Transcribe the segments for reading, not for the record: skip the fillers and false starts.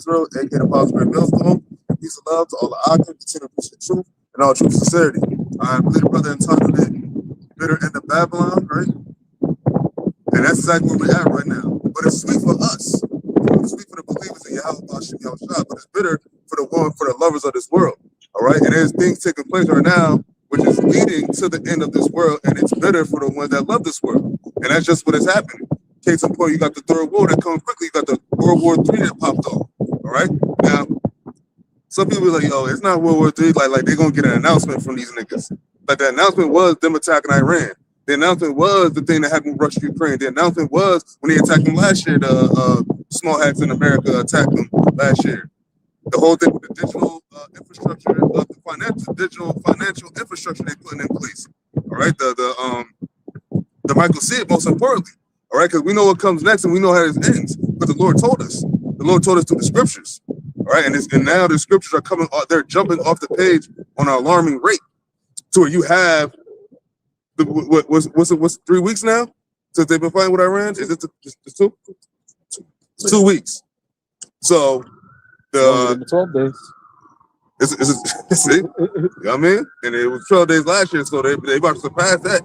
Israel, aka the Apostle Great Millstone. Peace and love to all the occupants, continue to preach the truth and all true sincerity. I believe the brother entitled it Bitter End of Babylon, right? And that's exactly where we're at right now. But it's sweet for us. It's sweet for the believers in YAHAWASHI, but it's bitter for the lovers of this world. All right, and there's things taking place right now which is leading to the end of this world, and it's bitter for the ones that love this world. And that's just what is happening. Case in point, you got the third war that comes quickly. You got the World War III that popped off. All right, now some people are like, "Yo, it's not World War III." Like they're gonna get an announcement from these niggas. Like the announcement was them attacking Iran. The announcement was the thing that happened with Russia, Ukraine. The announcement was when they attacked them last year. The small hats in America attacked them last year. The whole thing with the digital infrastructure, the digital financial infrastructure they putting in place. All right, the Michael Seed, most importantly. All right, because we know what comes next and we know how it ends. But the Lord told us. The Lord told us through the scriptures. All right, and now the scriptures are coming. They're jumping off the page on an alarming rate. To where you have what's 3 weeks now since they've been fighting with Iran? Is it just 2 weeks? So the 12 days. See, you know what I mean? And it was 12 days last year, so they about to surpass that.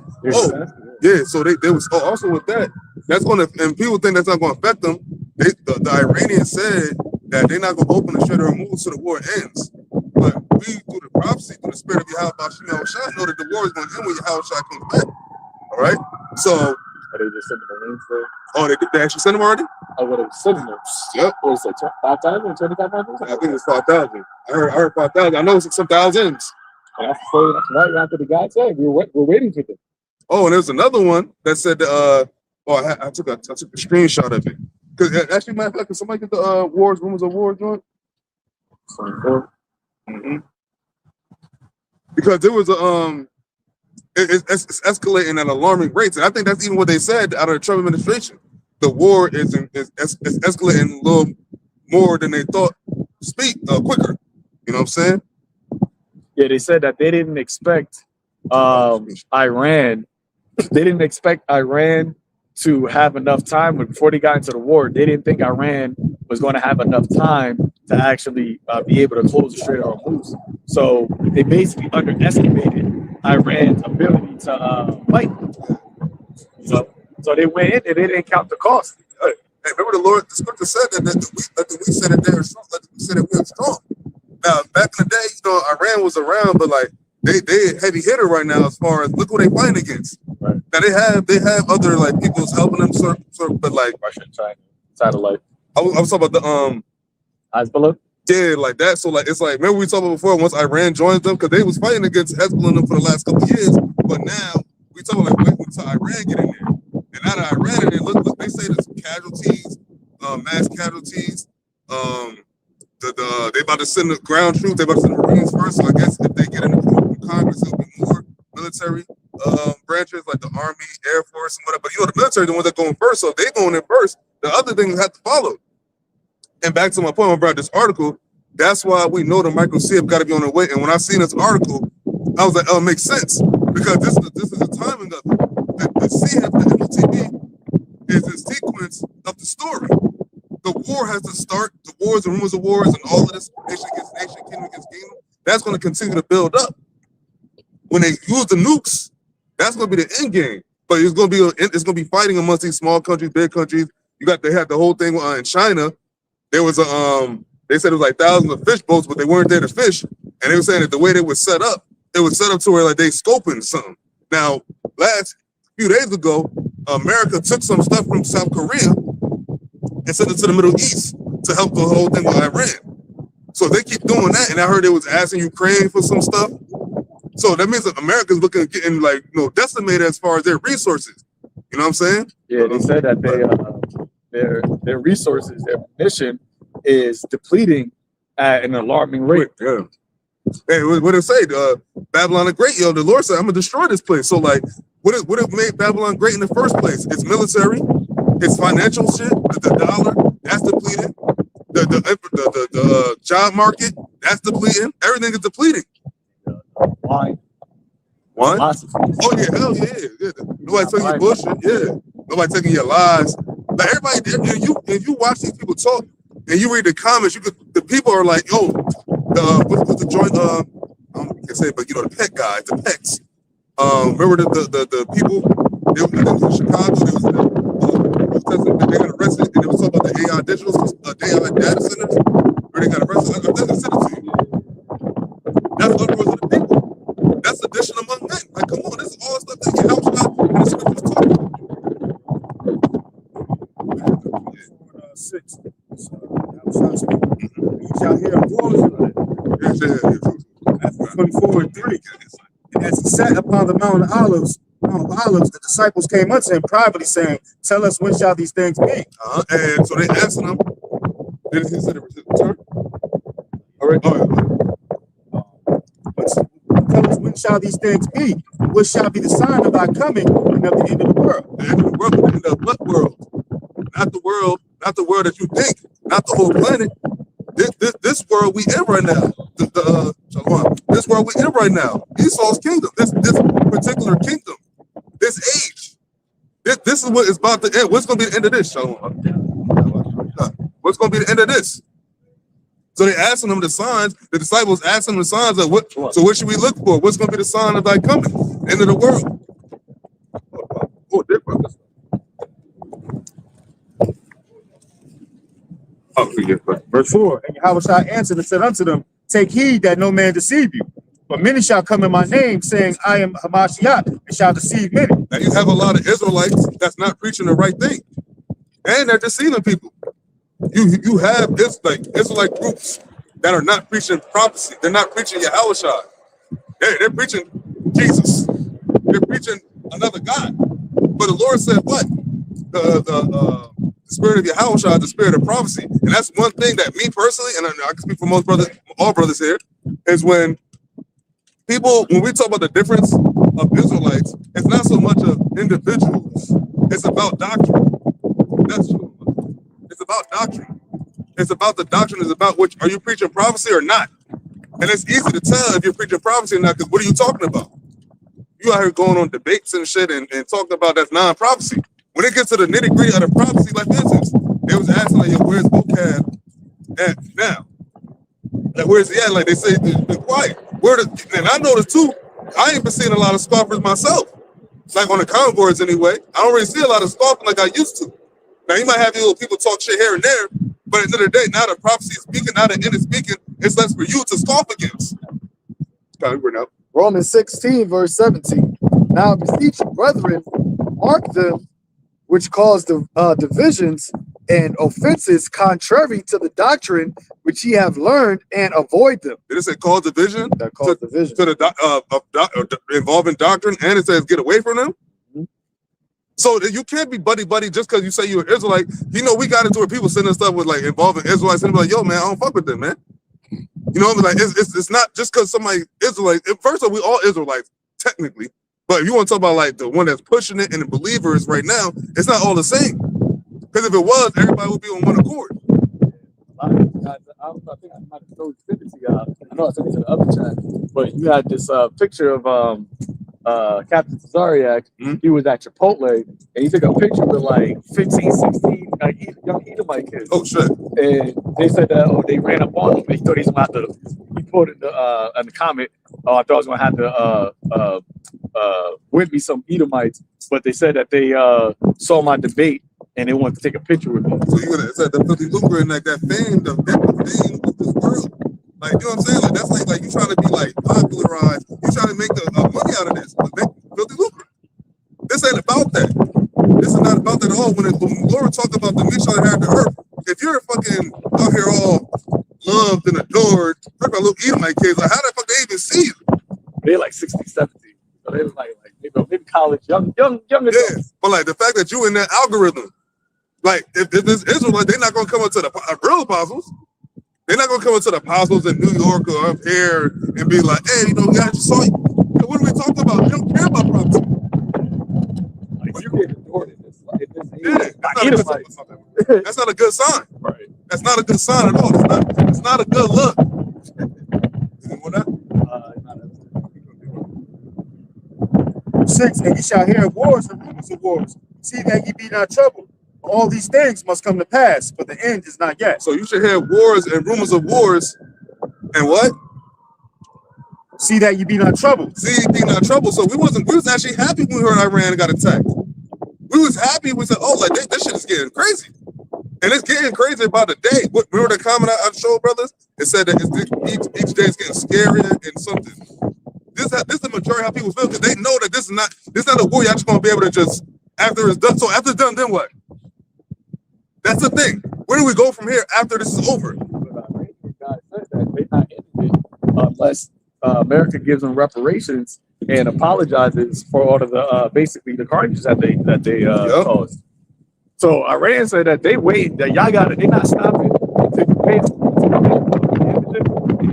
Yeah. So they was also with that. That's going to, and people think that's not going to affect them. The Iranians said that they're not going to open the Strait of Hormuz till the war ends. But we, through the prophecy, through the spirit of YAHAWASHI, know that the war is going to end when YAHAWASHI comes back. All right? So, are they just sending the links there? Oh, they actually sent them already? Oh, what are sending them? Yep. What is it, 5,000 or 25,000? I think it's 5,000. I heard 5,000. I know it's some thousands. That's right after the guy said. We're waiting for them. Oh, and there's another one that said, I took a screenshot of it. Because actually, matter of fact, can somebody get the rumors of war joint? Because there was it's escalating at alarming rates, and I think that's even what they said out of the Trump administration. The war is escalating a little more than they thought. Quicker. You know what I'm saying? Yeah, they said that they didn't expect Iran. They didn't expect Iran to have enough time before they got into the war. They didn't think Iran was going to have enough time to actually be able to close the Strait of Hormuz. So they basically underestimated Iran's ability to fight. So they went in and they didn't count the cost. Hey, remember the scripture said that the weak said that they were strong, that we said that we were strong. Now, back in the day, Iran was around, but like they heavy hitter right now as far as look what they fighting against. Right. Now they have other like people's helping them sort but like Russia, China, satellite. I was talking about the Hezbollah. Yeah, like that. So like it's like remember we talked about before once Iran joins them because they was fighting against Hezbollah them for the last couple of years, but now we talking like wait until Iran get in there, and now that Iran in there, look they say there's casualties, mass casualties. They about to send the ground troops. They about to send the Marines first. So I guess if they get in the Congress, it'll be more military branches like the Army, Air Force, and whatever. But the military, the ones that going first. So if they going in first, the other things have to follow. And back to my point about this article, that's why we know the micro CF got to be on the way. And when I seen this article, I was like, oh, it makes sense because this is the timing of it. The CF, the MOTB, is the sequence of the story. The war has to start. The wars and rumors of wars and all of this nation against nation, kingdom against kingdom. That's going to continue to build up. When they use the nukes, that's going to be the end game. But it's going to be fighting amongst these small countries, big countries. They had the whole thing in China. There was they said it was like thousands of fish boats, but they weren't there to fish. And they were saying that the way they was set up, it was set up to where like they scoping something. Now, last few days ago, America took some stuff from South Korea and sent it to the Middle East to help the whole thing with Iran. So they keep doing that, and I heard they was asking Ukraine for some stuff. So that means that America's looking at getting like decimated as far as their resources. You know what I'm saying? Yeah, they said that their resources, their mission is depleting at an alarming rate. Yeah. Hey, what did it say? Babylon the Great, the Lord said, I'm gonna destroy this place. So like, what have made Babylon great in the first place? It's military, it's financial shit, the dollar, that's depleting. The job market, that's depleting. Everything is depleting. Wine? Oh yeah, hell yeah. Nobody taking your bullshit. Yeah. Nobody taking your lies. Like everybody, if you watch these people talk, and you read the comments, the people are like, yo, what's the joint? I don't know if you can say it, but you know, the pet guys, the pets. Remember the people? They was in Chicago. They was they got arrested, and it was talking about the AI digital, AI data centers where they got arrested. I think I sent it to you. That's uproars of the people. That's sedition among men. Like, come on, this is all the stuff that your house got and the scriptures talking about. 6. You shall hear a voice. That's 24 and 3. And as he sat upon the Mount of Olives, the disciples came unto him privately, saying, "Tell us, when shall these things be?" And so they asked him, did he consider return? All right. Tell us, when shall these things be? What shall be the sign of thy coming and of the end of the world? The end of the world, the end of what world? Not the world that you think, not the whole planet. This world we in right now. This world we in right now. Esau's kingdom. This particular kingdom. This age. This is what is about to end. What's going to be the end of this? What's going to be the end of this? So they asking them the signs. The disciples asking them the signs of what. So what should we look for? What's going to be the sign of thy coming? End of the world. Oh, different. Verse 4, and Yahawashi answered and said unto them, "Take heed that no man deceive you. But many shall come in my name, saying, I am Hamashiach, and shall deceive many." Now you have a lot of Israelites that's not preaching the right thing. And they're deceiving people. You have Israelite groups that are not preaching prophecy. They're not preaching Yahawashi. They're preaching Jesus. They're preaching another God. But the Lord said what? The spirit of Yahawashi is the spirit of prophecy. And that's one thing that me personally, and I can speak for most brothers, all brothers here, is when we talk about the difference of Israelites, it's not so much of individuals. It's about doctrine. That's true. It's about doctrine. It's about the doctrine. It's about which, are you preaching prophecy or not? And it's easy to tell if you're preaching prophecy or not, because what are you talking about? You out here going on debates and shit and talking about that's non-prophecy. When it gets to the nitty-gritty of the prophecy, like for instance, they was asking like, yo, where's vocab at now? Like, where's he at? Like they say, be quiet. And I noticed too, I ain't been seeing a lot of scoffers myself. It's like on the comment boards anyway. I don't really see a lot of scoffing like I used to. Now you might have these little people talk shit here and there, but at the end of the day, now the prophecy is speaking, now the end is speaking, it's less for you to scoff against. Romans 16, verse 17. Now I beseech you, brethren, mark them which cause divisions and offenses contrary to the doctrine which ye have learned, and avoid them. Did it say cause division? That cause division. To the involving doctrine, and it says get away from them? Mm-hmm. So you can't be buddy-buddy just because you say you're an Israelite. You know, we got into where people sending stuff with like involving Israelites and be like, yo, man, I don't fuck with them, man. You know what I mean? Like, it's not just because somebody Israelite. First of all, we all Israelites, technically. But if you want to talk about like the one that's pushing it and the believers right now, it's not all the same. Because if it was, everybody would be on one accord. I think I might have sent it to y'all. I know I sent it to the other chat, but you had this picture of Captain Cesariak. Mm-hmm. He was at Chipotle, and he took a picture with like 15, 16 like young Edomite kids. Oh shit! And they said that they ran up on him, and he thought he was going to have to. He put in the comment, "Oh, I thought I was going to have to whip me some Edomites," but they said that they saw my debate and they wanted to take a picture with me. So you said the filthy lucre and like that fame, the fame of this world. Like, you know what I'm saying? Like that's like you trying to be like popularized. You trying to make money out of this, make filthy lucre. This ain't about that. This is not about that at all. When Laura talked about the mission that had to earth, if you're fucking out here all loved and adored, talk about little Edomite kids, like how the fuck they even see you? They're like 16, 17. So they was like maybe college, young adults. Yeah, but like the fact that you in that algorithm, like if this Israelite, they're not gonna come up to the real apostles. They're not gonna come up to the apostles in New York or up here and be like, hey, you know, guys, just saw you. What are we talking about? They don't care about prophecy. Like you get adored in this. That's not a good sign. Right. That's not a good sign at all. It's not a good look. What that? 6, and ye shall hear of wars and rumors of wars. See that ye be not troubled. all these things must come to pass, but the end is not yet. So you should hear wars and rumors of wars, and what? See that you be not troubled. See, be not trouble. So we was actually happy when we heard Iran got attacked. We was happy. We said, oh, like this shit is getting crazy. And it's getting crazy by the day. Remember the comment I showed, brothers? It said that each day is getting scarier and something. This is the majority of how people feel, because they know that this is not a war you're just gonna be able to just after it's done. So after it's done, then what? That's the thing. Where do we go from here after this is over? God said that they're not ending it unless America gives them reparations and apologizes for all of the basically the carnage that they caused. So Iran said that they're not stopping until you pay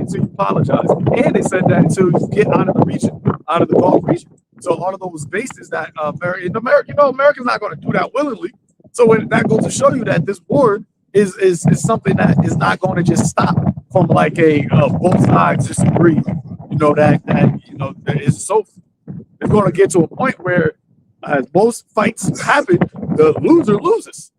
until you apologize. And they said that until you get out of the region, out of the Gulf region. So all of those bases that America's not going to do that willingly. So that goes to show you that this war is something that is not going to just stop from like a both sides disagree. That is so. It's going to get to a point where, as most fights happen, the loser loses.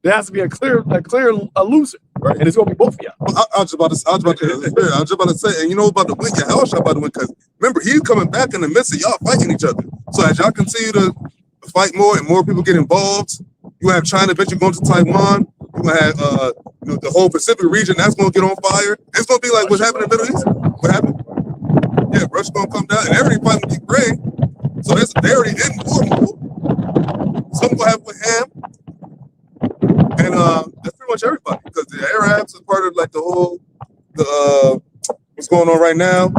There has to be a clear loser, right? And it's going to be both of y'all. I was about to say, and you know about the win, YAHAWASHI about to win, because remember, he's coming back in the midst of y'all fighting each other. So as y'all continue to fight more and more people get involved, you have China eventually going to Taiwan. You have the whole Pacific region that's going to get on fire. It's going to be like what happened in the Middle East. What happened? Yeah, Russia's going to come down, and everybody fighting with Ukraine. So they already in war mode. Some going to have with Ham. And that's pretty much everybody, because the Arabs is part of like what's going on right now.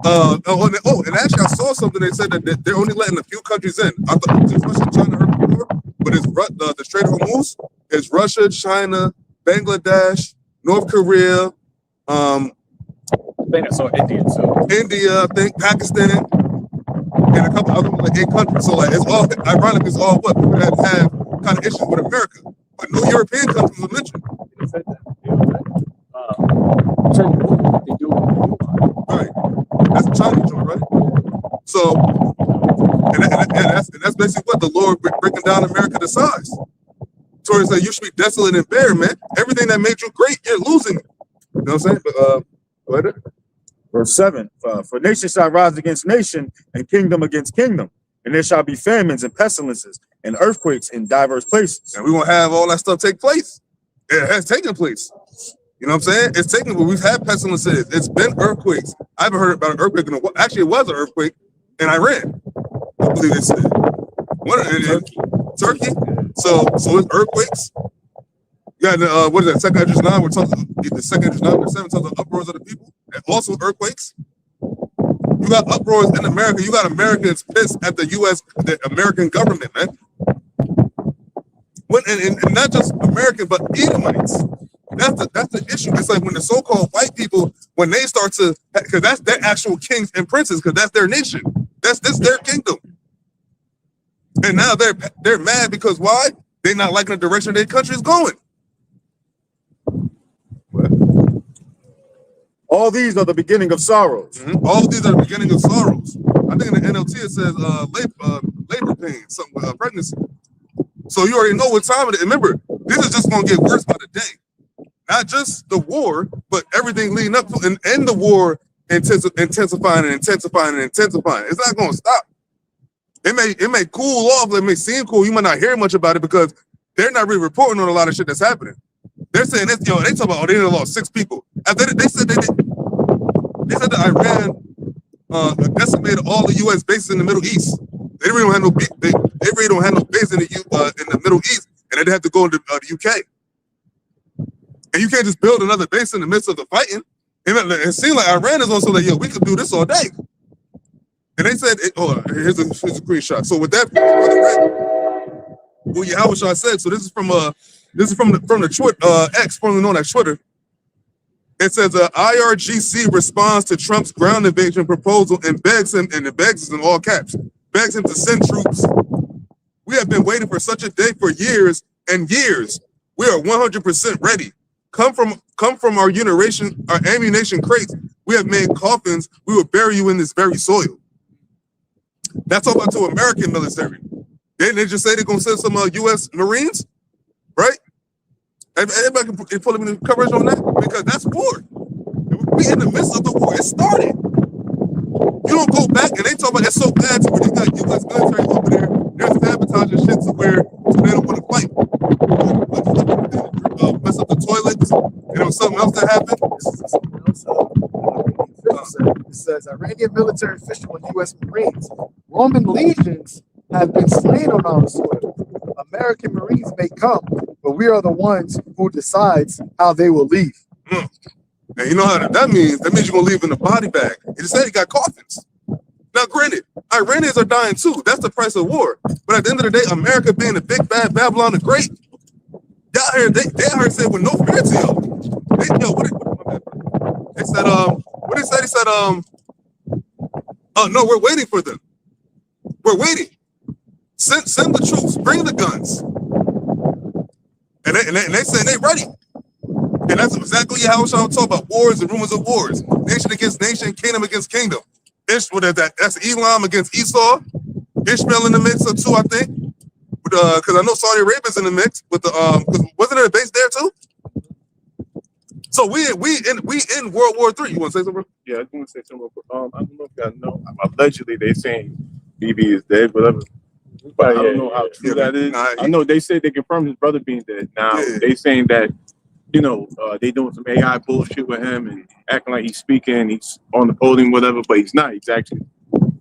And actually I saw something. They said that they're only letting a few countries in. I thought it was Russia, China, heard before, but it's the Strait of Hormuz. It's Russia, China, Bangladesh, North Korea. I think I saw India too. India, I think Pakistan, and a couple other like 8 countries. So like it's all ironic. It's all what people that have kind of issues with America. But no European countries were mentioned. They said that. They do. Right. That's a China joint, right? So, and that's basically what the Lord breaking down America to size. Tori said, you should be desolate and bare, man. Everything that made you great, you're losing. You know what I'm saying? But go ahead. Verse 7, for nation shall rise against nation, and kingdom against kingdom. And there shall be famines and pestilences and earthquakes in diverse places. And we're going to have all that stuff take place. It has taken place. You know what I'm saying? It's taken, but we've had pestilences. It's been earthquakes. I haven't heard about an earthquake. Actually, it was an earthquake in Iran. I believe they said. Turkey. So it's earthquakes. You got, what is that, 2nd Esdras 9? We're talking the 2nd Esdras 9, verse 7 tells the uproars of the people. And also earthquakes. You got uproars in America. You got Americans pissed at the American government, man. And not just American, but Edomites. That's the issue. It's like when the so-called white people, when they start to, because that's their actual kings and princes, because that's their nation. That's their kingdom. And now they're mad because why? They're not liking the direction their country is going. All these are the beginning of sorrows. Mm-hmm. All these are the beginning of sorrows. I think in the NLT it says labor pain, something pregnancy. So you already know what time it is. Remember, this is just going to get worse by the day. Not just the war, but everything leading up to and the war intensifying. It's not going to stop. It may cool off. It may seem cool. You might not hear much about it because they're not really reporting on a lot of shit that's happening. They're saying this, they talk about, they lost 6 people. After they said that Iran decimated all the U.S. bases in the Middle East. They really don't have no base in the Middle East, and they'd have to go into the UK. And you can't just build another base in the midst of the fighting. And it seems like Iran is also like, we could do this all day. And they said, here's a screenshot. So with that, what YAHAWASHI said. So this is from the Twitter, X, formerly known as Twitter. It says IRGC responds to Trump's ground invasion proposal and begs him, and it begs is in all caps, begs him to send troops. We have been waiting for such a day for years and years. We are 100% ready. Come from our ammunition crates. We have made coffins. We will bury you in this very soil. That's all about to American military. Didn't they just say they're gonna send some U.S. Marines? right? Everybody can pull him in the coverage on that because that's war. We in the midst of the war. It started. You don't go back and they talk about it's so bad to where they got U.S. military over there. They're sabotaging shit to where they don't want to fight. Mess up the toilets, and there was something else that happened. It says Iranian military official and U.S. Marines. Roman legions have been slain on our soil. American Marines may come, but we are the ones who decides how they will leave. And you know how that means? That means you're gonna leave in a body bag. He just said he got coffins. Now, granted, Iranians are dying too. That's the price of war. But at the end of the day, America being the big bad Babylon the Great, they out here said with no fear to y'all. They said, what they said? He said, oh no, we're waiting for them. We're waiting. Send the troops, bring the guns. And they saying they ready. And that's exactly how I'm talking about wars and rumors of wars. Nation against nation, kingdom against kingdom. That's Elam against Esau. Ishmael in the mix too, I think. Because I know Saudi Arabia's in the mix with the wasn't there a base there too? So we in World War III. You want to say something? Yeah, I was going to say something. I don't know if y'all know. Allegedly, they saying BB is dead, whatever. But I don't know how true that is. I know they said they confirmed his brother being dead. Now they saying that, you know, they doing some AI bullshit with him and acting like he's speaking, he's on the podium, whatever, but he's not. He's actually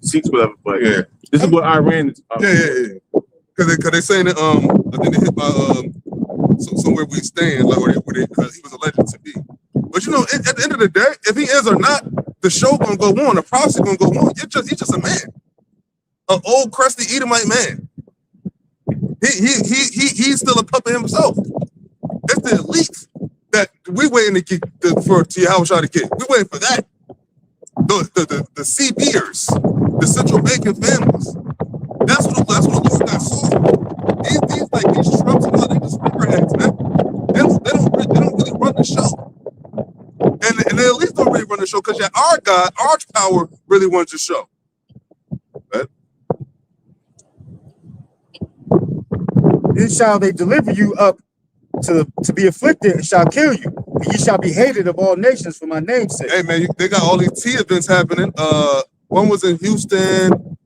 seats, whatever. But this is what Iran is. Because they saying that I think they hit by somewhere we stand, like where he was alleged to be. But you know, at the end of the day, if he is or not, the show gonna go on, the prophecy gonna go on. He's just a man, an old crusty Edomite man. He's still a puppet himself. It's the elites that we waiting to get for YAHAWASHI to get. We waiting for that. The CBers, the Central Banking families. That's what the Lord got sold. These Trumps and all, they just figureheads, man. They don't really run the show. And the elites don't really run the show because our God, our power really runs the show. Right? Then shall they deliver you up to be afflicted and shall kill you. And you shall be hated of all nations for my name's sake. Hey man, they got all these tea events happening. One was in Houston,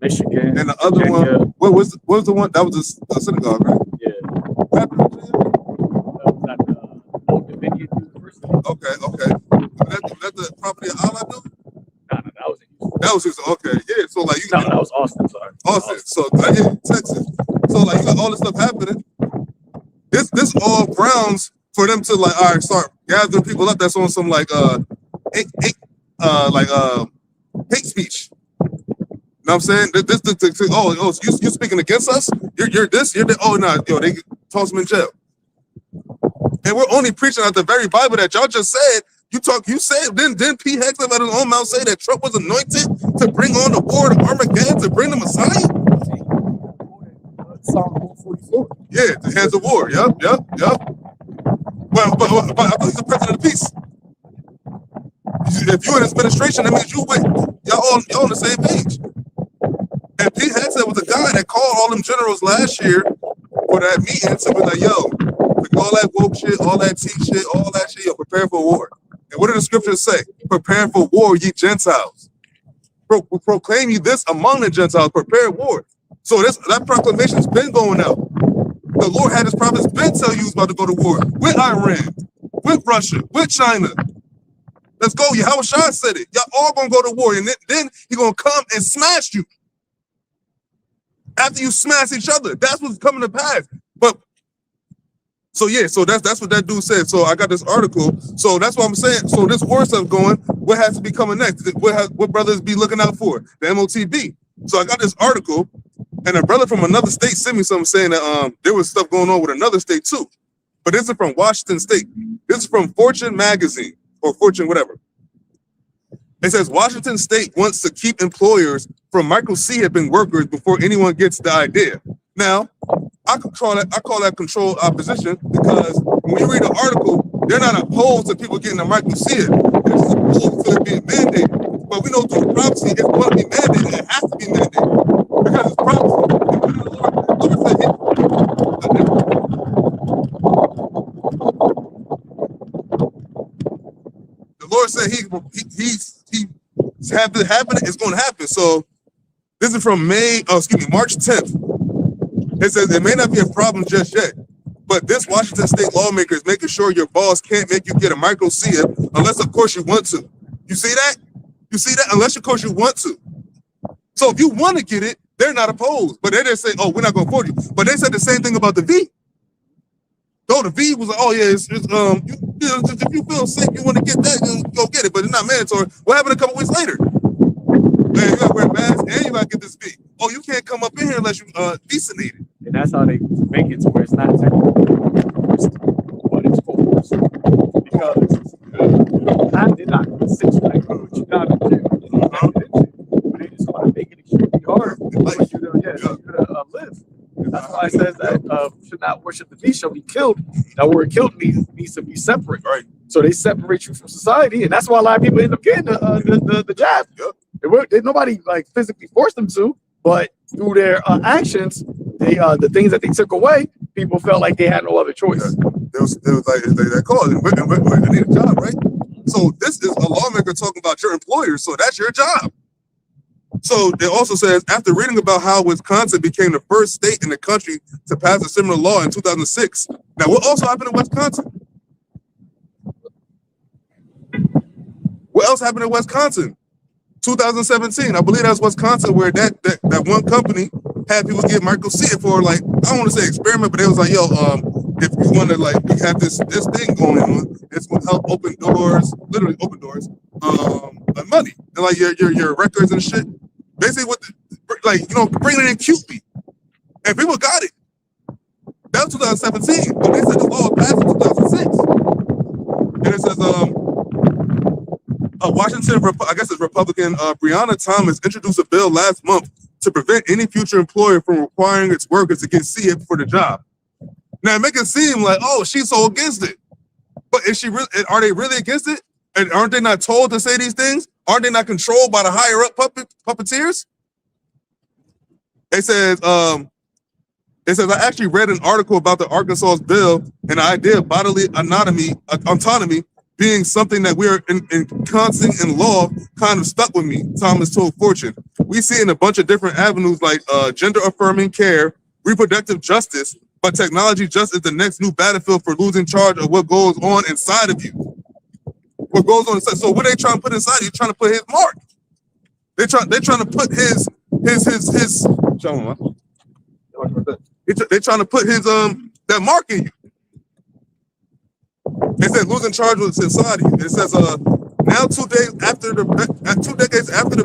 Michigan, and the other Virginia. one, what was the one? That was the synagogue, right? Yeah. What happened in Virginia? That was at the Old Dominion University. Okay. Was that the property of Allah, dude? No, that was in Houston. That was just okay. Yeah, so like that was Austin. Sorry, Austin. So Texas. So like you got all this stuff happening. This all grounds for them to like, all right, start gathering people up that's on some like hate speech. You know what I'm saying? You speaking against us? You're this, you're that. Oh no, they toss them in jail. And we're only preaching out the very Bible that y'all just said. You said, didn't P. Hexler at his own mouth say that Trump was anointed to bring on the war of Armageddon, to bring the Messiah? Psalm 144. Yeah, the hands of war. Yep. Well, but I thought he's the president of peace. If you're in his administration, that means y'all on the same page. And Pete Hexler was the guy that called all them generals last year for that meeting to be like, yo, all that woke shit, all that tea shit, all that shit, yo, prepare for war. And what did the scriptures say? Prepare for war, ye Gentiles. Proclaim ye this among the Gentiles, prepare war. So that proclamation's been going out. The Lord had his prophets been tell you he was about to go to war with Iran, with Russia, with China. Let's go. YAHAWASHI said it. Y'all all gonna go to war, and then he gonna come and smash you. After you smash each other, that's what's coming to pass. But so that's what that dude said. So I got this article. So that's what I'm saying. So this war stuff going. What has to be coming next? What brothers be looking out for? The MOTB. So I got this article, and a brother from another state sent me something saying that there was stuff going on with another state too. But this is from Washington State. This is from Fortune magazine or Fortune whatever. It says Washington State wants to keep employers from micro-CHIPing workers before anyone gets the idea. Now, I call that controlled opposition because when you read the article, they're not opposed to people getting a micro-CHIP. They're just opposed to it being mandated. But we know through the prophecy, it's going to be mandated. It has to be mandated because it's prophecy. The Lord said he have it happen. It's going to happen. So this is from March 10th. It says it may not be a problem just yet, but this Washington State lawmaker is making sure your boss can't make you get a micro SIP unless, of course, you want to. You see that? You see that? Unless, of course, you want to. So if you want to get it, they're not opposed. But they didn't say, oh, we're not going to afford you. But they said the same thing about the V. Though the V was like, oh, yeah, if you feel sick, you want to get that, you go get it. But it's not mandatory. What happened a couple weeks later? Man, you got to wear a mask and you got to get this V. Oh, you can't come up in here unless you vaccinated. And that's how they make it to where it's not technically but it's coerced. Because they're not consistent. Like, oh, you got to do. But they just want to make it extremely hard for you to live. That's why it says that should not worship the beast, shall be killed. That word killed needs to be separate. Right. So they separate you from society, and that's why a lot of people end up getting the jab. Yep. Nobody like physically forced them to, but through their actions, the things that they took away, people felt like they had no other choice. Yeah. It was like they called it. I need a job, right? So this is a lawmaker talking about your employer. So that's your job. So it also says, after reading about how Wisconsin became the first state in the country to pass a similar law in 2006. Now, what also happened in Wisconsin? What else happened in Wisconsin? 2017, I believe that's Wisconsin, where that one company had people get micro SIP for, like, I don't want to say experiment, but they was like, yo, if you want to, like, we have this thing going on, it's going to help open doors, literally open doors, like money and like your records and shit. Basically, bringing it in cutely, and people got it. That was 2017, but they said the law passed in 2006, and it says Washington, I guess it's Republican Breonna Thomas introduced a bill last month to prevent any future employer from requiring its workers to get SIP for the job. Now, make it seem like, oh, she's so against it. But is she really? Are they really against it? And aren't they not told to say these things? Aren't they not controlled by the higher up puppeteers? It says, I actually read an article about the Arkansas's bill and the idea of bodily autonomy being something that we're encompassing in law kind of stuck with me, Thomas told Fortune. We see in a bunch of different avenues like gender affirming care, reproductive justice, but technology just is the next new battlefield for losing charge of what goes on inside of you. What goes on inside. So what they trying to put inside you? Trying to put his mark. They're trying to put his they're trying to put his that mark in you. It says losing charge with society. It says now 2 decades after the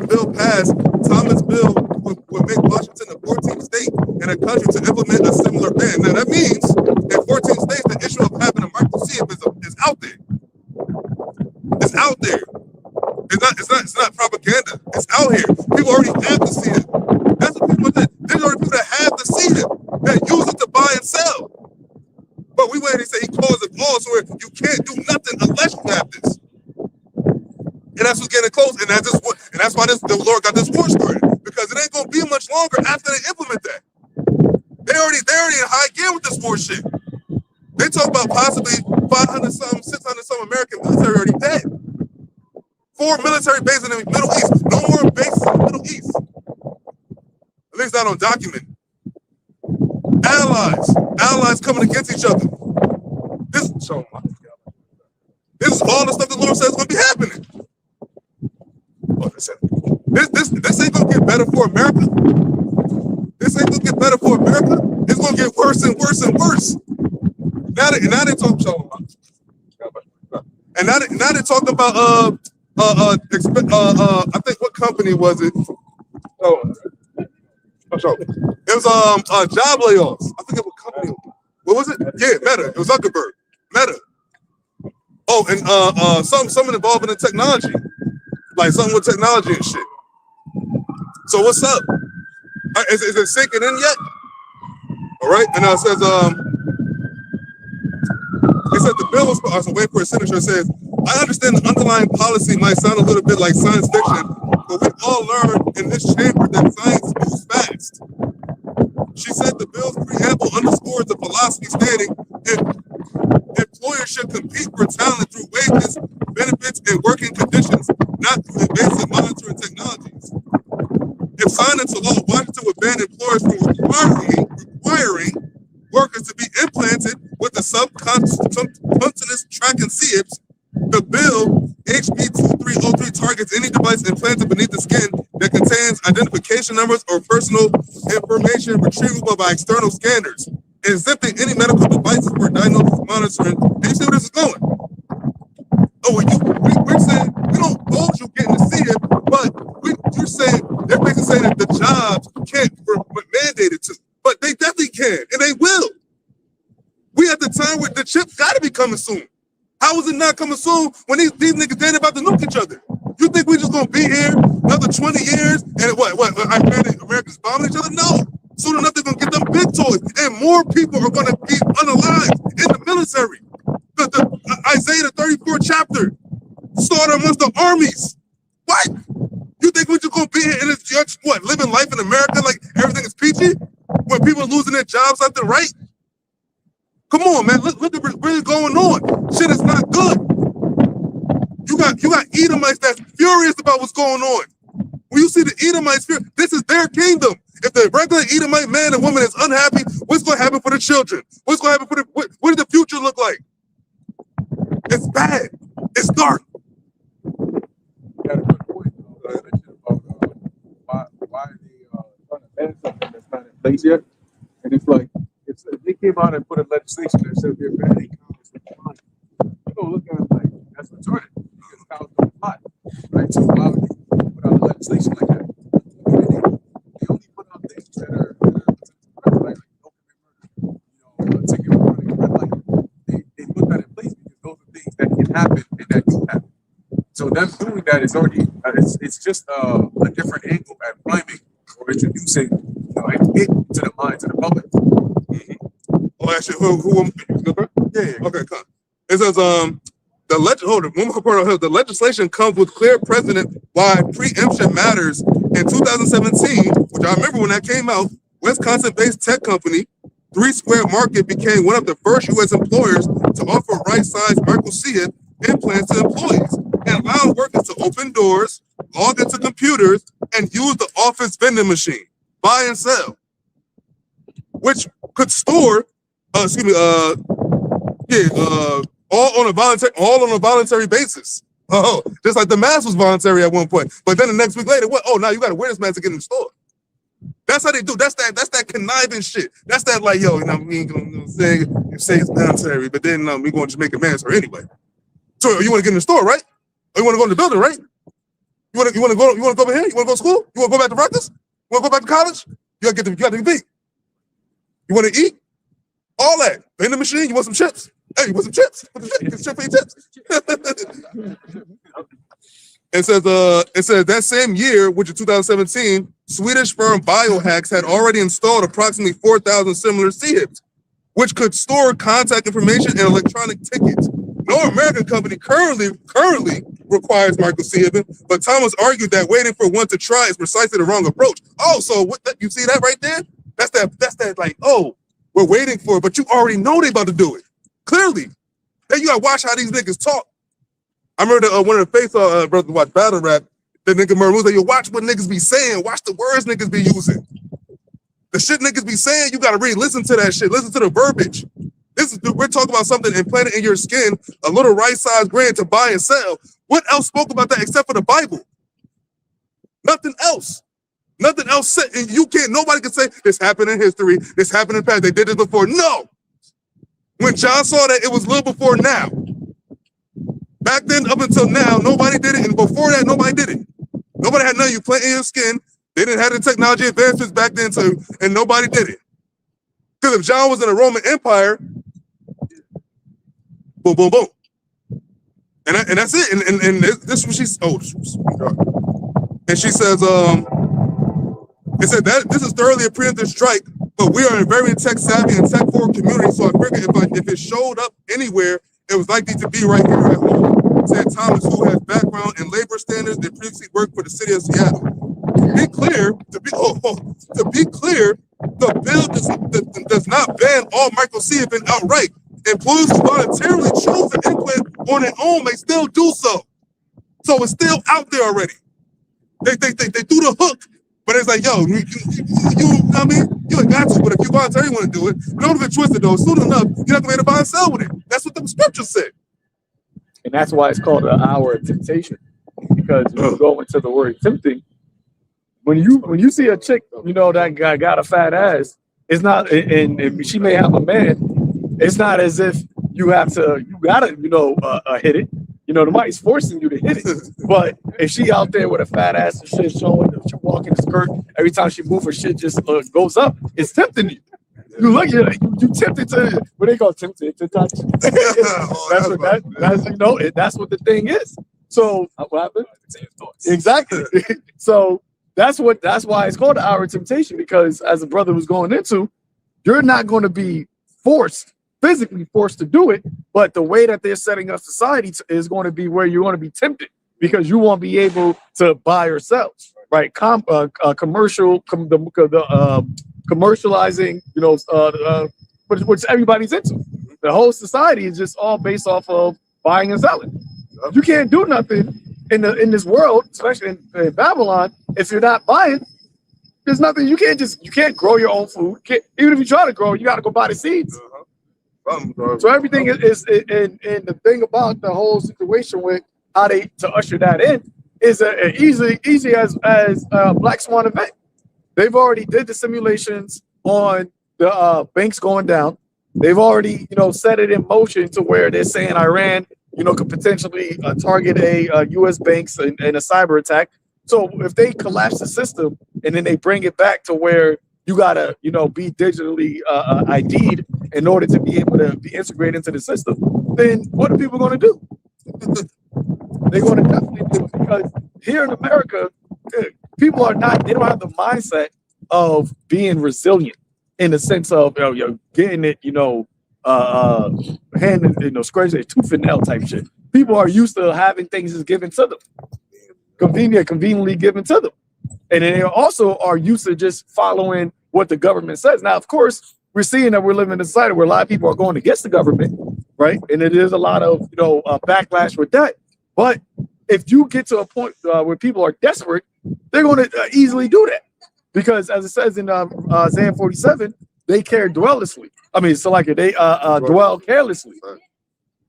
bill passed, Thomas' bill would make Washington the 14th state in a country to implement a similar ban. Now that means in 14 states the issue of having a micro SIP is out there. It's out there. It's not propaganda. It's out here. People already have the SIP. That's what people did. There's already people that have the SIP that use it to buy and sell. But we went and say he caused it all, so you can't do nothing unless you have this. And that's what's getting close. And that's why the Lord got this war started. Because it ain't gonna be much longer after they implement that. They're already in high gear with this war shit. They talk about possibly 500 some, 600 some American military already dead. 4 military bases in the Middle East. No more bases in the Middle East. At least not on document. Allies coming against each other. This is all the stuff the Lord says is going to be happening. This ain't going to get better for America. This ain't going to get better for America. It's going to get worse and worse and worse. Now they talk and now they talk about I think what company was it? It was job layoffs. I think it was company. What was it? Yeah, Meta. It was Zuckerberg. Meta. Oh, and something involved in the technology, like something with technology and shit. So what's up? Is it sinking in yet? All right. And it says the bill was. I was waiting for a signature. It says, I understand the underlying policy might sound a little bit like science fiction, but we all learned in this chamber that science moves fast. She said the bill's preamble underscores the philosophy stating employers should compete for talent through wages, benefits, and work against any device implanted beneath the skin that contains identification numbers or personal information retrievable by external scanners, and exempting any medical devices for diagnosis monitoring. And you see where this is going? Oh, we're saying we don't hold you getting to see it, but you're saying they're basically saying that the jobs can't mandate it to, but they definitely can, and they will. We at the time where the chips got to be coming soon. How is it not coming soon when these niggas ain't about to nuke each other? You think we just gonna be here another 20 years and Americans bombing each other? No. Soon enough they're gonna get them big toys, and more people are gonna be unalived in the military. The Isaiah the 34th chapter, slaughter amongst the armies. What? You think we're just gonna be here and it's just living life in America like everything is peachy? When people are losing their jobs left and right? Come on, man. Look at what's really going on. Shit is not good. You got Edomites that's furious about what's going on. When you see the Edomites, this is their kingdom. If the regular Edomite man and woman is unhappy, what's going to happen for the children? What's going to happen for what does the future look like? It's bad. It's dark. You got a good point. About why they trying to ban something that's not in place yet, and it's like if they came out and put a legislation that said they're banning cows with money, you go look at it like that's retarded because cows don't fly, right? So why would you put out a legislation like that? They only put out things that are like no murder, taking running red light. They put that in place because those are things that can happen and that do happen. So them doing that is already it's just a different angle at priming or introducing it to the minds of the public. Oh, actually, who yeah. Okay, come. It says the legislation comes with clear precedent why preemption matters. In 2017, which I remember when that came out, Wisconsin-based tech company 3 Square Market became one of the first U.S. employers to offer right-size microchip implants to employees and allow workers to open doors, log into computers, and use the office vending machine, buy and sell, which could store, all on a voluntary basis. Oh, just like the mask was voluntary at one point, but then the next week later, what? Oh, now you got to wear this mask to get in the store. That's how they do. That's that conniving shit. That's that like, yo, we ain't gonna say it's voluntary, but then we going to make a mask anyway. So you want to get in the store, right? Or you want to go in the building, right? You want to go over here? You want to go to school? You want to go back to Rutgers? You want to go back to college? You got to get You want to eat? All that. In the machine, you want some chips? Hey, you want some chips? Get some chips for your chips. It says that same year, which is 2017, Swedish firm Biohacks had already installed approximately 4,000 similar CHIPs, which could store contact information and electronic tickets. No American company currently requires microchipping, but Thomas argued that waiting for one to try is precisely the wrong approach. Oh, so you see that right there? That's that like, oh, we're waiting for it, but you already know they about to do it. Clearly. Then you gotta watch how these niggas talk. I remember one of the face brothers watch battle rap. The nigga Murray like, yo, watch what niggas be saying. Watch the words niggas be using. The shit niggas be saying, you gotta really listen to that shit. Listen to the verbiage. We're talking about something implanted in your skin, a little right-sized grain to buy and sell. What else spoke about that except for the Bible? Nothing else. Nothing else said. And nobody can say this happened in history, this happened in the past, they did this before. No. When John saw that, it was a little before now. Back then, up until now, nobody did it, and before that, nobody did it. Nobody had nothing you plant in your skin. They didn't have the technology advancements back then, and nobody did it. Because if John was in the Roman Empire, boom, boom, boom. And that's it. And this was and she says, it said that this is thoroughly a preemptive strike, but we are a very tech-savvy and tech-forward community, so I figured if it showed up anywhere, it was likely to be right here at home, said Thomas, who has background in labor standards and previously worked for the city of Seattle. To be clear, the bill does not ban all microchipping outright. Employees who voluntarily choose an implant on their own may still do so. So it's still out there already. They threw the hook, but it's like, yo, I mean, you ain't got to, but if you voluntarily want to do it, don't get twisted though. Soon enough, you have to be able to buy and sell with it. That's what the scripture said. And that's why it's called an hour of temptation. Because because you go into the word tempting. When you see a chick, you know, that guy got a fat ass, it's not, and she may have a man, it's not as if you gotta, you know, hit it. You know, the money's forcing you to hit it. But if she out there with a fat ass and shit showing, she walking the skirt, every time she move, her shit just goes up. It's tempting you. You look at it, you tempted to, what they call tempted to touch. That's you know, that's what the thing is. So what happened? Exactly. So that's why it's called the hour of temptation, because as a brother was going into, you're not going to be physically forced to do it, but the way that they're setting up society is going to be where you're going to be tempted, because you won't be able to buy or sell, right? Commercializing, you know, which everybody's into. The whole society is just all based off of buying and selling. You can't do nothing in this world, especially in Babylon, if you're not buying. There's nothing. You can't grow your own food. Even if you try to grow, you got to go buy the seeds. So everything is and the thing about the whole situation with how to usher that in is easy as a Black Swan event. They've already did the simulations on the banks going down. They've already, you know, set it in motion to where they're saying Iran, you know, could potentially target a U.S. banks in a cyber attack. So if they collapse the system and then they bring it back to where you gotta, you know, be digitally ID'd in order to be able to be integrated into the system, then what are people going to do? They're going to definitely do it, because here in America, people they don't have the mindset of being resilient in the sense of, you know, getting it, you know, hand, you know, scratching their tooth and nail type shit. People are used to having things just given to them, conveniently given to them. And then they also are used to just following what the government says. Now, of course, we're seeing that we're living in a society where a lot of people are going against the government, right? And it is a lot of, you know, backlash with that. But if you get to a point where people are desperate, they're going to easily do that, because as it says in Isaiah 47, they care dwellously. I mean, so like they dwell carelessly.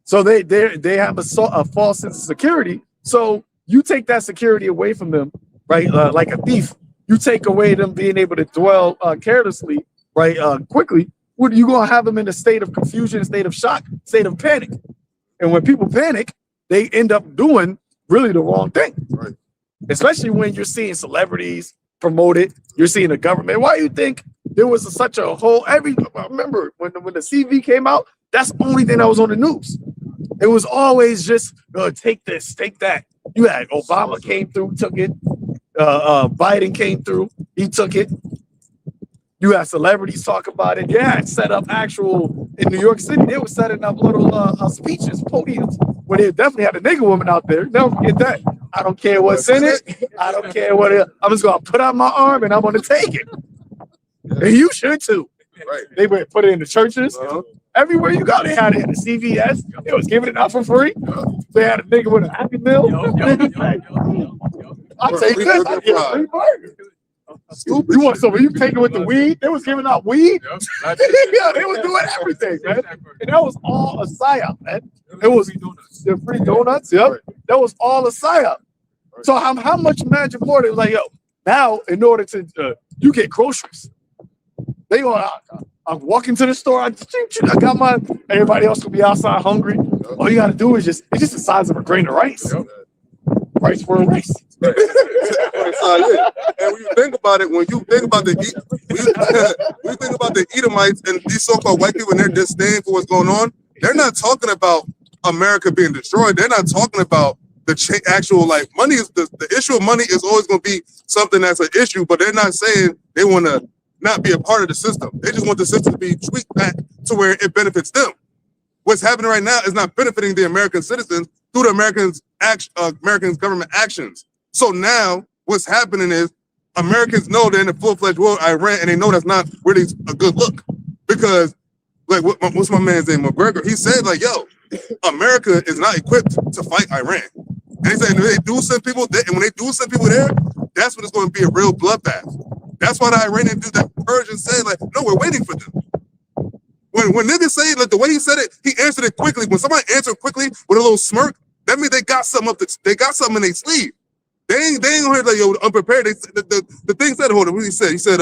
So they have a false sense of security. So you take that security away from them, right? Like a thief, you take away them being able to dwell carelessly, right? Quickly. What you gonna have them in a state of confusion, state of shock, state of panic? And when people panic, they end up doing really the wrong thing, right? Especially when you're seeing celebrities promoted, you're seeing the government. Why do you think there was such a whole? I remember when the CV came out, that's the only thing that was on the news. It was always just take this, take that. You had Obama came through, took it. Biden came through, he took it. You had celebrities talk about it. Yeah, it set up actual in New York City. They were setting up little speeches, podiums, where they definitely had a nigga woman out there. Never forget that. I don't care what's in it. I don't care what it. I'm just gonna put out my arm and I'm gonna take it. And you should too. Right. They would put it in the churches. Everywhere you go, they had it in the CVS. They was giving it out for free. They had a nigga with a Happy Meal. I take this. I get a free burger. Stupid. You want some? You take it with the weed? They was giving out weed. Yeah, they was doing everything, man. And that was all a psyop, man. It was the free donuts. Yep, that was all a psyop. So how much magic more? They was like, yo, now in order to you get groceries, they go. I'm walking to the store. I got my. Everybody else will be outside hungry. All you gotta do is it's just the size of a grain of rice. Rice for a rice. And when you think about it, when you think about the Edomites and these so-called white people and their disdain for what's going on, they're not talking about America being destroyed. They're not talking about the actual like money is the issue of money is always going to be something that's an issue, but they're not saying they want to not be a part of the system. They just want the system to be tweaked back to where it benefits them. What's happening right now is not benefiting the American citizens through the American government actions. So now what's happening is Americans know they're in a full-fledged war with Iran, and they know that's not really a good look. Because, like, what's my man's name, McGregor? He said, like, yo, America is not equipped to fight Iran. And he said, when they do send people there, and when they do send people there, that's when it's going to be a real bloodbath. That's why the Iranian dude, that Persian, said, like, no, we're waiting for them. When niggas say, like, the way he said it, he answered it quickly. When somebody answered quickly with a little smirk, that means they got something in their sleeve. They ain't gonna hear like, yo, unprepared. The thing said, hold on, what he said? He said,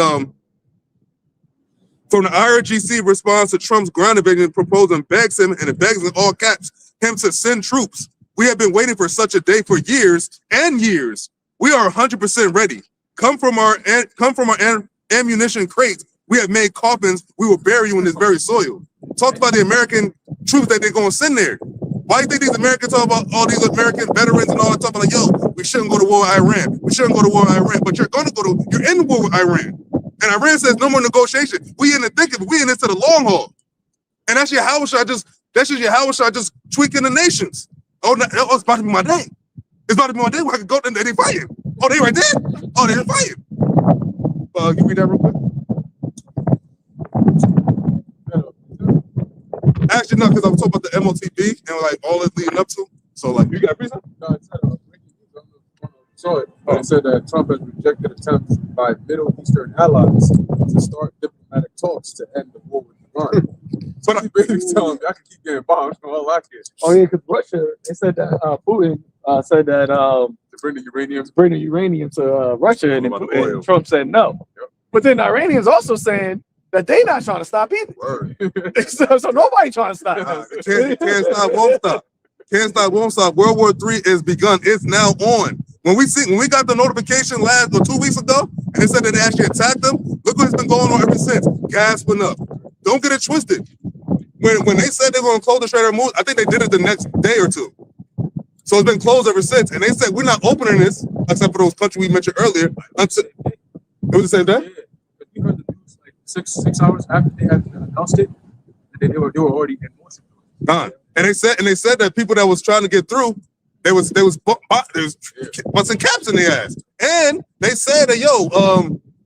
from the IRGC response to Trump's ground invasion proposal and begs him, and it begs in all caps, him to send troops. We have been waiting for such a day for years and years. We are 100% ready. Come from our ammunition crates. We have made coffins. We will bury you in this very soil. Talk about the American troops that they're going to send there. Why do you think these Americans talk about all these American veterans and all that stuff? Like, yo, we shouldn't go to war with Iran. We shouldn't go to war with Iran. But you're in war with Iran. And Iran says no more negotiation. We in the thick of it. We in this to the long haul. And that's YAHAWASHI just tweaking the nations. Oh, it's about to be my day. It's about to be my day where I can go and they fighting. Oh, they right there? Oh, they're fighting. Can you read that real quick? Actually, no, because I was talking about the MOTB and like all it's leading up to. So, like, you got a piece of? No, it saw it. It said that Trump has rejected attempts by Middle Eastern allies to start diplomatic talks to end the war with Iran. So he basically telling me I can keep getting bombed from all I can. Oh yeah, because Russia, they said that Putin said that to bring the uranium to Russia, and Trump said no. Yep. But then the Iranians also saying that they not trying to stop either. so nobody trying to stop. Can't stop, won't stop. Can't stop, won't stop. World War III is begun. It's now on. When we got the notification 2 weeks ago, and it said that they actually attacked them, look what's been going on ever since. Gas went up. Don't get it twisted. When they said they were going to close the Strait of Hormuz, I think they did it the next day or two. So it's been closed ever since. And they said we're not opening this, except for those countries we mentioned earlier. Until it was the same day. Yeah, we heard the news like six hours after they had announced it, and they were already in motion. And they said that people that was trying to get through, they was busting caps in their ass. And they said that, yo,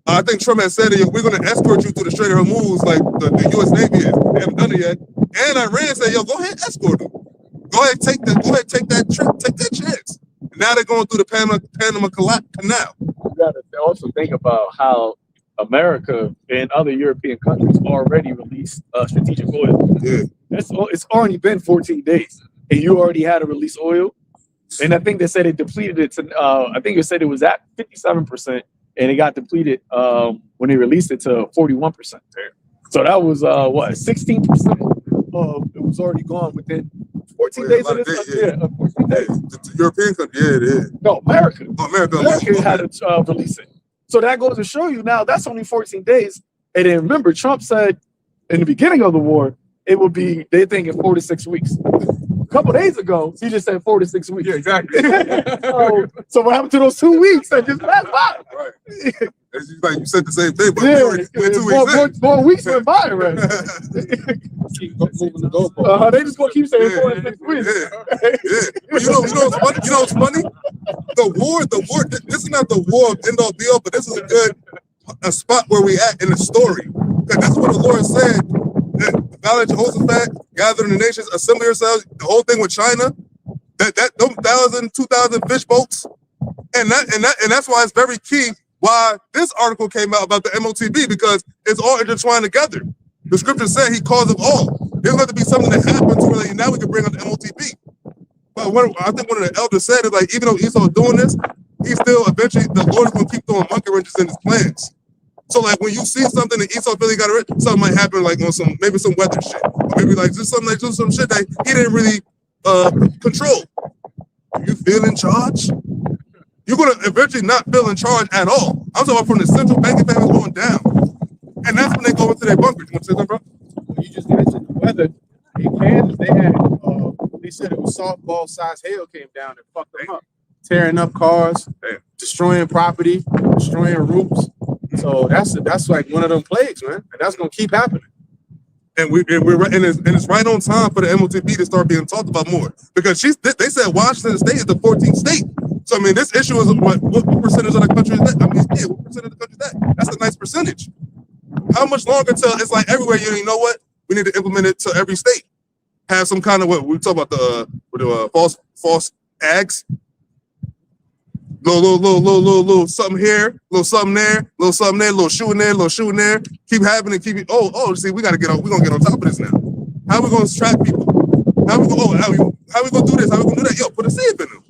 I think Trump had said that, yo, we're going to escort you through the Strait of Hormuz like the U.S. Navy is. They haven't done it yet. And Iran said, yo, go ahead, escort them. Go ahead, take that trip, take that chance. And now they're going through the Panama Canal. You got to also think about how America and other European countries already released strategic oil. Yeah. It's already been 14 days, and you already had to release oil. And I think they said it depleted it to, I think it said it was at 57%, and it got depleted when they released it to 41%. So that was, 16%? It was already gone within 14 days of this. 14 days. The European country, yeah, it is. No, America. Oh, America had to release it. So that goes to show you now that's only 14 days. And then remember, Trump said in the beginning of the war, it would be, they think, in 4 to 6 weeks. A couple days ago, he just said 4 to 6 weeks. Yeah, exactly. so what happened to those 2 weeks that just passed by? Right. It's just like you said the same thing, but more weeks went by already. Keep moving the goalpost. They just gonna keep saying 4 to 6 weeks. Yeah. But you know what's funny? The war. This is not the war of end all be all, but this is a spot where we at in the story. Because this is what the Lord said. Acknowledge Jehoshaphat, gather the nations, assemble yourselves. The whole thing with China, that 2,000 fish boats, and that's why it's very key. Why this article came out about the MOTB, because it's all intertwined together. The scripture said he calls them all. There's got to be something that happens where like, now we can bring up the MOTB. But I think one of the elders said is like, even though Esau's doing this, he's still eventually the Lord is going to keep throwing monkey wrenches in his plans. So like when you see something that Esau really got it, something might happen like on maybe some weather shit, or maybe like just some shit that he didn't really control. Do you feel in charge? You're gonna eventually not feel in charge at all. I'm talking about from the central banking family going down, and that's when they go into their bunkers. You want to say something, bro? You just mentioned the weather. In Kansas, they had they said it was softball size hail came down and fucked them up, tearing up cars, destroying property, destroying roofs. So that's like one of them plagues, man, and that's gonna keep happening. And it's right on time for the MOTB to start being talked about more, because they said Washington State is the 14th state. So I mean, this issue is what percentage of the country is that? I mean, yeah, what percentage of the country is that? That's a nice percentage. How much longer till it's like everywhere? You know what? We need to implement it to every state. Have some kind of what we talk about the false ags. Little something here, little something there, little something there, little shooting there, little shooting there. Keep happening, keep it. Oh, see, we gotta get on. We're gonna get on top of this now. How we gonna track people? How we gonna do this? How we gonna do that? Yo, put a safe in them.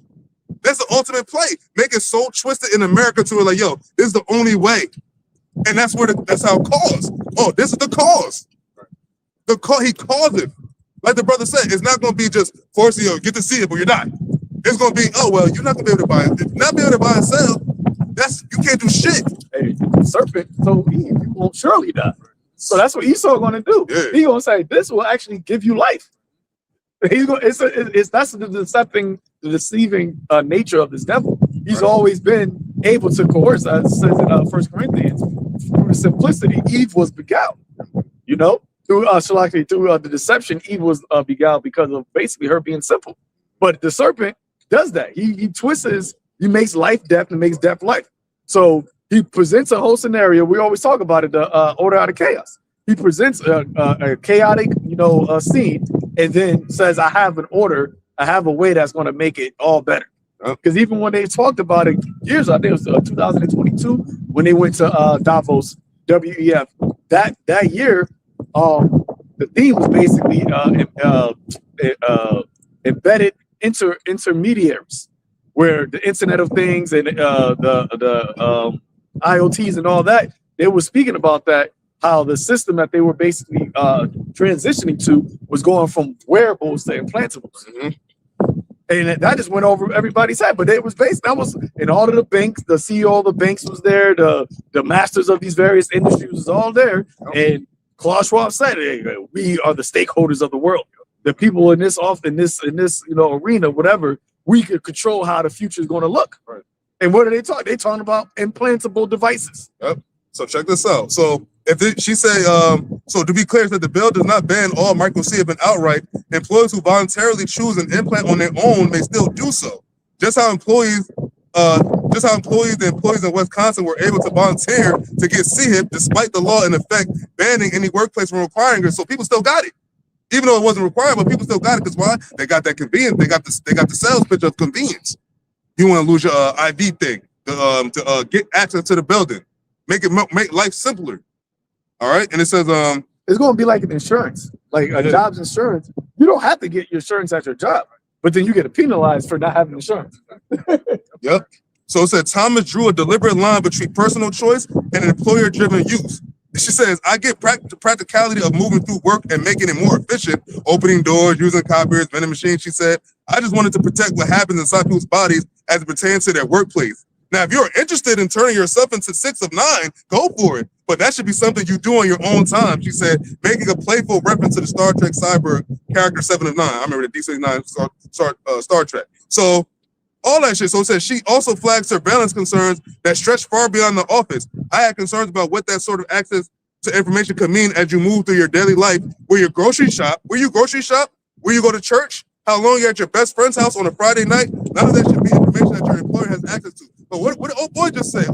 That's the ultimate play. Make it so twisted in America to where like, yo, this is the only way. And that's where that's how it caused. Oh, this is the cause. He caused it. Like the brother said, it's not gonna be just forcing you, get to see it, but you're not. It's gonna be, oh well, you're not gonna be able to buy it. If you're not be able to buy and sell, you can't do shit. Hey, the serpent told Eve, you won't surely die. So that's what Esau gonna do. Yeah. He gonna say, this will actually give you life. He's going. That's the deceiving nature of this devil. He's always been able to coerce, as it says in 1 Corinthians, through the simplicity, Eve was beguiled. You know, through the deception, Eve was beguiled because of basically her being simple. But the serpent does that. He twists. He makes life death and makes death life. So he presents a whole scenario. We always talk about it, the order out of chaos. He presents a chaotic, scene, and then says, I have an order, I have a way that's going to make it all better. Because even when they talked about it years, I think it was 2022, when they went to Davos, WEF, that year, the theme was basically embedded intermediaries, where the Internet of Things and the IoTs and all that, they were speaking about that, how the system that they were basically transitioning to was going from wearables to implantables. And that just went over everybody's head. But it was that was in all of the banks, the CEO of the banks was there, the masters of these various industries was all there. And Klaus Schwab said, hey, we are the stakeholders of the world. The people in this arena, whatever, we could control how the future is going to look. Right. And what are they talking? They're talking about implantable devices. Yep. So check this out. So she say, so to be clear, that the bill does not ban all microchip and outright. Employees who voluntarily choose an implant on their own may still do so. Just how employees in Wisconsin were able to volunteer to get CHIP despite the law in effect banning any workplace from requiring it. So people still got it, even though it wasn't required. But people still got it because why? They got that convenience. They got the sales pitch of convenience. You want to lose your ID thing to get access to the building. Make life simpler. All right. And it says it's going to be like an insurance, like a job's insurance. You don't have to get your insurance at your job, but then you get penalized for not having insurance. Yep. So it said Thomas drew a deliberate line between personal choice and employer-driven use. She says, I get the practicality of moving through work and making it more efficient, opening doors, using copiers, vending machines. She said, I just wanted to protect what happens inside people's bodies as it pertains to their workplace. Now, if you're interested in turning yourself into 6 of 9, go for it. But that should be something you do on your own time. She said, making a playful reference to the Star Trek cyber character 7 of 9. I remember the D69 Star Trek. So all that shit. So it says she also flagged surveillance concerns that stretch far beyond the office. I had concerns about what that sort of access to information could mean as you move through your daily life, where you grocery shop, where you go to church, how long you're at your best friend's house on a Friday night. None of that should be information that your employer has access to. But what did old boy just say?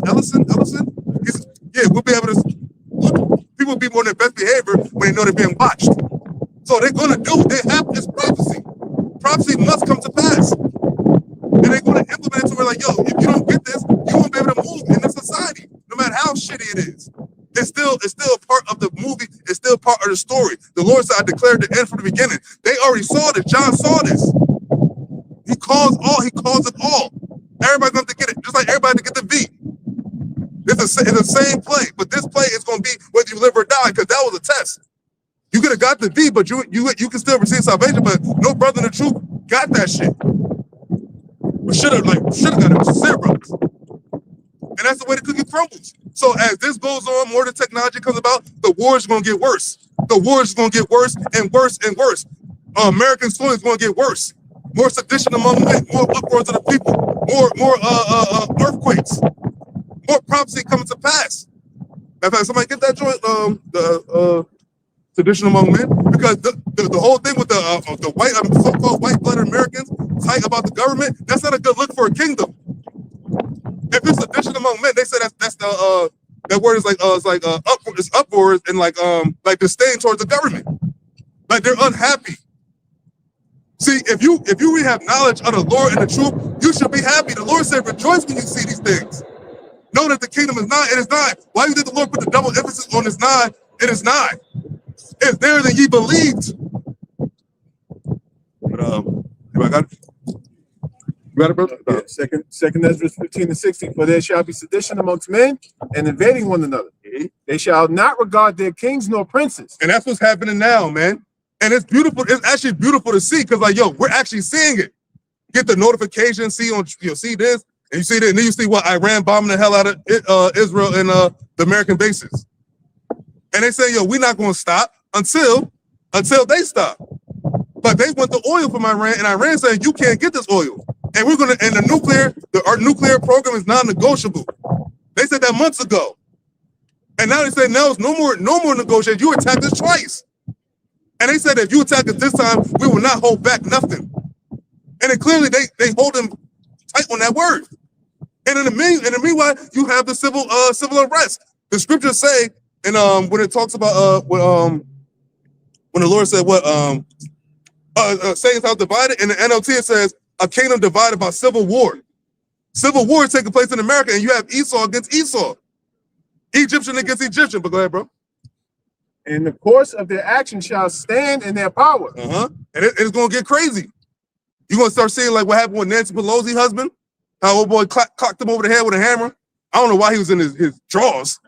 Ellison? He said, yeah, we'll be able to, people will be more on their best behavior when they know they're being watched. So they're going to do, they have this prophecy. Prophecy must come to pass. And they're going to implement it to where like, yo, if you don't get this, you won't be able to move in this society, no matter how shitty it is. It's still a part of the movie. It's still part of the story. The Lord said, I declared the end from the beginning. They already saw this. John saw this. He calls it all. Everybody's going to get it, just like everybody to get the V. It's the same play, but this play is going to be whether you live or die, because that was a test. You could have got the V, but you can still receive salvation, but no brother in the truth got that shit. But should have got it. Sincere brothers. And that's the way the cookie crumbles. So as this goes on, more the technology comes about, the war is going to get worse. The war is going to get worse and worse and worse. American soil is going to get worse. More sedition among men, more uproars of the people, more earthquakes, more prophecy coming to pass. In fact, somebody get that joint, the sedition among men, because the whole thing with the white, so-called white-blooded Americans tight about the government, that's not a good look for a kingdom. If it's sedition among men, they say that's the that word is like it's upwards and like disdain towards the government, like they're unhappy. See, if you really have knowledge of the Lord and the truth, you should be happy. The Lord said, rejoice when you see these things. Know that the kingdom is nigh. It is nigh. Why did the Lord put the double emphasis on this nigh? It is nigh. It's there than ye believed. But anybody got it? You got it, brother? Yeah, second Ezra 15-16. For there shall be sedition amongst men and invading one another. They shall not regard their kings nor princes. And that's what's happening now, man. And it's beautiful. It's actually beautiful to see because, like, yo, we're actually seeing it. Get the notification, see this, and you see that, and then you see what Iran bombing the hell out of Israel and the American bases. And they say, yo, we're not going to stop until they stop. But they want the oil from Iran, and Iran saying you can't get this oil. And we're gonna, and our nuclear program is non-negotiable. They said that months ago. And now they say no, it's no more negotiation. You attacked us twice. And they said if you attack us this time, we will not hold back nothing. And then clearly they hold them tight on that word. And in the meanwhile, you have the civil unrest. The scriptures say, and when it talks about when the Lord said what Satan's house divided, in the NLT it says a kingdom divided by civil war. Civil war is taking place in America, and you have Esau against Esau, Egyptian against Egyptian. But go ahead, bro. And the course of their action shall stand in their power. And it's gonna get crazy. You're gonna start seeing like what happened with Nancy Pelosi's husband, how old boy clocked him over the head with a hammer. I don't know why he was in his drawers.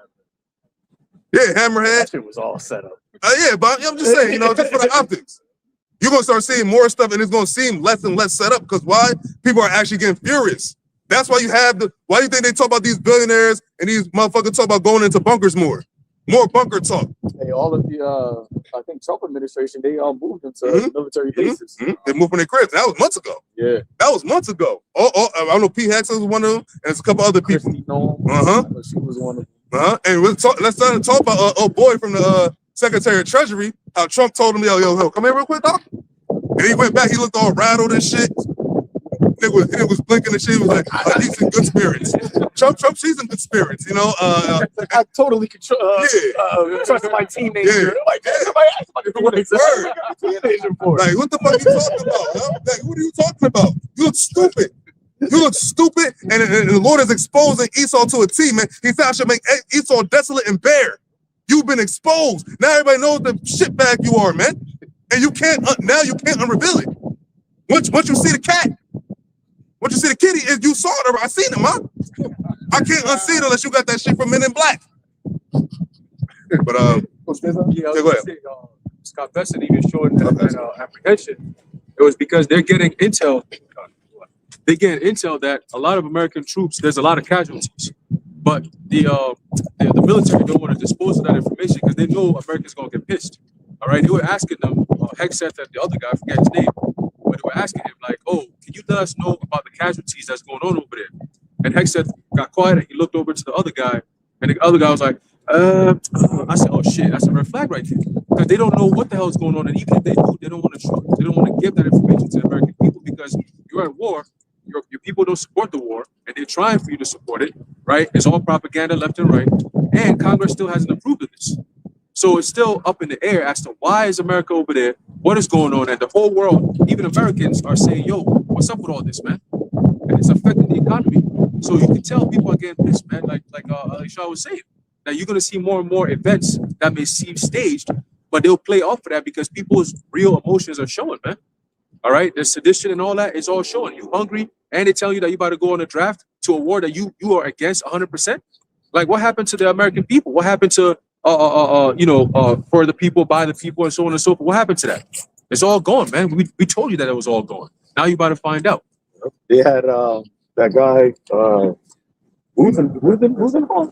Yeah, hammerhead. That shit was all set up. Yeah, but I'm just saying, just for the optics. You're gonna start seeing more stuff, and it's gonna seem less and less set up. Because why? People are actually getting furious. That's why you have why do you think they talk about these billionaires and these motherfuckers talk about going into bunkers more? More bunker talk. Hey, all of the I think Trump administration, they all moved into military bases. They moved from their cribs. That was months ago. Yeah. That was months ago. I don't know, Pete Hexon was one of them, and there's a couple other people. She was one of them. And let's talk about old boy from the Secretary of Treasury, how Trump told him, yo, come here real quick, doc. And he went back, he looked all rattled and shit. It was blinking and shit. He was like, he's in good spirits. Trump, she's in good spirits, I totally trust my teenager. Yeah. Like, what teenager for? Like, what the fuck are you talking about? Huh? Like, what are you talking about? You look stupid. You look stupid, and the Lord is exposing Esau to a T, man. He said I should make Esau desolate and bare. You've been exposed. Now everybody knows the shitbag you are, man. And you can't unreveal it. Once you see the cat, once you see the kitty, you saw it. I seen him, huh? I can't unsee it unless you got that shit from Men in Black. But go ahead. Scott Besson even showed that apprehension. It was because they're getting intel. They get intel that a lot of American troops, there's a lot of casualties, but the military don't want to dispose of that information because they know Americans gonna get pissed. All right, they were asking them, Hexeth and the other guy, I forget his name, but they were asking him like, "Oh, can you let us know about the casualties that's going on over there?" And Hexeth got quiet and he looked over to the other guy, and the other guy was like, I said, "Oh shit, that's a red flag right there," because they don't know what the hell is going on, and even if they do, they don't want to give that information to the American people because you're at war. Your people don't support the war, and they're trying for you to support it, right? It's all propaganda left and right, and Congress still hasn't approved of this. So it's still up in the air as to why is America over there, what is going on, and the whole world, even Americans, are saying, yo, what's up with all this, man? And it's affecting the economy. So you can tell people are getting pissed, man, like Alisha was saying, that you're going to see more and more events that may seem staged, but they'll play off for that because people's real emotions are showing, man. All right, the sedition and all that is all showing. You hungry, and they tell you that you about to go on a draft to a war that you are against 100%. Like, what happened to the American people? What happened to for the people, by the people, and so on and so forth? What happened to that? It's all gone, man. We told you that it was all gone. Now you about to find out. They had that guy who's in home,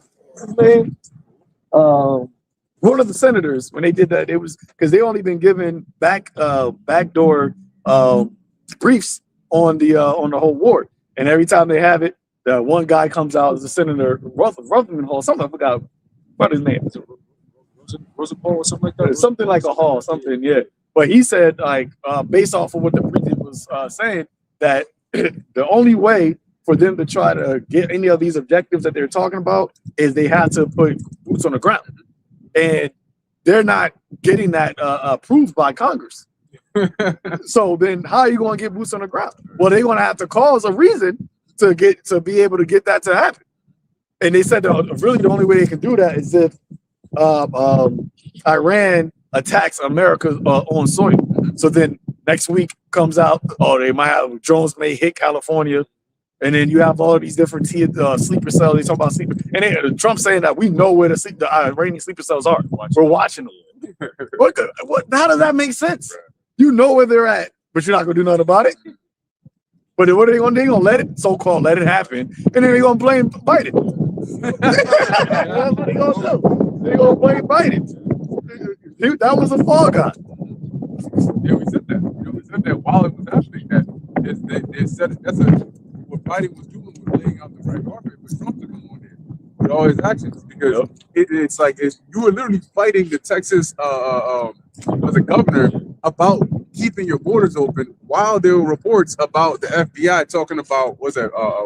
man. One of the senators, when they did that, it was because they only been given backdoor briefs on the whole war, and every time they have it, the one guy comes out as a senator, Rutherford Hall, something I forgot what his name is, Rosenthal or something like that. Something like a Hall, something, yeah. But he said, like, based off of what the president was saying, that the only way for them to try to get any of these objectives that they're talking about is they have to put boots on the ground, and they're not getting that approved by Congress. So then how are you going to get boots on the ground? Well, they're going to have to cause a reason to be able to get that to happen. And they said really the only way they can do that is if Iran attacks America on soil. So then next week comes out. Oh, they might have drones may hit California. And then you have all of these different sleeper cells. They talk about sleeper. And then Trump saying that we know where the Iranian sleeper cells are. We're watching them. What? How does that make sense? You know where they're at, but you're not going to do nothing about it. But what are they going to do? They're going to let it, so-called, let it happen. And then they're going to blame Biden. That's what they're going to do. They're going to blame Biden. Dude, that was a fall guy. Yeah, we said that. We said that while it was happening. That they said that's what Biden was doing was laying out the red carpet for Trump to come on there with all his actions, because it's like you were literally fighting the Texas as a governor about keeping your borders open while there were reports about the FBI talking about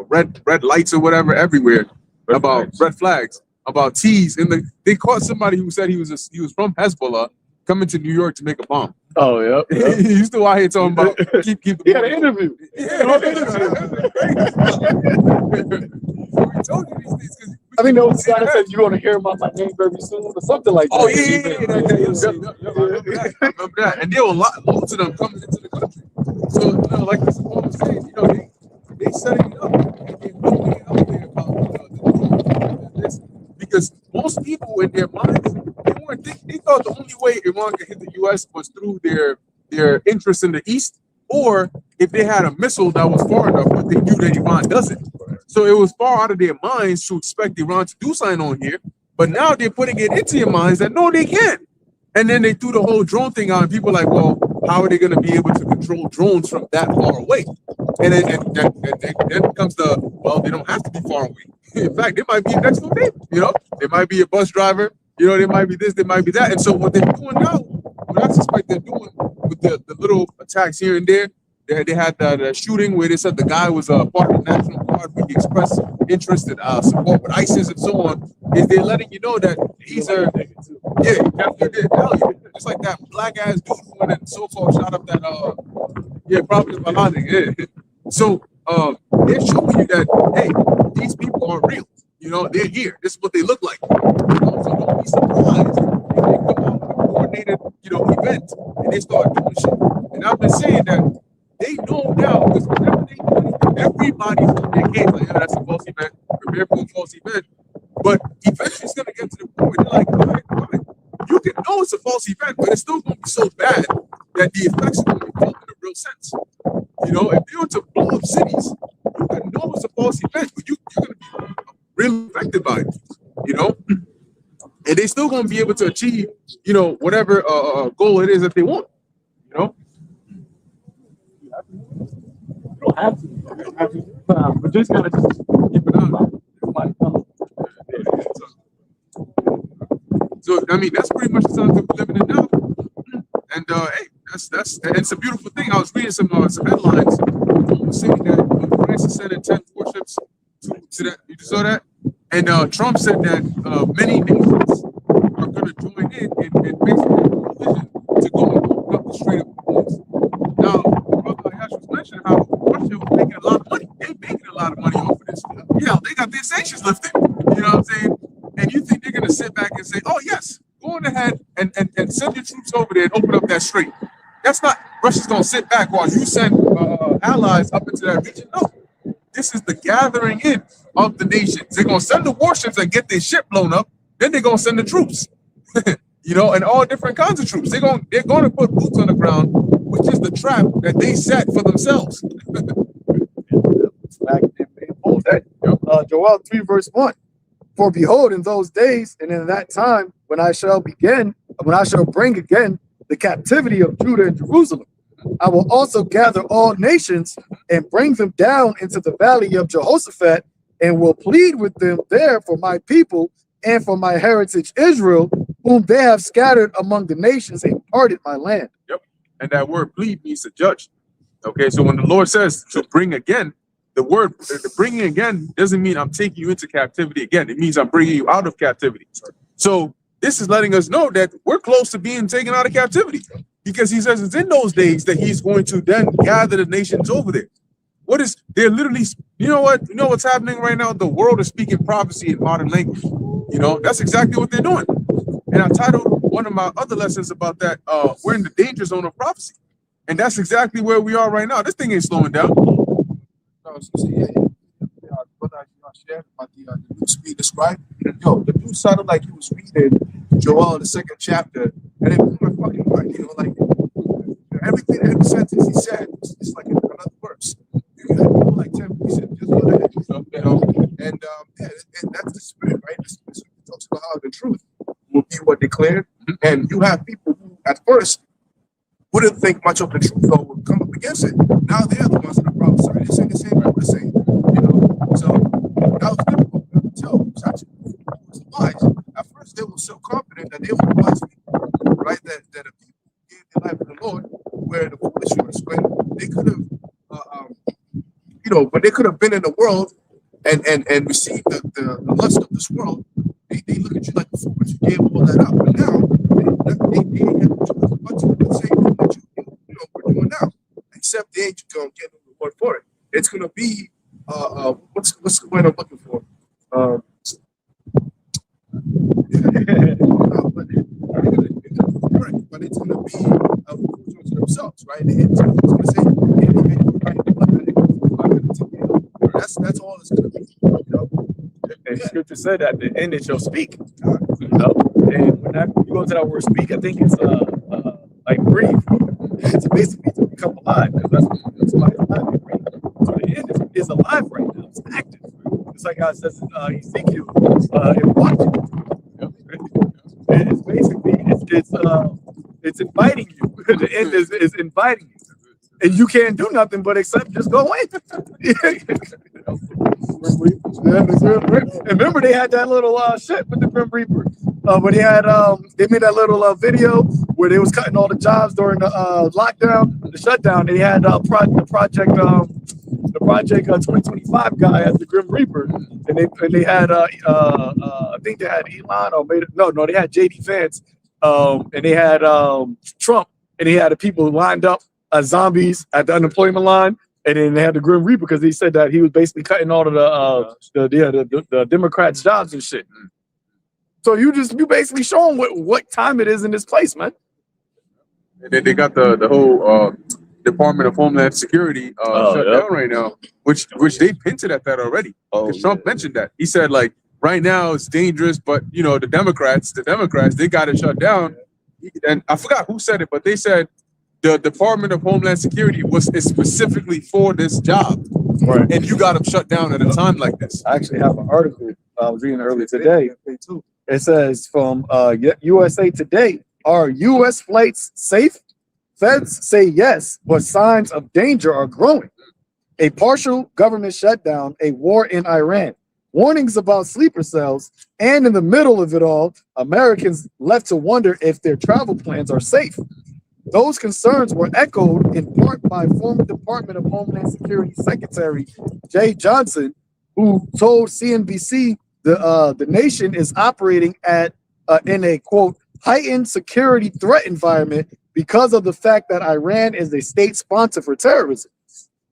red lights or whatever everywhere, about red flags, about T's, and they caught somebody who said he was from Hezbollah coming to New York to make a bomb. Oh yeah, He's still out here talking about keep. He had an interview. Yeah, so we told you these things. I think there was a guy that said you're going to hear about my name very soon or something like that. Oh yeah. I remember that. And there were lots of them coming into the country. So like Mr. Paul was saying, they setting it up and they're putting it out there about this, because most people in their minds they thought the only way Iran could hit the U.S. was through their interest in the East, or if they had a missile that was far enough, but they knew that Iran doesn't. So it was far out of their minds to expect Iran to do something on here. But now they're putting it into your minds that no, they can't. And then they threw the whole drone thing out, and people are like, well, how are they going to be able to control drones from that far away? And then comes they don't have to be far away. In fact, they might be next door neighbor. They might be a bus driver. They might be this, they might be that. And so what they're doing now, what I suspect they're doing with the little attacks here and there, they had the shooting where they said the guy was a part of the National Guard, where he expressed interest in support with ISIS and so on, is they're letting you know that these are, just like that black ass dude who went and so-called shot up that, probably Malani. Yeah. So they're showing you that, hey, these people are real. They're here. This is what they look like. So don't be surprised if they come out with a coordinated, event and they start doing shit. And I've been saying that they know now, because whenever they do anything, everybody's on their case. Like, that's a false event. Prepare for a false event. But eventually it's going to get to the point where they're like, all right. You can know it's a false event, but it's still going to be so bad that the effects are going to be felt in a real sense. If they were to blow up cities, you can know it's a false event, but you're going to be really affected by it, and they still going to be able to achieve, whatever goal it is that they want, You don't have to. But just gotta keep it on. So I mean, that's pretty much the time that we're living in now. And hey, that's it's a beautiful thing. I was reading some headlines saying that Francis sent in 10 warships to that. You saw that? And Trump said that many nations are going to join in and basically collision to go and open up the Strait of Hormuz. Now, Brother Ayash was mentioning how Russia was making a lot of money. They're making a lot of money off of this. Yeah, they got their sanctions lifted. You know what I'm saying? And you think they're going to sit back and say, oh, yes, go on ahead and send your troops over there and open up that strait. That's not, Russia's going to sit back while you send allies up into that region. No. This is the gathering in of the nations. They're going to send the warships and get their ship blown up. Then they're going to send the troops, and all different kinds of troops. They're going to put boots on the ground, which is the trap that they set for themselves. Joel 3 verse 1. For behold, in those days and in that time, when I shall bring again the captivity of Judah and Jerusalem, I will also gather all nations and bring them down into the valley of Jehoshaphat, and will plead with them there for my people and for my heritage Israel, whom they have scattered among the nations and parted my land. Yep. And that word plead means to judge. Okay, so when the Lord says to bring again, the bringing again doesn't mean I'm taking you into captivity again. It means I'm bringing you out of captivity. So this is letting us know that we're close to being taken out of captivity, because he says it's in those days that he's going to then gather the nations over there. They're literally, what's happening right now? The world is speaking prophecy in modern language. That's exactly what they're doing. And I titled one of my other lessons about that, we're in the danger zone of prophecy. And that's exactly where we are right now. This thing ain't slowing down. What I shared about the news being described, yo, the news sounded like he was reading Joel, the 2nd chapter, and it blew my fucking mind. You know, like everything, every sentence he said, it's like another verse. You can have like 10 pieces, just go ahead, you know. And yeah, and that's the spirit, right? The spirit talks about how the truth will be what declared, and you have people who at first wouldn't think much of the truth or would come up against it. Now they're the ones that are prophesy. They're saying the same thing we're saying, you know. So that was difficult to tell who's actually who's wise. At first, they were so confident that they were wise people, right? That the people gave their life to the Lord, where the foolish ones, when they could have, you know, when they could have been in the world and received the lust of this world, they look at you like a fool, but you gave all that up. But now, they ain't got much of the same thing that you know, we're doing now, except they ain't going to get no reward for it. It's going to be, what's the word I'm looking for? But it's going to be to themselves, right? It's going to say, that's all it's going to be. You know? And scripture said that the end it shall speak. You know? And when you go to that word speak, I think it's like breathe. It's basically to become alive. That's life. So the end is alive right now. It's active. It's like God says in Ezekiel and watching. It's basically it's inviting you. The end is inviting you. And you can't do nothing but except just go in. And remember they had that little shit with the Grim Reaper. But they made that little video where they was cutting all the jobs during the lockdown, the shutdown. They had the project 2025 guy as the Grim Reaper, and they had I think they had Elon or they had JD Vance, and they had Trump, and they had the people lined up as zombies at the unemployment line. And then they had the Grim Reaper because he said that he was basically cutting all of the Democrats' jobs and shit. So you basically showing what time it is in this place, man. They got the whole Department of Homeland Security shut down right now, which they hinted at that already. Because Trump mentioned that. He said like right now it's dangerous, but you know the Democrats they got it shut down. And I forgot who said it, but they said the Department of Homeland Security is specifically for this job, right? And you got them shut down at a time like this. I actually have an article I was reading earlier today. It says from USA Today: are U.S. flights safe? Feds say yes, but signs of danger are growing. A partial government shutdown, a war in Iran, warnings about sleeper cells, and in the middle of it all, Americans left to wonder if their travel plans are safe. Those concerns were echoed in part by former Department of Homeland Security Secretary Jay Johnson, who told CNBC the nation is operating in a, quote, heightened security threat environment because of the fact that Iran is a state sponsor for terrorism.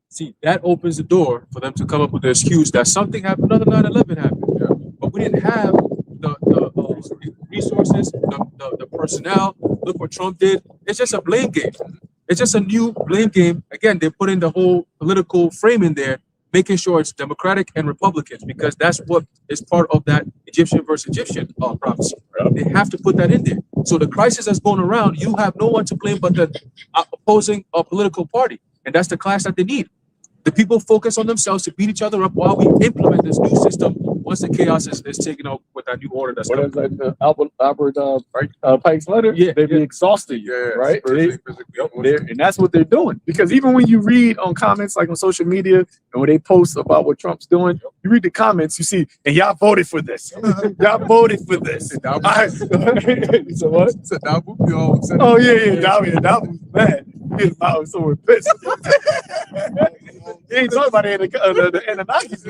See, that opens the door for them to come up with the excuse that something happened, another 9/11 happened. Yeah. But we didn't have the resources, the personnel. Look what Trump did. It's just a blame game. It's just a new blame game. Again, they put in the whole political frame in there, making sure it's Democratic and Republicans, because that's what is part of that Egyptian versus Egyptian prophecy. They have to put that in there. So the crisis that's going around, you have no one to blame but the opposing political party. And that's the class that they need. The people focus on themselves to beat each other up while we implement this new system once the chaos is taken out with that new order that's coming. Like the Albert Pike's letter? Yeah, they'd be exhausted, right? And that's what they're doing. Because even when you read on comments like on social media and when they post about what Trump's doing, you read the comments, you see, and y'all voted for this. Y'all voted for this. So what? Oh, yeah. Dabu, man. I was so pissed. He ain't talking about it in the 90s.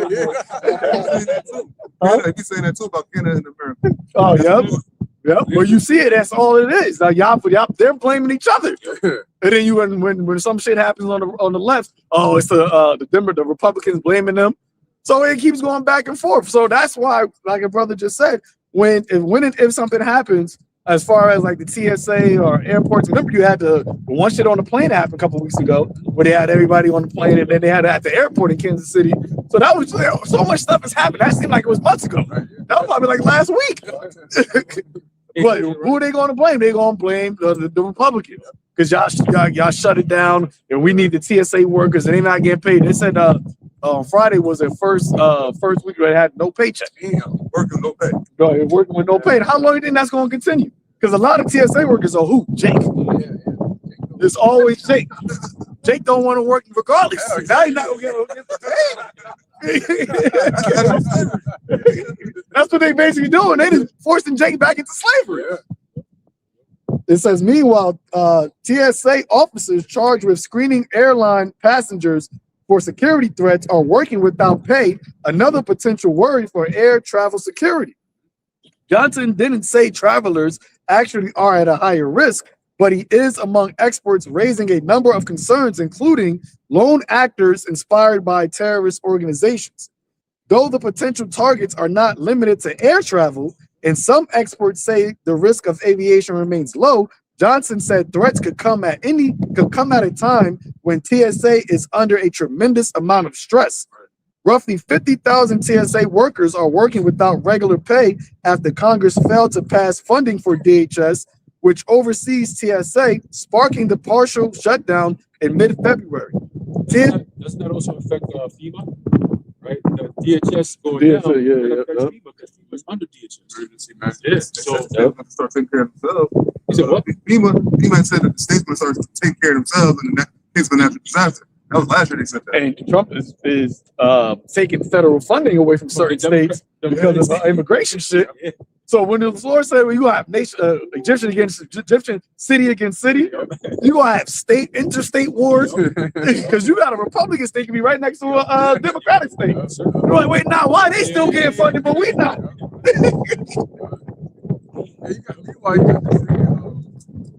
He's saying that too about Canada and America. Oh, yep. Well, you see it. That's all it is. Now, y'all, they're blaming each other. And then when some shit happens on the left, it's the Republicans blaming them. So it keeps going back and forth. So that's why, like a brother just said, if something happens, as far as like the TSA or airports. Remember, you had the one shit on the plane happened a couple weeks ago where they had everybody on the plane and then they had it at the airport in Kansas City. So that was so much stuff has happened. That seemed like it was months ago. That was probably like last week. But who are they going to blame? They're going to blame the Republicans because y'all shut it down and we need the TSA workers and they're not getting paid. They said Friday was their first week where they had no paycheck. Damn, working no pay. No, working with no pay. How long do you think that's going to continue? Because a lot of TSA workers are who? Jake. It's always Jake. Jake don't want to work regardless. Now he's not going to get paid. That's what they basically doing. They just forcing Jake back into slavery. It says, meanwhile, TSA officers charged with screening airline passengers for security threats are working without pay, another potential worry for air travel security. Johnson didn't say travelers actually are at a higher risk, but he is among experts raising a number of concerns, including lone actors inspired by terrorist organizations. Though the potential targets are not limited to air travel, and some experts say the risk of aviation remains low, Johnson said threats could come at a time when TSA is under a tremendous amount of stress. Roughly 50,000 TSA workers are working without regular pay after Congress failed to pass funding for DHS, which oversees TSA, sparking the partial shutdown in mid-February. Doesn't that also affect FEMA? Right? The DHS going down. FEMA because FEMA's under DHS. Yeah. So start taking care of themselves. You said what? FEMA said that the states will start taking care of themselves in the case of a natural disaster. That was last year they said that. And Trump is taking federal funding away from certain states because of immigration shit. So when the floor said, well, you gonna have Egyptian against Egyptian, city against city, you gonna have interstate wars because you got a Republican state can be right next to a Democratic state. You're like, wait, now why they still getting funded, but we not? Meanwhile, you got this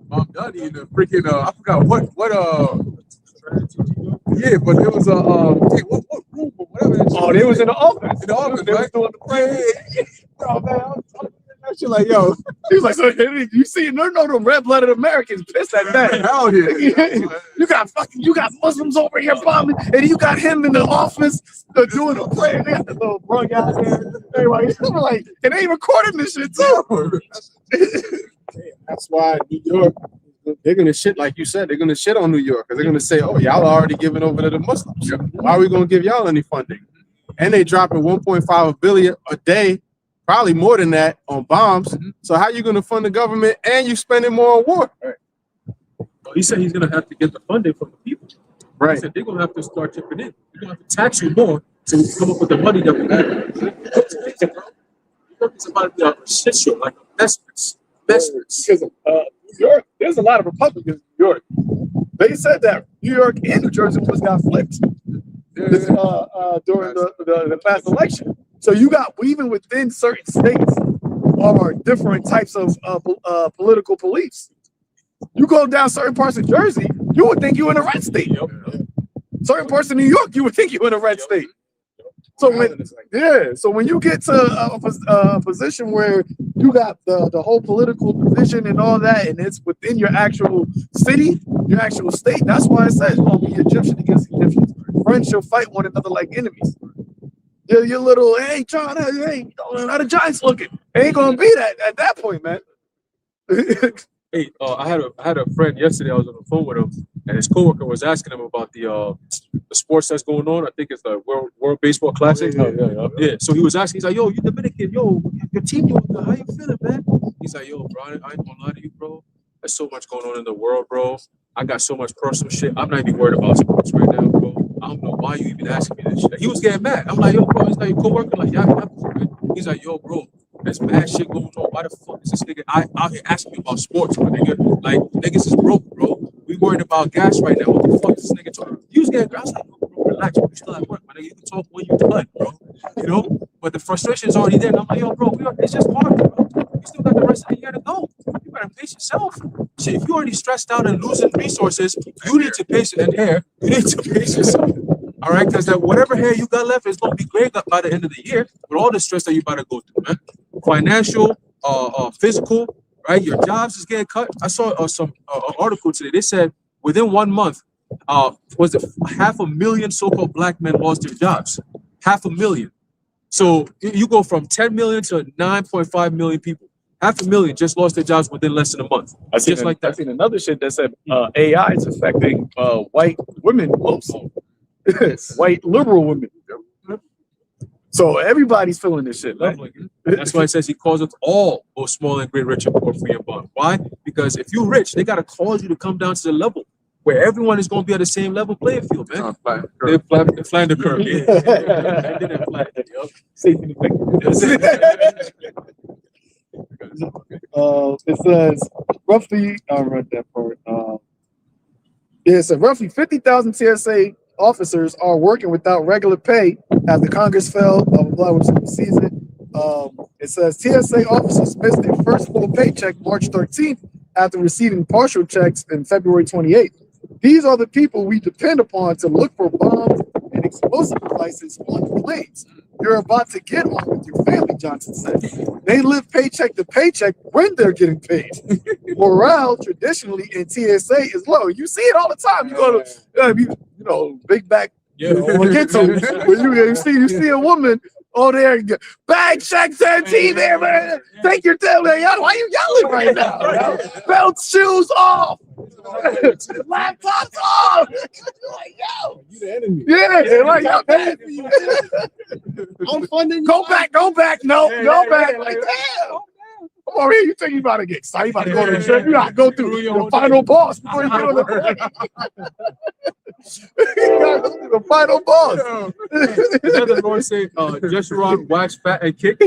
Mom Duddy in the freaking I forgot what yeah, but there was a what room or whatever. Oh, they was in the office. In the office, they right? was doing the prayer. Oh man, that shit like yo. He was like, so you see, no, the red-blooded Americans pissed at that. Hell yeah. you got Muslims over here bombing, and you got him in the office doing a prayer. They got the little bug out there. Everybody, like, and they recording this shit too. That's why New York, they're gonna shit, like you said, they're gonna shit on New York because they're gonna say, oh, y'all are already giving over to the Muslims. Why are we gonna give y'all any funding? And they dropping 1.5 billion a day, probably more than that, on bombs. So how you gonna fund the government and you spending more on war? well, he said he's gonna have to get the funding from the people. Right. He said they're gonna have to start chipping in. They're gonna have to tax you more to come up with the money that we need. It's about to be a shit show, like investments. Because New York, there's a lot of Republicans in New York. They said that New York and New Jersey just got flipped during the past election. So you got, even within certain states, are different types of political beliefs. You go down certain parts of Jersey, you would think you're in a red state. Certain parts of New York, you would think you're in a red state. So when you get to a position where you got the whole political division and all that, and it's within your actual city, your actual state, that's why it says, oh, be Egyptian against Egyptians. Friends shall fight one another like enemies. Your little, hey, John, hey, how the Giants looking? It ain't gonna be that at that point, man. Hey, I had a friend yesterday. I was on the phone with him, and his coworker was asking him about the sports that's going on. I think it's the World Baseball Classic. Yeah. So he was asking. He's like, "Yo, you Dominican? Yo, your team doing good? How you feeling, man?" He's like, "Yo, bro, I ain't gonna lie to you, bro. There's so much going on in the world, bro. I got so much personal shit. I'm not even worried about sports right now, bro. I don't know why you even asking me this shit." He was getting mad. I'm like, "Yo, bro, it's like your coworker, like, yeah." He's like, "Yo, bro. There's mad shit going on. Why the fuck is this nigga out here asking me about sports, my nigga? Like, niggas is broke, bro. We worried about gas right now. What the fuck is this nigga talking?" He was getting, I was like, "Bro, relax, bro. You still at work, my nigga. You can talk when you done, bro. You know? But the frustration is already there." And I'm like, "Yo, bro, it's just hard, bro. You still got the rest of the year to go. You better pace yourself. Shit, if you already stressed out and losing resources, you need to pace it. And hair, you need to pace yourself. All right, because that whatever hair you got left is gonna be great by the end of the year with all the stress that you about to go through, man. Financial, physical, right? Your jobs is getting cut. I saw some article today. They said within 1 month, was it 500,000 so-called black men lost their jobs? 500,000. So you go from 10 million to 9.5 million people. 500,000 just lost their jobs within less than a month. I've seen another shit that said AI is affecting white women also. White liberal women. So everybody's feeling this shit. Right? That's why it says he calls us all, both small and great, rich and poor, free and bond. Why? Because if you're rich, they got to cause you to come down to the level where everyone is going to be at the same level playing field, man. They're flying the curve. They didn't fly it. Safety it says roughly, I read that part. It said roughly 50,000 TSA officers are working without regular pay after Congress fell. Blah blah blah. Which season? It says TSA officers missed their first full paycheck March 13th after receiving partial checks in February 28th. These are the people we depend upon to look for bombs and explosive devices on the planes. You're about to get on with your family, Johnson said. They live paycheck to paycheck when they're getting paid. Morale traditionally in TSA is low. You see it all the time. You go to, big back, when you see a woman there, bag check 17 there, man. Take your time, man. Why you yelling right now? Belt, shoes off. Laptops off. Like, yo. You the enemy. Yeah, like, yo, man. I'm funding. Go back. No, go back. Like, damn. Come on here. You think you about to get excited? You about to go to the gym? You got to go through your final boss before you get on the plane. You got to go through the final boss. The Lord say, just run, wax, fat, and kick.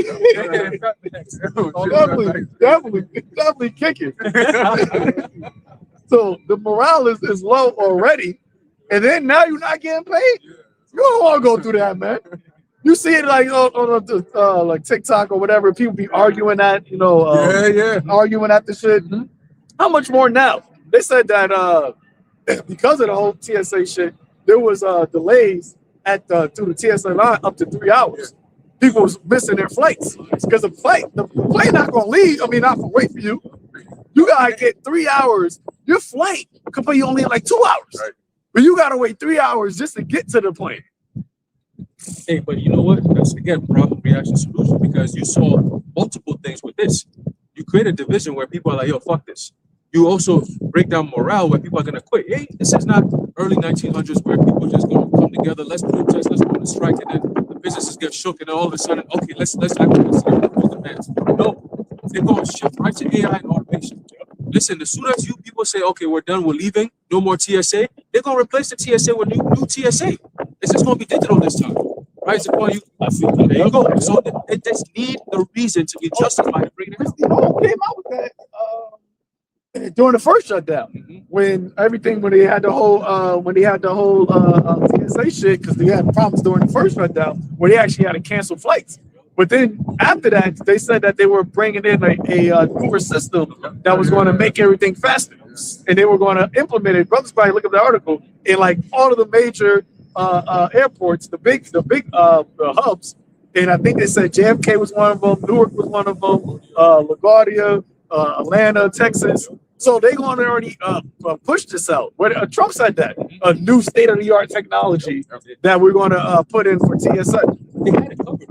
Definitely kicking. So the morale is low already, and then now you're not getting paid. You don't want to go through that, man. You see it like on like TikTok or whatever. People be arguing that, arguing at the shit. Mm-hmm. How much more now? They said that because of the whole TSA shit, there was delays through the TSA line up to 3 hours. People was missing their flights because the plane not gonna leave. I mean, not for wait for you. You gotta get 3 hours. Your flight could put you only like 2 hours, right? But you gotta wait 3 hours just to get to the plane. Hey, but you know what? That's again problem, reaction, solution, because you saw multiple things with this. You create a division where people are like, yo, fuck this. You also break down morale where people are gonna quit. Hey, this is not early 1900s where people just gonna come together, let's protest, let's go on a strike, and then the businesses get shook, and then all of a sudden, okay, let's have demands. No, they're going to shift right to AI and automation. Listen, as soon as you people say, okay, we're done, we're leaving, no more TSA, they're gonna replace the TSA with new TSA. It's just gonna be digital this time. Right? So point there you go. So it just need the reason to be justified to bring it out. Came out with that during the first shutdown, when they had the whole TSA shit, because they had problems during the first shutdown where they actually had to cancel flights. But then after that, they said that they were bringing in a newer system that was going to make everything faster, and they were going to implement it. Brothers probably look at the article in like all of the major airports, the big hubs, and I think they said JFK was one of them, Newark was one of them, LaGuardia, Atlanta, Texas. So they're going to already push this out. Trump said that a new state-of-the-art technology that we're going to put in for TSA. They had it covered.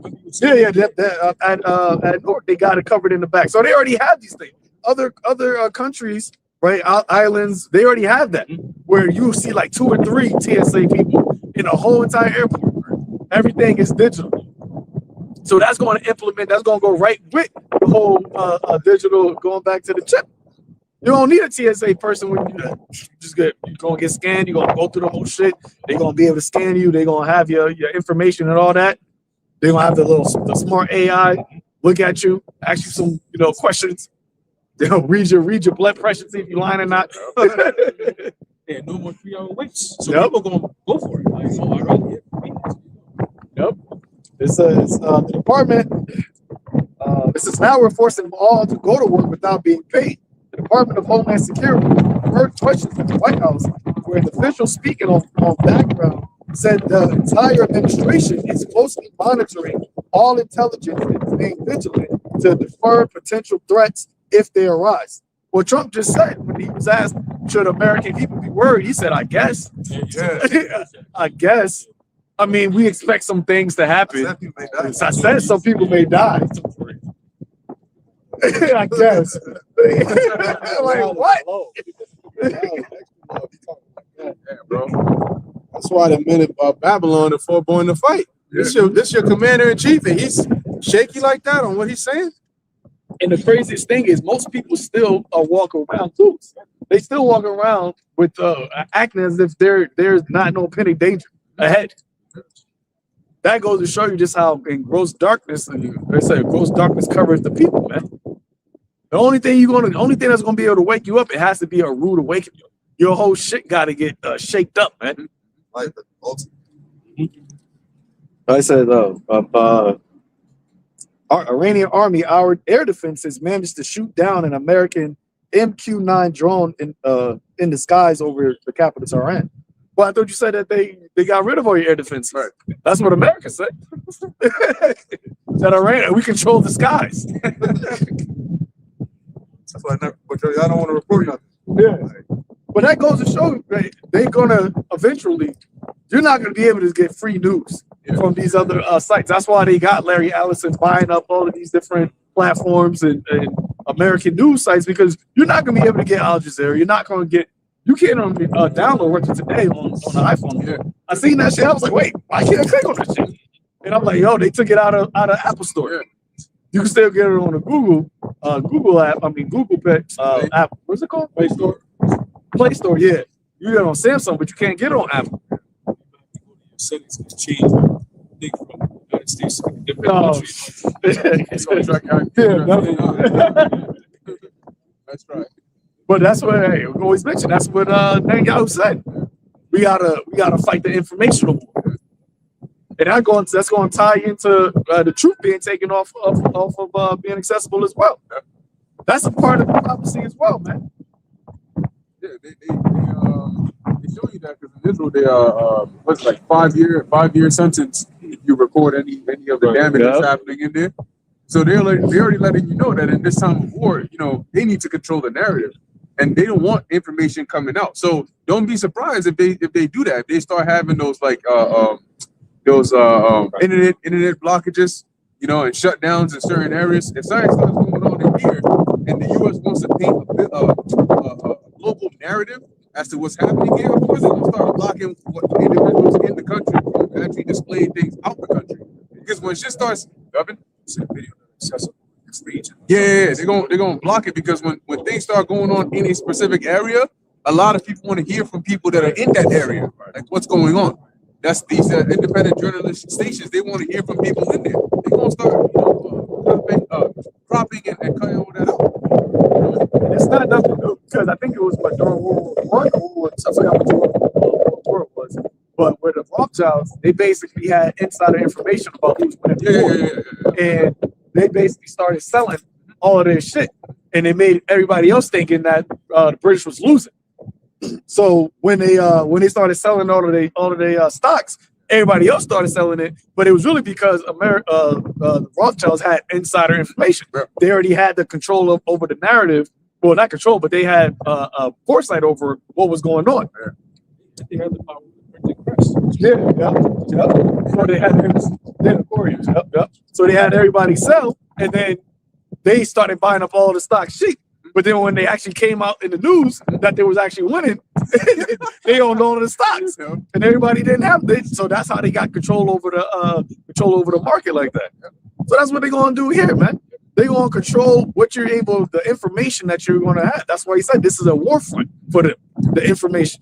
At Newark, they got it covered in the back. So they already have these things. Other countries, right, islands, they already have that, where you see like 2 or 3 TSA people in a whole entire airport. Everything is digital. So that's going to go right with the whole digital, going back to the chip. You don't need a TSA person when you do that. You're going to get scanned. You're going to go through the whole shit. They're going to be able to scan you. They're going to have your information and all that. They're going to have the smart AI look at you, ask you some, questions. They'll read your blood pressure, see if you're lying or not. Yeah, no more 3-hour waits. So people going to go for it. Like, all right, Yep. It says the department, this is now we're forcing them all to go to work without being paid. The Department of Homeland Security heard questions at the White House where an official speaking on background said the entire administration is closely monitoring all intelligence and staying vigilant to defer potential threats if they arise. Well, Trump just said when he was asked, should American people be worried? He said, I guess. Yeah. I guess. I mean, we expect some things to happen. I said some people may die. I guess. Like, what? Yeah, bro. That's why the men of Babylon are foregoing the fight. This your commander in chief, and he's shaky like that on what he's saying. And the craziest thing is, most people still are walking around too. They still walk around with acting as if there's not no pending danger ahead. That goes to show you just how in gross darkness, they say gross darkness covers the people, man. The only thing that's gonna be able to wake you up, it has to be a rude awakening. Your whole shit got to get shaked up, man. Like the ultimate. I said, our Iranian army, our air defenses managed to shoot down an American MQ-9 drone in the skies over the capital Tehran. Well, I thought you said that they got rid of all your air defenses. Right. That's what America said. That Iran, we control the skies. That's why y'all don't want to report nothing. Yeah. But that goes to show they're gonna eventually. You're not gonna be able to get free news from these other sites. That's why they got Larry Ellison buying up all of these different platforms and American news sites, because you're not gonna be able to get Al Jazeera. You're not gonna get. You can't download Russia Today on the iPhone. Yeah. I seen that shit. I was like, wait, why can't I click on this shit? And I'm like, yo, they took it out of Apple Store. Yeah. You can still get it on the Google app. I mean, Google Play app. What's it called? Play Store. Play Store, yeah. You get it on Samsung, but you can't get it on Apple. Settings can change. From the United States to different countries. That's right. But that's what we always mention. That's what Netanyahu said. We gotta fight the informational war, and that's going to tie into the truth being taken off of being accessible as well. That's a part of the prophecy as well, man. Yeah, they show you that because in Israel they are what's like 5 year sentence if you record any of the damage that's happening in there. So they're already letting you know that in this time of war, they need to control the narrative, and they don't want information coming out. So don't be surprised if they do that. If they start having those internet blockages, and shutdowns in certain areas. If something starts going on in here, and the U.S. wants to paint a global narrative as to what's happening here, of course they're going to start blocking what individuals in the country from actually displaying things out the country. Because when shit starts, they're gonna block it, because when things start going on in a specific area, a lot of people want to hear from people that are in that area, like what's going on. That's these independent journalist stations. They want to hear from people in there. They're gonna start cropping and cutting all that out. It's not nothing new, because I think it was during World War I or something. I forgot what World War it was. But with the Rothschilds, they basically had insider information about who's winning the war, and they basically started selling all of their shit, and they made everybody else thinking that the British was losing. So when they started selling all of their stocks, everybody else started selling it, but it was really because the Rothschilds had insider information. They already had the control over the narrative. Well, not control, but they had foresight over what was going on. They had the power to print the press. So they had So they had everybody sell, and then they started buying up all the stock shit. But then when they actually came out in the news that they was actually winning, they owned all of the stocks, and everybody didn't have it. So that's how they got control over the market like that. So that's what they're gonna do here, man. They're gonna control what you're able, the information that you're gonna have. That's why he said this is a war front for the information.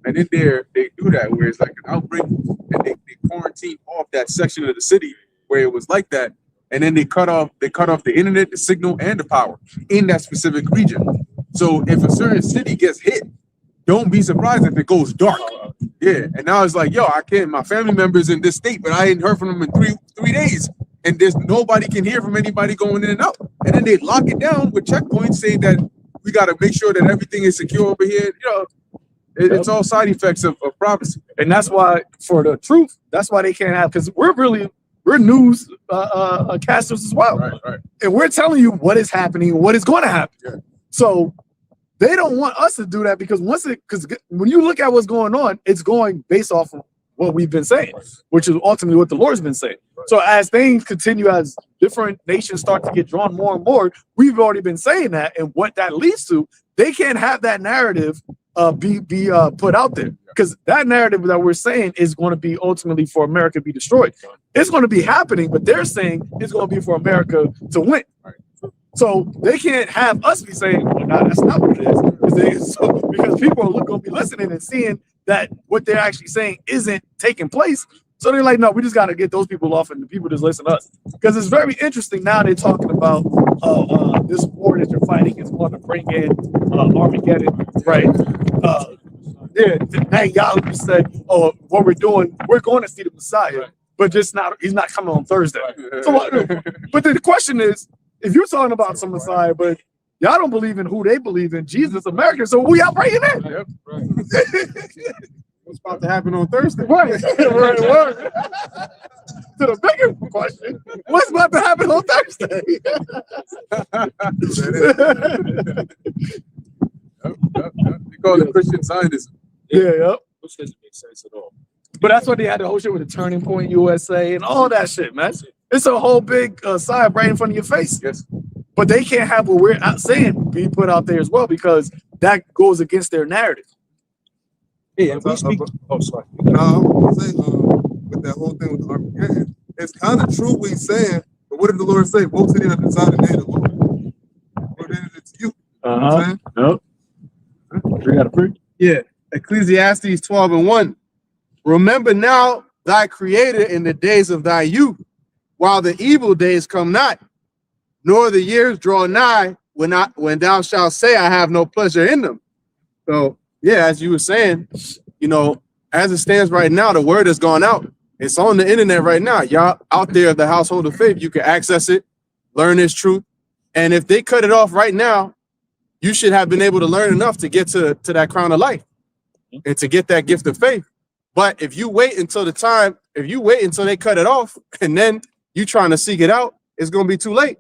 And in there, they do that where it's like an outbreak, and they quarantine off that section of the city where it was like that. And then they cut off the internet, the signal, and the power in that specific region. So if a certain city gets hit, don't be surprised if it goes dark. Yeah, and now it's like, yo, I can't. My family members in this state, but I ain't heard from them in three days, and there's nobody can hear from anybody going in and out. And then they lock it down with checkpoints saying that we got to make sure that everything is secure over here. It's all side effects of prophecy. And that's why, for the truth, that's why they can't have, because we're really we're news casters as well. Right. And we're telling you what is happening, what is going to happen. Yeah. So they don't want us to do that because when you look at what's going on, it's going based off of what we've been saying, which is ultimately what the Lord's been saying. So as things continue, as different nations start to get drawn more and more, we've already been saying that, and what that leads to, they can't have that narrative be put out there, because that narrative that we're saying is going to be ultimately for America to be destroyed. It's going to be happening, but they're saying it's going to be for America to win. So they can't have us be saying, well, no, that's not what it is. Because people are going to be listening and seeing that what they're actually saying isn't taking place. So they're like, no, we just got to get those people off and the people just listen to us. Because it's very interesting now they're talking about this war that they're fighting is going to bring in Armageddon, right? Hey, y'all said, oh, what we're doing, we're going to see the Messiah, but he's not coming on Thursday. So, but the question is, if you're talking about some Messiah, but y'all don't believe in who they believe in, Jesus, America, so who y'all bringing in? Yep. Right. What's about to happen on Thursday? Right. To the bigger question, what's about to happen on Thursday? They call it Christian Zionism. Yeah. Which doesn't make sense at all. But that's what they had the whole shit with the Turning Point USA and all that shit, man. It's a whole big sign right in front of your face. Yes. But they can't have what we're out saying be put out there as well, because that goes against their narrative. Hey, and we speak. Oh, sorry. No, I was gonna say, with that whole thing with Armageddon, it's kind of true what he's saying, but what did the Lord say? Woe to them that decided they the Lord. Or then it's you. You know what I'm saying? Nope. We got to preach. Yeah. Ecclesiastes 12:1. Remember now thy creator in the days of thy youth, while the evil days come not, nor the years draw nigh, when thou shalt say, I have no pleasure in them. So yeah, as you were saying, you know, as it stands right now, the word has gone out. It's on the internet right now. Y'all out there, the household of faith, you can access it, learn this truth. And if they cut it off right now, you should have been able to learn enough to get to that crown of life and to get that gift of faith. But if you wait until they cut it off and then you trying to seek it out, it's going to be too late.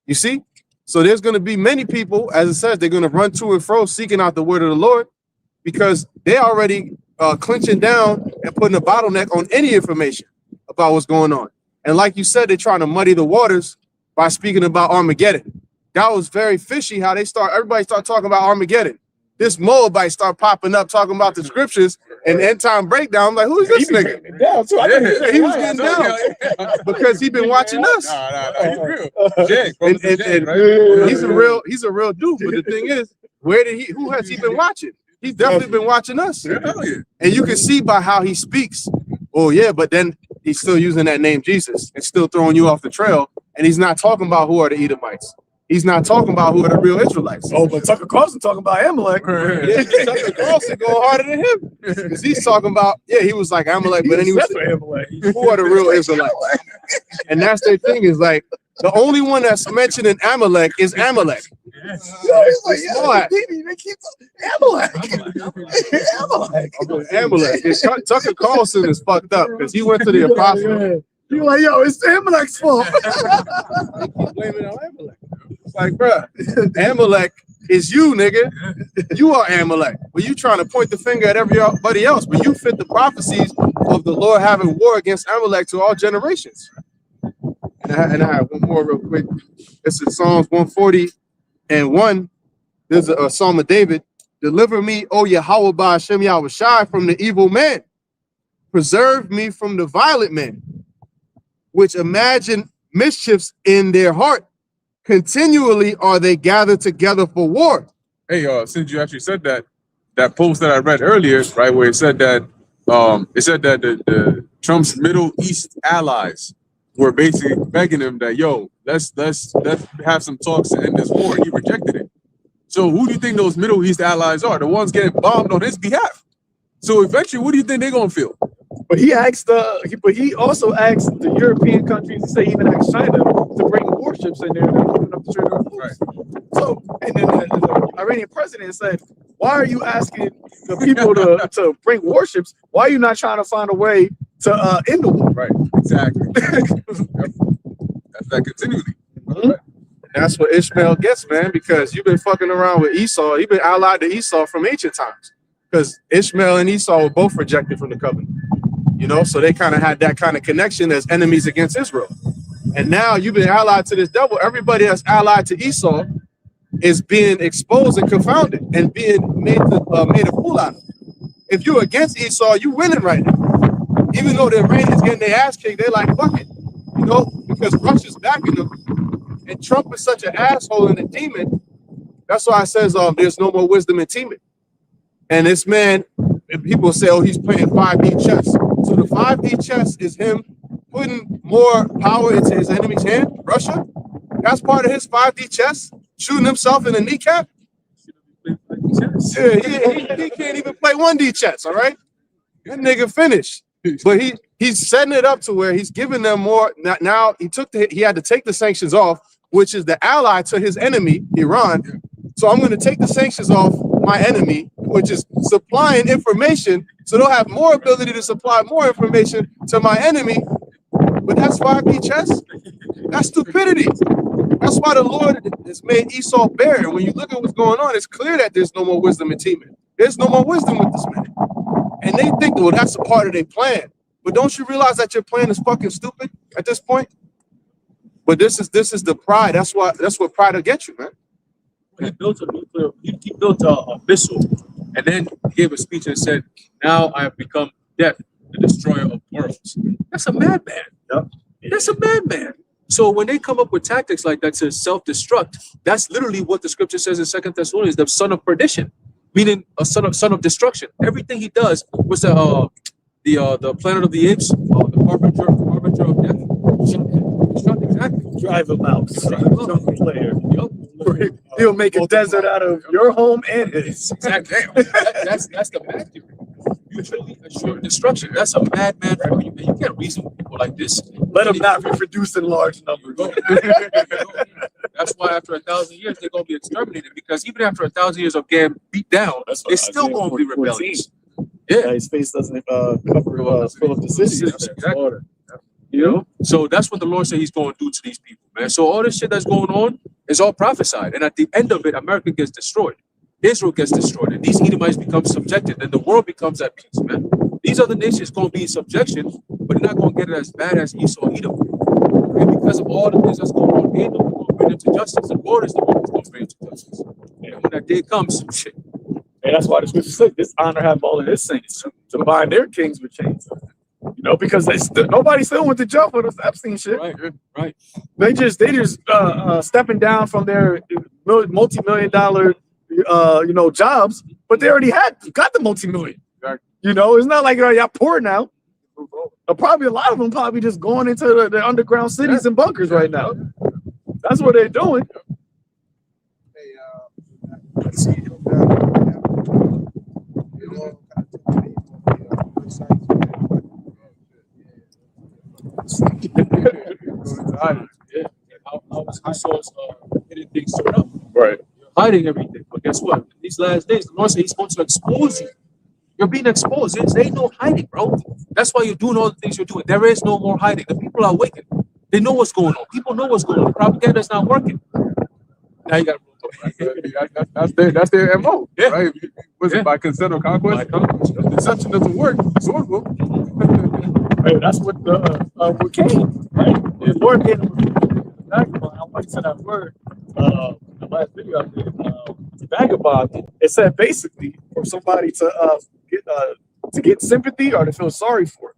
You see? So there's going to be many people, as it says, they're going to run to and fro seeking out the word of the Lord, because they already clinching down and putting a bottleneck on any information about what's going on. And like you said, they're trying to muddy the waters by speaking about Armageddon. That was very fishy how everybody start talking about Armageddon. This Moabite start popping up talking about the scriptures and end time breakdown. I'm like, who's this nigga? Yeah, he was getting down because he been watching us. He's real. He's a real dude. But the thing is, who has he been watching? He's definitely been watching us. And you can see by how he speaks. Oh yeah, but then he's still using that name Jesus and still throwing you off the trail. And he's not talking about who are the Edomites. He's not talking about who are the real Israelites. Oh, but Tucker Carlson talking about Amalek. Yeah, Tucker Carlson going harder than him. Because he's talking about, he was like Amalek, but then he was who are the real Israelites? And that's their thing, is like, the only one that's mentioning Amalek is Amalek. Amalek. Tucker Carlson is fucked up because he went to the apostle. You're like, yo, it's Amalek's fault. Blaming on Amalek. It's like, bro, Amalek is you, nigga. You are Amalek. But you trying to point the finger at everybody else, but you fit the prophecies of the Lord having war against Amalek to all generations. And I have one more real quick. This is Psalms 140:1. There's a Psalm of David. Deliver me, O YAHAWAH by Hashem YAHAWASHI, from the evil man. Preserve me from the violent men, which imagine mischiefs in their heart. Continually are they gathered together for war. Hey, since you actually said that post that I read earlier, right, where it said that the Trump's Middle East allies were basically begging him that, yo, let's have some talks to end this war, and he rejected it. So who do you think those Middle East allies are? The ones getting bombed on his behalf. So eventually, what do you think they're gonna feel? But he also asked the European countries, to say even asked China, to bring warships in there. They're coming up to trade. Right. So, and then the Iranian president said, why are you asking the people to bring warships? Why are you not trying to find a way to end the war. Right. Exactly. That's that continuity. And that's what Ishmael gets, man, because you've been fucking around with Esau. You've been allied to Esau from ancient times. Because Ishmael and Esau were both rejected from the covenant. You know, so they kind of had that kind of connection as enemies against Israel. And now you've been allied to this devil. Everybody that's allied to Esau is being exposed and confounded and being made a fool out of. If you're against Esau, you winning right now. Even though the Iranians getting their ass kicked, they're like, fuck it. You know, because Russia's backing them. And Trump is such an asshole and a demon. That's why it says there's no more wisdom in teaming. And this man, people say, oh, he's playing 5D chess. So the 5D chess is him putting more power into his enemy's hand, Russia. That's part of his 5D chess, shooting himself in the kneecap. Yeah, he can't even play 1D chess, all right? That nigga finished. But he's setting it up to where he's giving them more. Now he had to take the sanctions off, which is the ally to his enemy, Iran. So I'm going to take the sanctions off my enemy, which is supplying information, so they'll have more ability to supply more information to my enemy. But that's 5D chess. That's stupidity. That's why the Lord has made Esau bare. When you look at what's going on, it's clear that there's no more wisdom in teaming. There's no more wisdom with this man. And they think, well, that's a part of their plan. But don't you realize that your plan is fucking stupid at this point? But this is the pride. That's what pride will get you, man. He built a nuclear. He built a missile, and then he gave a speech and said, "Now I have become death, the destroyer of worlds." That's a madman. Yep. That's a madman. So when they come up with tactics like that to self-destruct, that's literally what the scripture says in 2 Thessalonians, the son of perdition, meaning a son of destruction. Everything he does was the Planet of the Apes, the harbinger of death. Exactly. Drive him out. Player. He'll make a desert out of your home and his. Exactly. That's the bad theory. Mutually assured destruction. That's a madman for you, man. You can't reason with people like this. Let them not reproduce in large numbers. That's why after 1,000 years they're gonna be exterminated, because even after 1,000 years of getting beat down, they're still gonna be rebellious. Yeah, his face doesn't cover fill up the city. Exactly. You know, so that's what the Lord said He's going to do to these people, man. So all this shit that's going on is all prophesied, and at the end of it, America gets destroyed, Israel gets destroyed, and these Edomites become subjected, and the world becomes at peace, man. These other nations going to be in subjection, but they're not going to get it as bad as Esau, Edom. And because of all the things that's going on, Edom will bring them to justice. The Lord is the one who's going to bring them to justice. And when that day comes, shit. And that's why the scripture says, "This honor have all of his saints to bind their kings with chains." You know, because nobody still went to jail for this Epstein shit. Right. They just stepping down from their multi-million-dollar jobs, but they already got the multi-million. Right. You know, it's not like y'all poor now. Probably a lot of them probably just going into the underground cities and bunkers right now. That's what they're doing. How is Esau's hitting things turned up? Right. You're hiding everything. But guess what? In these last days, the Lord said He's going to expose you. You're being exposed. There ain't no hiding, bro. That's why you're doing all the things you're doing. There is no more hiding. The people are awakened. They know what's going on. People know what's going on. Propaganda's not working. Now you got that's their MO. Yeah. Right? Was it by consent or conquest? By conquest. If deception doesn't work, sword will. Right, that's what what came, right? The Lord gave them vagabond. I want to say that word. The last video I did, vagabond. It said basically for somebody to get sympathy or to feel sorry for.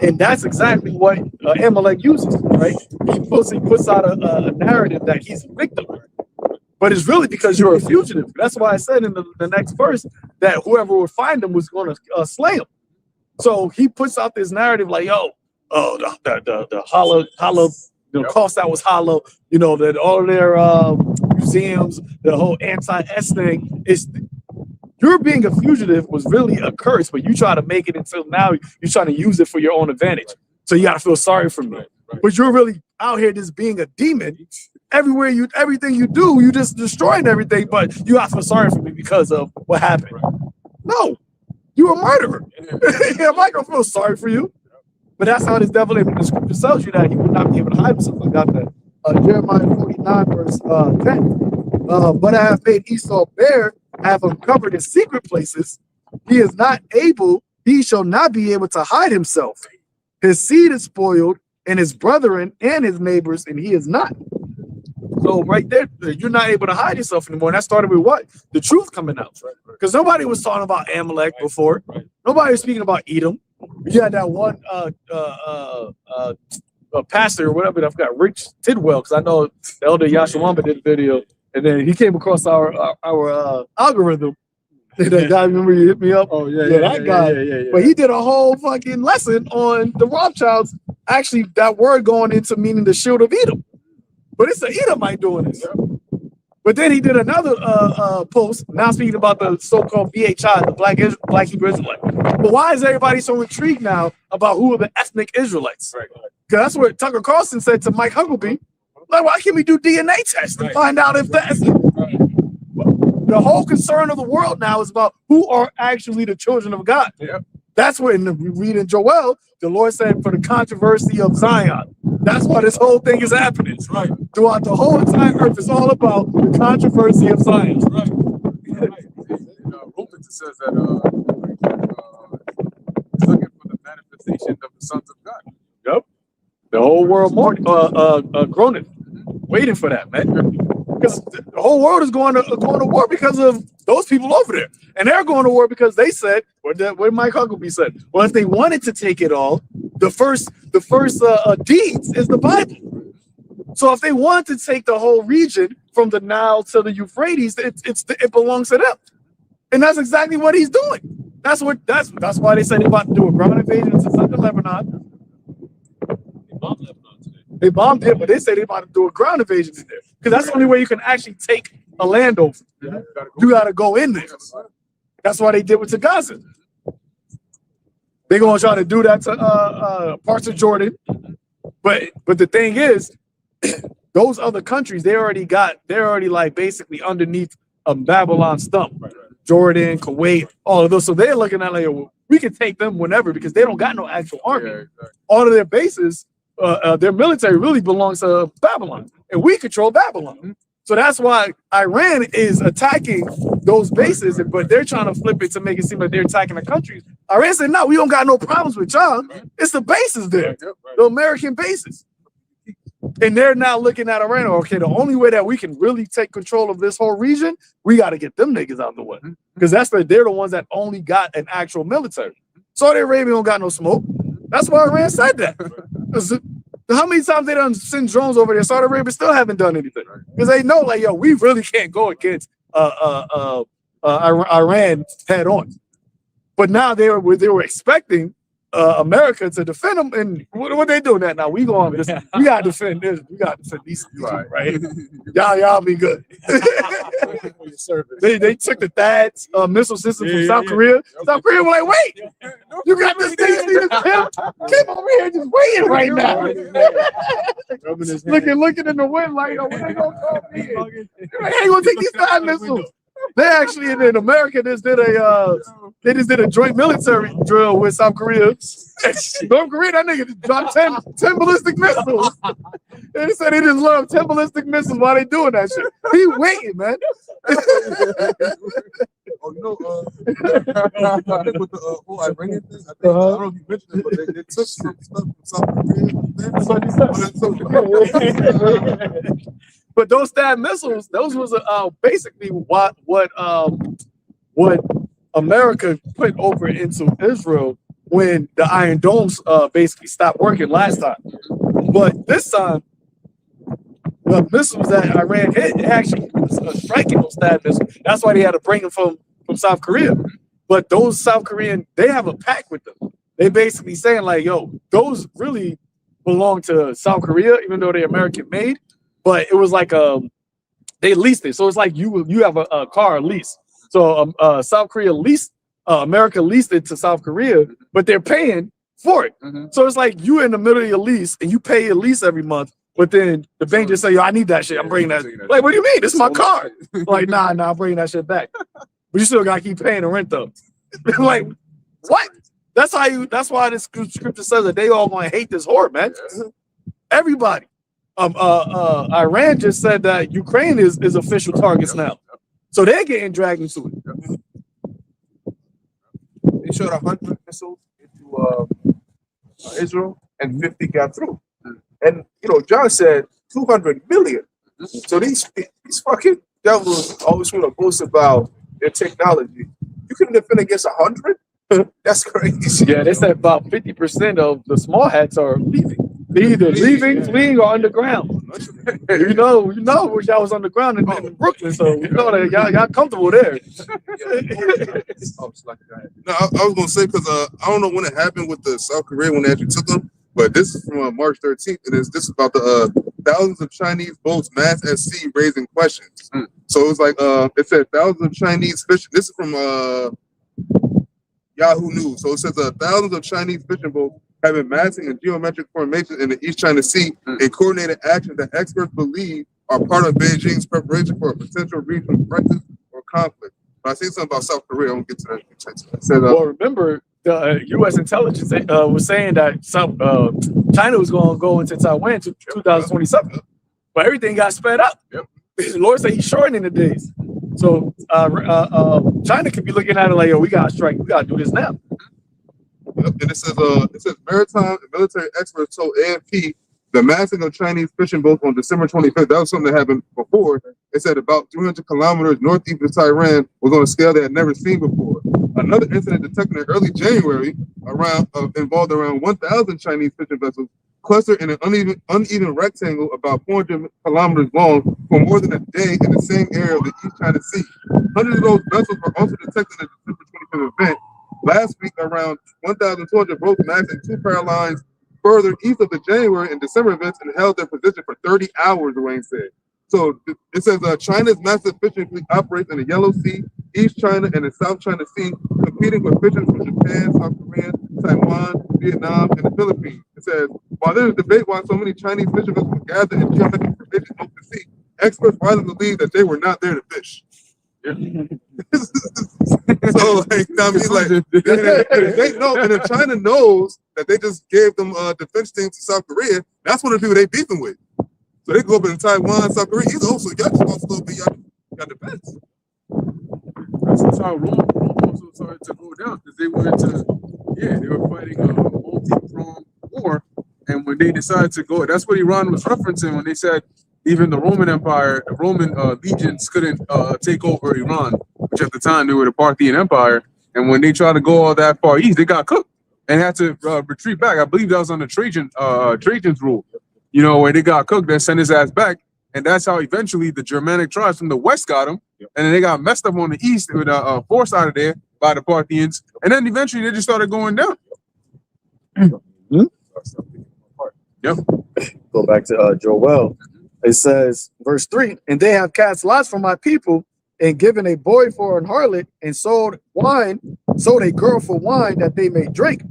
And that's exactly what Amalek uses, right? He puts out a narrative that he's a victim, but it's really because you're a fugitive. That's why I said in the next verse that whoever would find him was going to slay him. So he puts out this narrative like, the hollow, cost that was hollow, that all their museums, the whole anti-S thing is. You're being a fugitive was really a curse, but you try to make it until now you're trying to use it for your own advantage. So you got to feel sorry for me. But you're really out here just being a demon. Everything you do, you just destroying everything, but you have to feel sorry for me because of what happened. No, you're a murderer. I'm not going to feel sorry for you. But that's how this devil in the scripture tells you that he would not be able to hide himself. I got that. Jeremiah 49 verse 10. But I have made Esau bare, I have uncovered his secret places. He shall not be able to hide himself. His seed is spoiled, and his brethren and his neighbors, and he is not. So right there, you're not able to hide yourself anymore. And that started with what? The truth coming out. Because nobody was talking about Amalek before. Nobody was speaking about Edom. You had that one pastor or whatever, I forgot, Rich Tidwell, because I know the elder Yashawamba did a video, and then he came across our algorithm. That guy, remember you hit me up? Oh yeah, that guy. But he did a whole fucking lesson on the Rothschilds. Actually, that word going into meaning the shield of Edom. But it's the Edomite doing this. But then he did another post, now speaking about the so-called BHI, the Black Hebrew Israelite. But why is everybody so intrigued now about who are the ethnic Israelites? Because that's what Tucker Carlson said to Mike Huckabee. Like, why can't we do DNA tests and find out if that's the whole concern of the world now is about who are actually the children of God. That's when we read in Joel, the Lord said, for the controversy of Zion. That's why this whole thing is happening. Throughout the whole entire earth, it's all about the controversy of Zion. Romans says that he's looking for the manifestation of the sons of God. Yep. The whole world groaning, waiting for that, man. Because the whole world is going to war because of those people over there. And they're going to war because they said, what Mike Huckabee said, well, if they wanted to take it all, the first deeds is the Bible. So if they want to take the whole region from the Nile to the Euphrates, it belongs to them. And that's exactly what he's doing. That's why they said they're about to do a ground invasion into southern Lebanon. They bombed it, but they say they're about to do a ground invasion in there. Because that's the only way you can actually take a land over. You got to go in there. That's why they did with Gaza. They're going to try to do that to parts of Jordan. But the thing is, those other countries, they're already like basically underneath a Babylon stump. Jordan, Kuwait, all of those. So they're looking at like, well, we can take them whenever because they don't got no actual army. All of their bases, their military really belongs to Babylon, and we control Babylon. So that's why Iran is attacking those bases, but they're trying to flip it to make it seem like they're attacking the countries. Iran said, no, we don't got no problems with y'all. It's the bases there, the American bases. And they're now looking at Iran, okay, the only way that we can really take control of this whole region, we got to get them niggas out of the way. Because they're the ones that only got an actual military. Saudi Arabia don't got no smoke. That's why Iran said that. How many times they done send drones over there? Saudi Arabia still haven't done anything. Because they know, like, yo, we really can't go against Iran head on. But now they were expecting America to defend them, and what they doing that now? We gotta defend this. We gotta defend these people, right? Y'all be good. they took the THAAD missile system from South Korea. South Korea was like, wait, you got this thing, Kim over here just waiting right now. looking in the wind like, oh, when they gonna call me? They're like, hey, gonna take these THAAD missiles. They actually in America just did a joint military drill with South Korea. North Korea, that nigga just dropped 10 ballistic missiles. And they said they just love 10 ballistic missiles while they doing that shit. He waiting, man. Oh, you know, with the whole Iranian thing, I don't know if you mentioned it, but they took some stuff from South Korea. That's what he said. But those THAAD missiles, those was basically what America put over into Israel when the Iron Domes basically stopped working last time. But this time, the missiles that Iran hit, it actually was striking those THAAD missiles. That's why they had to bring them from South Korea. But those South Korean, they have a pact with them. They basically saying like, yo, those really belong to South Korea, even though they're American made. But it was like they leased it, so it's like you have a car lease. So South Korea leased, America leased it to South Korea, but they're paying for it. So it's like you in the middle of your lease and you pay your lease every month, but then the bank just say, yo, I need that shit. I'm bringing that. Like, what do you mean? This is my car. Like, nah, I'm bringing that shit back. But you still gotta keep paying the rent though. Like, what? That's why this scripture says that they all gonna hate this whore, man. Everybody. Iran just said that Ukraine is official targets now. So they're getting dragged into it. They shot 100 missiles into Israel, and 50 got through. And John said 200 million. So these fucking devils always want to boast about their technology. You couldn't defend against 100? That's crazy. Yeah, they said about 50% of the small hats are leaving. They're either leaving, fleeing, or underground. you know, y'all was underground in Brooklyn, so you know that y'all comfortable there. No, I was gonna say because I don't know when it happened with the South Korea when they actually took them, but this is from March 13th, and this is about the thousands of Chinese boats massed at sea raising questions. So it was like it said thousands of Chinese fishing. This is from Yahoo News. So it says thousands of Chinese fishing boats have been massing in geometric formations in the East China Sea in coordinated actions that experts believe are part of Beijing's preparation for a potential regional crisis or conflict. But I see something about South Korea. I won't get to that. It says, well, remember, the U.S. intelligence was saying that China was going to go into Taiwan to 2027, but everything got sped up. The Lord said He's shortening the days. So China could be looking at it like, "Yo, we got to strike. We got to do this now." And it says maritime and military experts told AFP the massing of Chinese fishing boats on December 25th. That was something that happened before. It said about 300 kilometers northeast of Tehran was on a scale they had never seen before. Another incident detected in early January involved around 1,000 Chinese fishing vessels clustered in an uneven rectangle about 400 kilometers long for more than a day in the same area of the East China Sea. Hundreds of those vessels were also detected in the December 25th event. Last week, around 1,200 boats massed in two power lines further east of the January and December events and held their position for 30 hours, Wayne said. So it says China's massive fishing fleet operates in the Yellow Sea, East China, and the South China Sea, competing with fishers from Japan, South Korea, Taiwan, Vietnam, and the Philippines. It says, while there is debate why so many Chinese fishing vessels were gathered in geometric formations off the sea, experts widely believe that they were not there to fish. So, like, I mean, like, they know, and if China knows that they just gave them defense teams to South Korea, that's one of the people they beefing with. So they go up in Taiwan, South Korea. He's also y'all just lost a little bit. Y'all defense. That's how Rome also started to go down because they were fighting a multi-pronged war, and when they decided to go, that's what Iran was referencing when they said even the Roman Empire, the Roman legions couldn't take over Iran, which at the time they were the Parthian Empire. And when they tried to go all that far east, they got cooked and had to retreat back. I believe that was under Trajan's rule. You know, where they got cooked, they sent his ass back. And that's how eventually the Germanic tribes from the west got him. And then they got messed up on the east with forced out of there by the Parthians. And then eventually they just started going down. Yep. Go back to Joel. It says, verse 3, and they have cast lots for my people and given a boy for an harlot and sold a girl for wine that they may drink.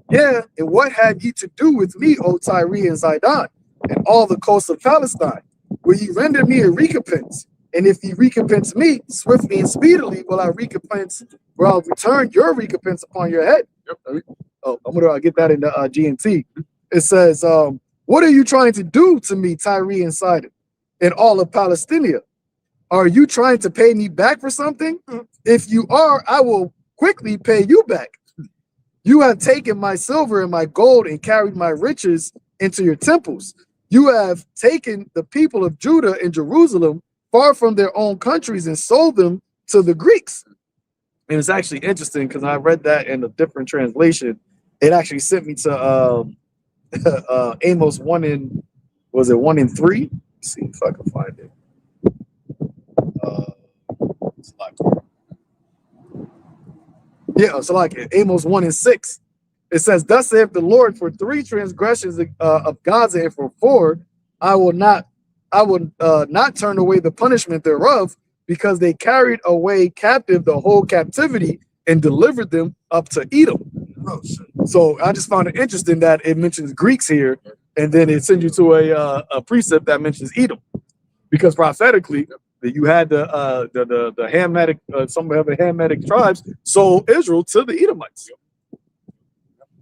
Yeah, and what had ye to do with me, O Tyre and Zidon, and all the coast of Palestine? Will ye render me a recompense? And if ye recompense me, swiftly and speedily will I return your recompense upon your head. Oh, I'm gonna get that in the GNT. It says, what are you trying to do to me, Tyre and Sidon, and all of Palestina? Are you trying to pay me back for something? If you are, I will quickly pay you back. You have taken my silver and my gold and carried my riches into your temples. You have taken the people of Judah and Jerusalem far from their own countries and sold them to the Greeks. And it's actually interesting because I read that in a different translation. It actually sent me to Amos 1 and 3? Let's see if I can find it. So like Amos 1 and 6. It says, thus saith the Lord, for 3 transgressions of Gaza and for 4, I will not turn away the punishment thereof, because they carried away captive the whole captivity and delivered them up to Edom. So I just found it interesting that it mentions Greeks here, and then it sends you to a precept that mentions Edom, because prophetically you had the Hamitic, some of the Hamitic tribes sold Israel to the Edomites.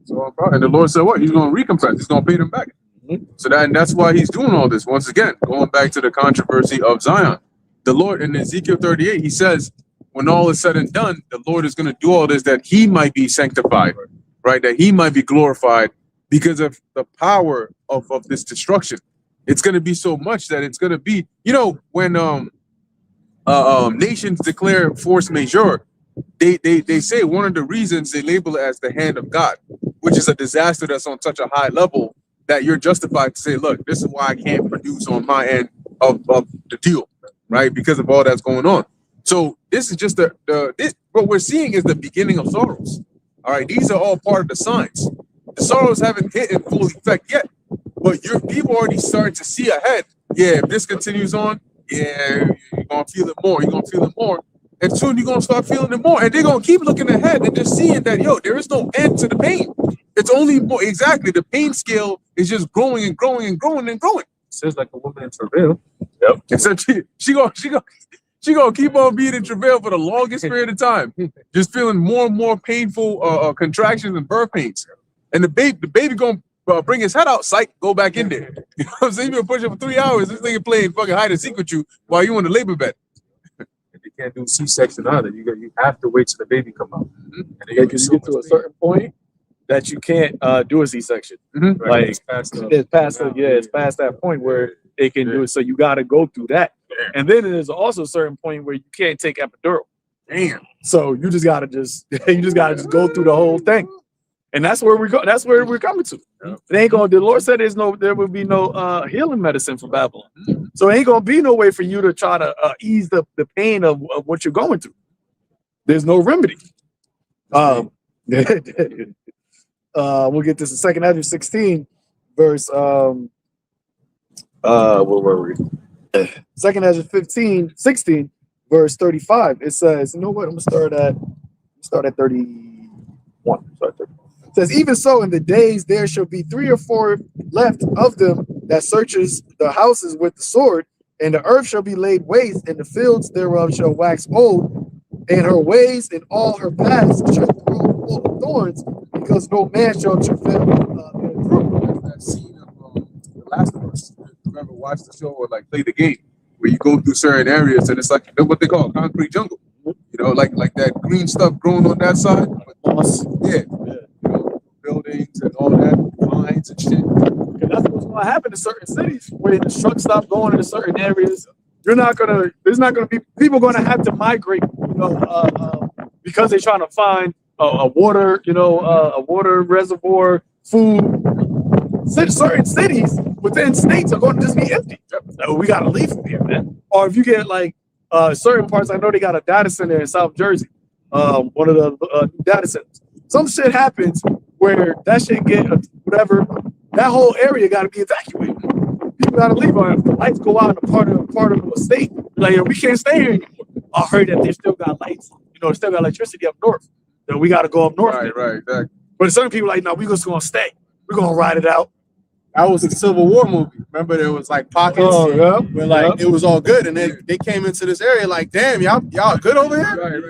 So, and the Lord said, what? He's going to recompense. He's going to pay them back. So that's why he's doing all this. Once again, going back to the controversy of Zion. The Lord in Ezekiel 38, he says, when all is said and done, the Lord is going to do all this that he might be sanctified, right? That he might be glorified because of the power of this destruction. It's going to be so much that it's going to be, when nations declare force majeure, they say one of the reasons they label it as the hand of God, which is a disaster that's on such a high level that you're justified to say, look, this is why I can't produce on my end of the deal, right? Because of all that's going on. So this is just what we're seeing is the beginning of sorrows. All right, these are all part of the signs. The sorrows haven't hit in full effect yet, but people already starting to see ahead. Yeah, if this continues on, yeah, you're gonna feel it more. You're gonna feel it more, and soon you're gonna start feeling it more. And they're gonna keep looking ahead and just seeing that there is no end to the pain. It's only more exactly the pain scale is just growing and growing and growing and growing. It says like a woman in travail. Yep. And so she gonna keep on being in travail for the longest period of time, just feeling more and more painful contractions and birth pains. And the baby gonna bring his head out, psych, go back in there. You know what I'm saying? You've been pushing for 3 hours. This nigga playing fucking hide and seek with you while you in the labor bed. You can't do C-section either. You have to wait till the baby come out. And You get to a certain point that you can't do a C-section. Like it's past that point where it can do it. So you got to go through that. And then there's also a certain point where you can't take epidural. Damn. So you just gotta go through the whole thing. And that's where we go. That's where we're coming to. It ain't gonna. The Lord said there will be no healing medicine for Babylon. So it ain't gonna be no way for you to try to ease the pain of what you're going through. There's no remedy. We'll get this in 2nd Ezra 16, verse where were we? 2nd Ezra 16, verse 35. It says, you know what? I'm gonna start at 31. Sorry, 31. It says, even so, in the days there shall be 3 or 4 left of them that searches the houses with the sword, and the earth shall be laid waste, and the fields thereof shall wax old, and her ways and all her paths shall grow full of thorns, because no man shall travail thereafter. That scene of The Last of Us. Remember, watch the show or like play the game where you go through certain areas and it's like what they call concrete jungle. Like that green stuff growing on that side. Buildings and all that, lines and shit. And that's what's going to happen in certain cities where the trucks stop going into certain areas. There's not going to be people going to have to migrate, because they're trying to find a water, a water reservoir, food. Certain cities within states are going to just be empty. So we got to leave from here, man. Or if you get like certain parts, I know they got a data center in South Jersey, one of the data centers. Some shit happens where that shit get whatever. That whole area got to be evacuated. People got to leave. Or if the lights go out in a part of a state, like we can't stay here anymore. I heard that they still got lights. Still got electricity up north. So we got to go up north. Right, exactly. But certain people like, no, we just gonna stay. We're gonna ride it out. That was a Civil War movie. Remember, there was like pockets where it was all good, and then they came into this area like, damn, y'all good over here. Right.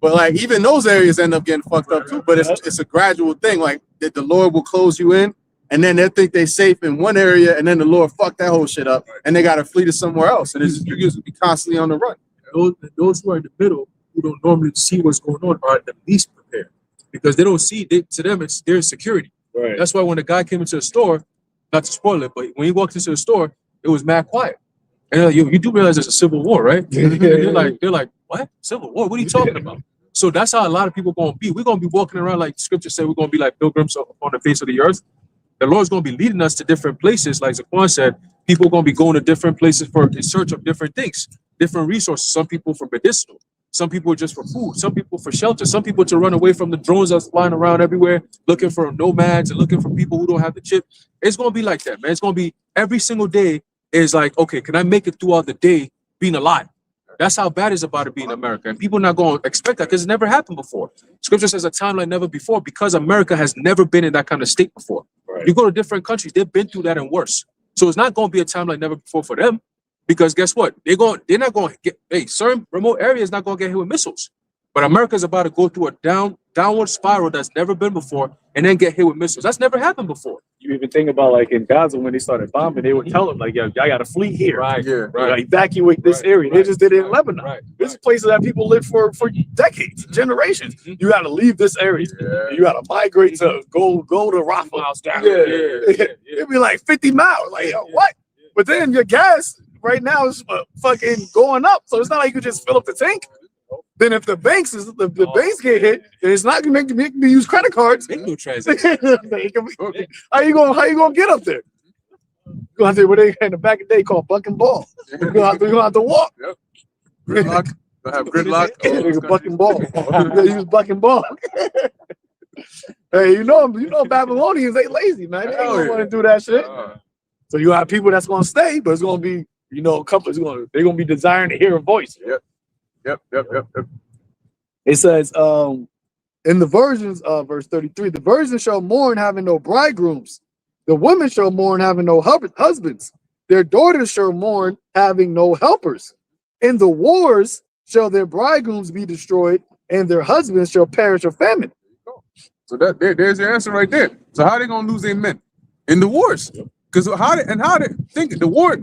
But like even those areas end up getting fucked up too. But it's a gradual thing. Like that the Lord will close you in, and then they think they're safe in one area, and then the Lord fuck that whole shit up, and they got to flee to somewhere else, and you just be constantly on the run. Those who are in the middle, who don't normally see what's going on, are the least prepared because they don't see. To them, it's their security. Right. That's why when the guy came into the store, not to spoil it, but when he walked into the store, it was mad quiet. And they're like, you do realize there's a civil war, right? They're like, what? Civil war? What are you talking about? So that's how a lot of people gonna be. We're gonna be walking around like scripture said. We're gonna be like pilgrims on the face of the earth. The Lord's gonna be leading us to different places, like Zaquan said. People are gonna be going to different places in search of different things, different resources. Some people for medicinal, some people just for food, some people for shelter, some people to run away from the drones that's flying around everywhere, looking for nomads and looking for people who don't have the chip. It's gonna be like that, man. It's gonna be every single day is like, okay, can I make it throughout the day being alive? That's how bad it's about to be in America. And people are not going to expect that because it's never happened before. Scripture says a time like never before because America has never been in that kind of state before. Right. You go to different countries, they've been through that and worse. So it's not going to be a time like never before for them because guess what? They're not going to get, certain remote areas not going to get hit with missiles. But America's about to go through a downward spiral that's never been before, and then get hit with missiles. That's never happened before. You even think about like in Gaza when they started bombing, they would tell them like, "Yo, y'all got to flee here, Right. You gotta evacuate this area." They just did it in Lebanon. This is places that people lived for decades, generations. You got to leave this area. You got to migrate to go to Rafah. It'd be like 50 miles. Like, yo, what? But then your gas right now is fucking going up, so it's not like you just fill up the tank. Then if the banks get hit, then it's not gonna make me use credit cards. Make no transaction. How you gonna get up there? You gonna have to what they in the back of the day called buck and ball. You're gonna have to walk. Gridlock. Gonna have gridlock. Nigga buck and ball. They use buck and ball. Hey, you know Babylonians ain't lazy, man. They don't want to do that shit. So you have people that's gonna stay, but it's gonna be, a couple. They're gonna be desiring to hear a voice. Yep. It says, in the versions of verse 33, the virgins shall mourn having no bridegrooms. The women shall mourn having no husbands. Their daughters shall mourn having no helpers. In the wars shall their bridegrooms be destroyed, and their husbands shall perish of famine. So there's your answer right there. So how they gonna lose their men in the wars? Because how they think the war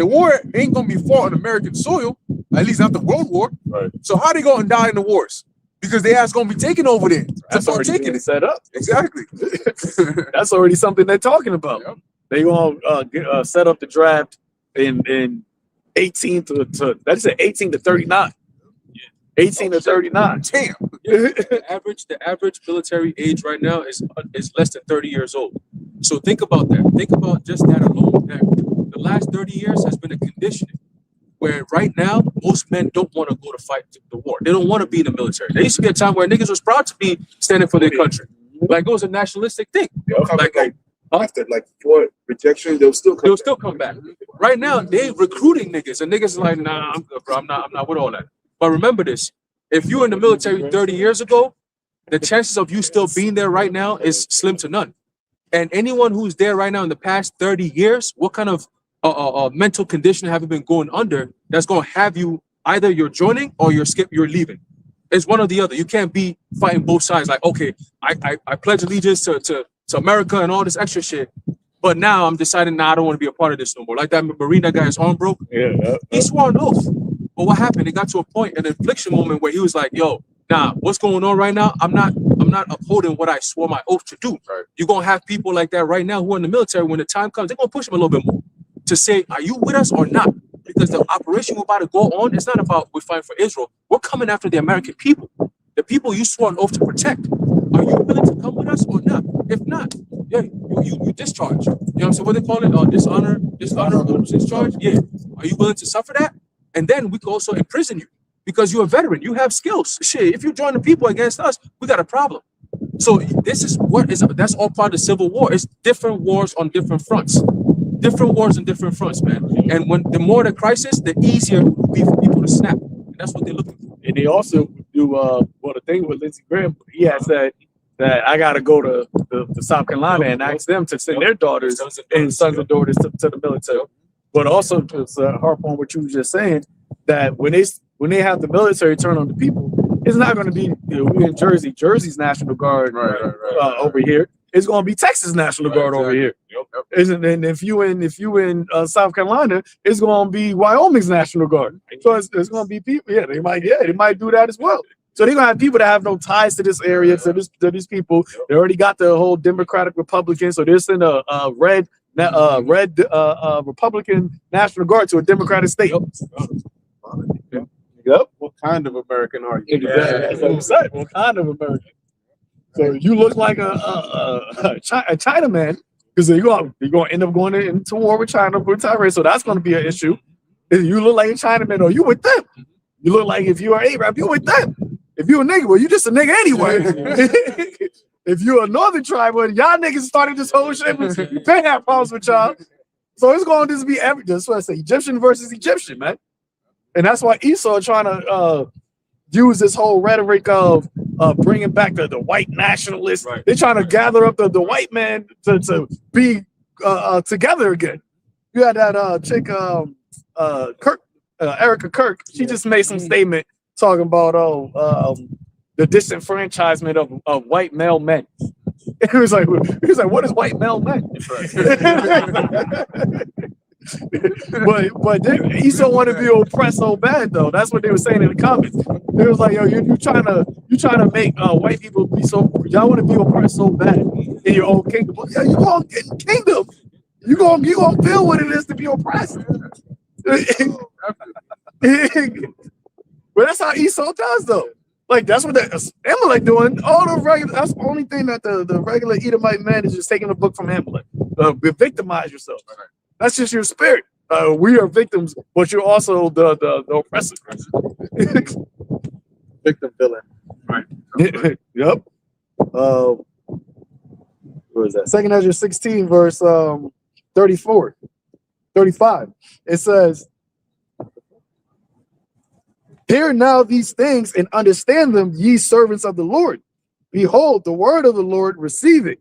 ain't gonna be fought on American soil, at least not the World War. Right. So how they gonna die in the wars? Because they ass gonna be taken over there. That's already been set up. Exactly. That's already something they're talking about. Yep. They gonna set up the draft in 18 to 39. 18 to 39. Damn. The average military age right now is less than 30 years old. So think about that. Think about just that alone. That the last 30 years has been a conditioning where right now most men don't want to go to fight the war. They don't want to be in the military. There used to be a time where niggas was proud to be standing for their country. Like it was a nationalistic thing. After like 4 rejection, they'll still come back. Right now they recruiting niggas, and niggas are like, nah, I'm good, bro. I'm not with all that. But remember this: if you were in the military 30 years ago, the chances of you still being there right now is slim to none. And anyone who's there right now in the past 30 years, what kind of mental condition have you been going under that's going to have you either you're joining or you're leaving? It's one or the other. You can't be fighting both sides. Like, okay, I pledge allegiance to America and all this extra shit, but now I'm deciding, nah, I don't want to be a part of this no more. Like that Marine, that guy's arm broke. He swore an oath. But what happened? It got to a point, an inflection moment where he was like, yo, nah, what's going on right now? I'm not upholding what I swore my oath to do. Right. You're gonna have people like that right now who are in the military. When the time comes, they're gonna push them a little bit more to say, are you with us or not? Because the operation we're about to go on, it's not about we're fighting for Israel. We're coming after the American people, the people you swore an oath to protect. Are you willing to come with us or not? If not, yeah, you discharge. You know what I'm saying? What they call it? Dishonor, discharge. Yeah. Are you willing to suffer that? And then we can also imprison you because you're a veteran. You have skills. Shit, if you join the people against us, we got a problem. So this is that's all part of the Civil War. It's different wars on different fronts. Different wars on different fronts, man. And when the more the crisis, the easier it will be for people to snap. And that's what they're looking for. And they also do the thing with Lindsey Graham. He had said that I got to go to South Carolina and ask them to send their daughters and sons and daughters to the military. But also to harp on what you were just saying, that when they have the military turn on the people, it's not going to be we in Jersey's National Guard over here. It's going to be Texas National Guard over here. Isn't? And if you in South Carolina, it's going to be Wyoming's National Guard. So it's going to be people. Yeah, they might do that as well. So they're gonna have people that have no ties to this area, to these people. They already got the whole Democratic Republican, so they're sending a red Republican National Guard to a Democratic state. Yep. What kind of American are you? That's what I'm saying. What kind of American? So you look like a Chinaman, because you're going to end up going into war with China for Taiwan. So that's going to be an issue. If you look like a Chinaman, or you with them. You look like if you are Arab, you with them. If you a nigga, well, you just a nigga anyway. If you a northern tribe, well, y'all niggas started this whole shit. You can't have problems with y'all. So it's going to just be that's what I say, Egyptian versus Egyptian, man. And that's why Esau trying to use this whole rhetoric of bringing back the white nationalists. Right. They're trying to gather up the white man to be together again. You had that chick, Erica Kirk. She just made some statement talking about the disenfranchisement of white male men. He was like, what is white male men? but Esau want to be oppressed so bad though. That's what they were saying in the comments. They was like, yo, you trying to make white people be so, y'all want to be oppressed so bad in your own kingdom. Well, yeah, you gonna get in the kingdom. You gonna feel what it is to be oppressed. But that's how Esau does though. Like that's what Amalek doing. All the regular, that's the only thing that the regular Edomite man is just taking a book from Amalek. Victimize yourself. That's just your spirit. We are victims, but you're also the oppressor. Victim villain. Right. Yep. Where is that? 2 Ezra 16, verse 35. It says, hear now these things and understand them, ye servants of the Lord. Behold, the word of the Lord, receive it.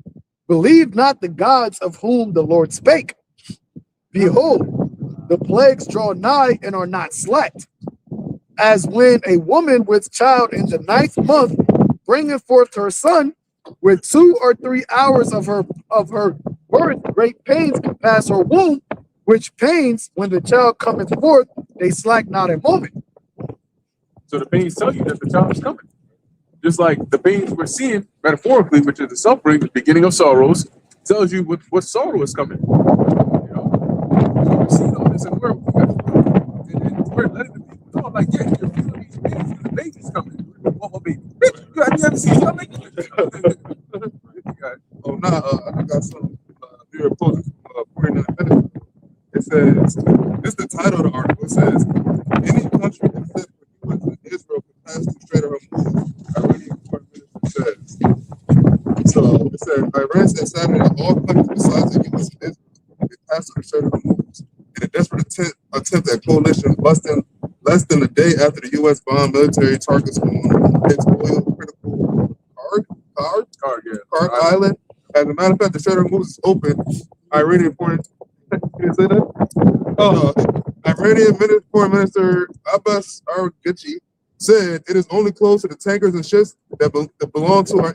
Believe not the gods of whom the Lord spake. Behold, the plagues draw nigh and are not slacked. As when a woman with child in the 9th month bringeth forth her son, with 2 or 3 hours of her birth, great pains compass her womb, which pains, when the child cometh forth, they slack not a moment. So the pains tell you that the child is coming. Just like the pains we're seeing metaphorically, which is the suffering, the beginning of sorrows, tells you what sorrow is coming. You know? So we're seeing all this and we're letting the people know, like, yeah, you're feeling these pains and the baby's coming. Oh, baby. You haven't seen something? Oh, no, I got some New York Post 49 minutes. It says, this is the title of the article. It says, any country except for US and Israel can pass through Strait of Hormuz. Iranian foreign minister says. So it says, Iran said Saturday that all countries besides the US and Israel can pass through the Strait of Hormuz. In a desperate attempt at coalition busting less than a day after the U.S. bombed military targets on its oil critical Card Island. As a matter of fact, the Strait of Hormuz is open. Iranian foreign Iranian Foreign Minister Abbas Araghchi said it is only closed to the tankers and ships that belong to our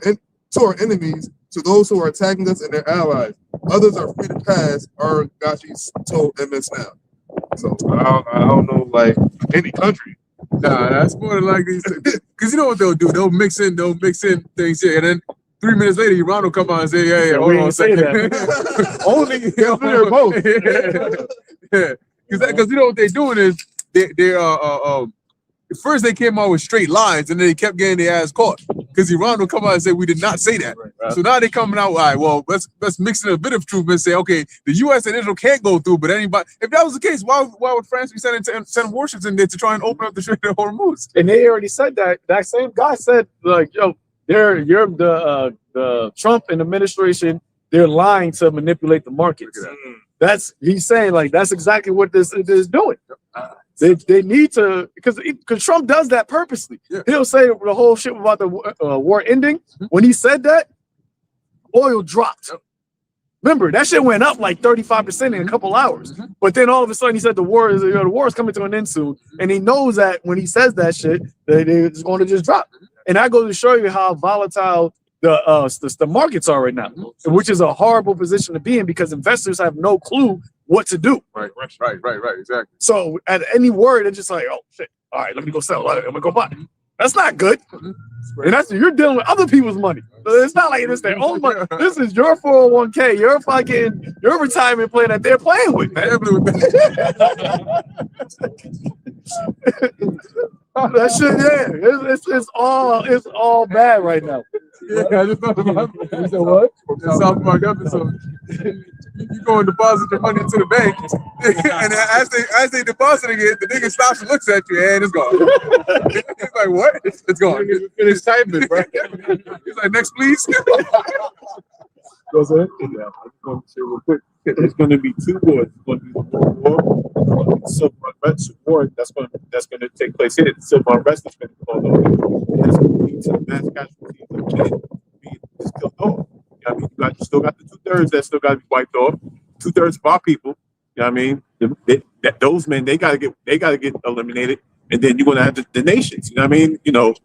enemies, to those who are attacking us and their allies. Others are free to pass, Araghchi told MS Now. So I don't know, like any country. Nah, that's more like these, because you know what they'll do? They'll mix in things here, and then 3 minutes later, Iran will come out and say, "Yeah, hold on a second." Only they're both. Yeah, because you know what they're doing is they're first they came out with straight lies, and then they kept getting their ass caught. Because Iran will come out and say, we did not say that. Right. So now they're coming out, all right, well, let's mix in a bit of truth and say, okay, the U.S. and Israel can't go through, but anybody, if that was the case, why would France be sending warships in there to try and open up the Strait of Hormuz? And they already said that. That same guy said, like, yo, you're the Trump administration, they're lying to manipulate the markets. He's saying, like, that's exactly what this is doing. They need to, because Trump does that purposely. Yeah. He'll say the whole shit about the war ending. When he said that, oil dropped. Remember, that shit went up like 35% in a couple hours. But then all of a sudden he said the war is coming to an end soon. And he knows that when he says that shit, that it's going to just drop. And that goes to show you how volatile the markets are right now, which is a horrible position to be in because investors have no clue what to do. Right, exactly. So at any word, they're just like, oh shit, all right, let me go sell. I'm gonna go buy. That's not good. And you're dealing with other people's money. So it's not like it's their own money. This is your 401k, your retirement plan that they're playing with, man. That shit, yeah, it's all bad right now. Yeah, I just thought about it. You said what? The South Park episode. You go and deposit your money into the bank, and as they depositing it, the nigga stops and looks at you, and it's gone. He's like, what? It's gone. Finish typing, bro. He's like, next, please. What's that? Yeah, I just want to say real quick. There's going to be two wars. There's going to be the civil unrest war that's going to take place here. The civil unrest is going to go on. That's going to lead to the mass casualties of kids being killed off. You know what I mean? You still got the 2/3 that still got to be wiped off. 2/3 of our people. You know what I mean? Those men, they got to get eliminated, and then you're going to have the nations. You know what I mean? You know,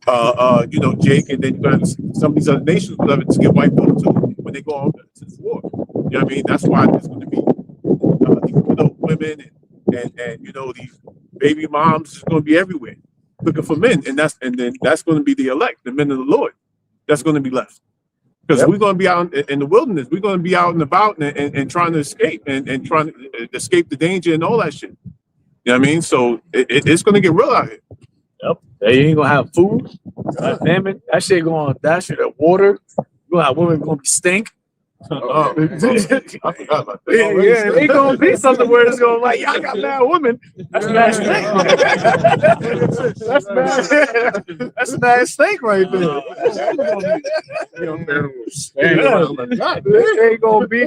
you know, Jake, and then you're gonna some of these other nations will have it to get wiped out too when they go out to this war. You know what I mean? That's why there's going to be these widow women and you know, these baby moms is going to be everywhere looking for men, and then that's going to be the elect, the men of the Lord. That's going to be left. Because we're going to be out in the wilderness. We're going to be out and about and trying to escape and trying to escape the danger and all that shit. You know what I mean? So it's going to get real out here. Yep. They ain't going to have food. God damn it. That shit going to dash you at water. You're going to have women going to be stink. I forgot about that. Yeah, it ain't gonna be something where it's gonna like y'all got mad women. That's mad stink. That's mad stink right there. Ain't gonna be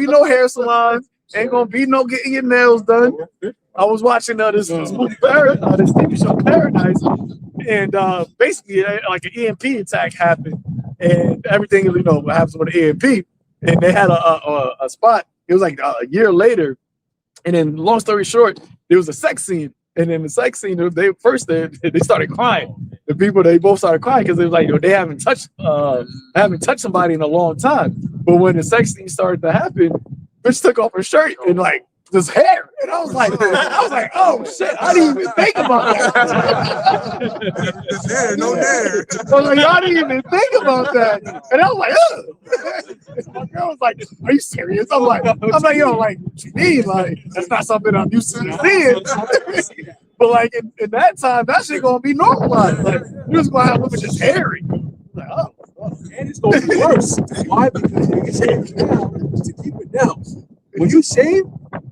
no hair salons. Ain't gonna be no getting your nails done. I was watching this movie this TV show Paradise, and basically like an EMP attack happened. And everything, you know, what happens with the EMP, and they had a spot. It was like a year later, and then long story short, there was a sex scene, and in the sex scene, they started crying. The people, they both started crying because they was like, they haven't touched somebody in a long time. But when the sex scene started to happen, bitch took off her shirt and like this hair, and I was like, oh shit, I didn't even think about that. No there. I was like, y'all didn't even think about that, and I was like, ugh. My girl was like, are you serious? I'm like, yo, like, what you mean? Like, that's not something I'm used to seeing. But like in that time, that shit gonna be normalized. Like, you just gonna have women just hairy. Like, oh. And it's gonna be worse. Why? Because you shave now to keep it down. When you shave,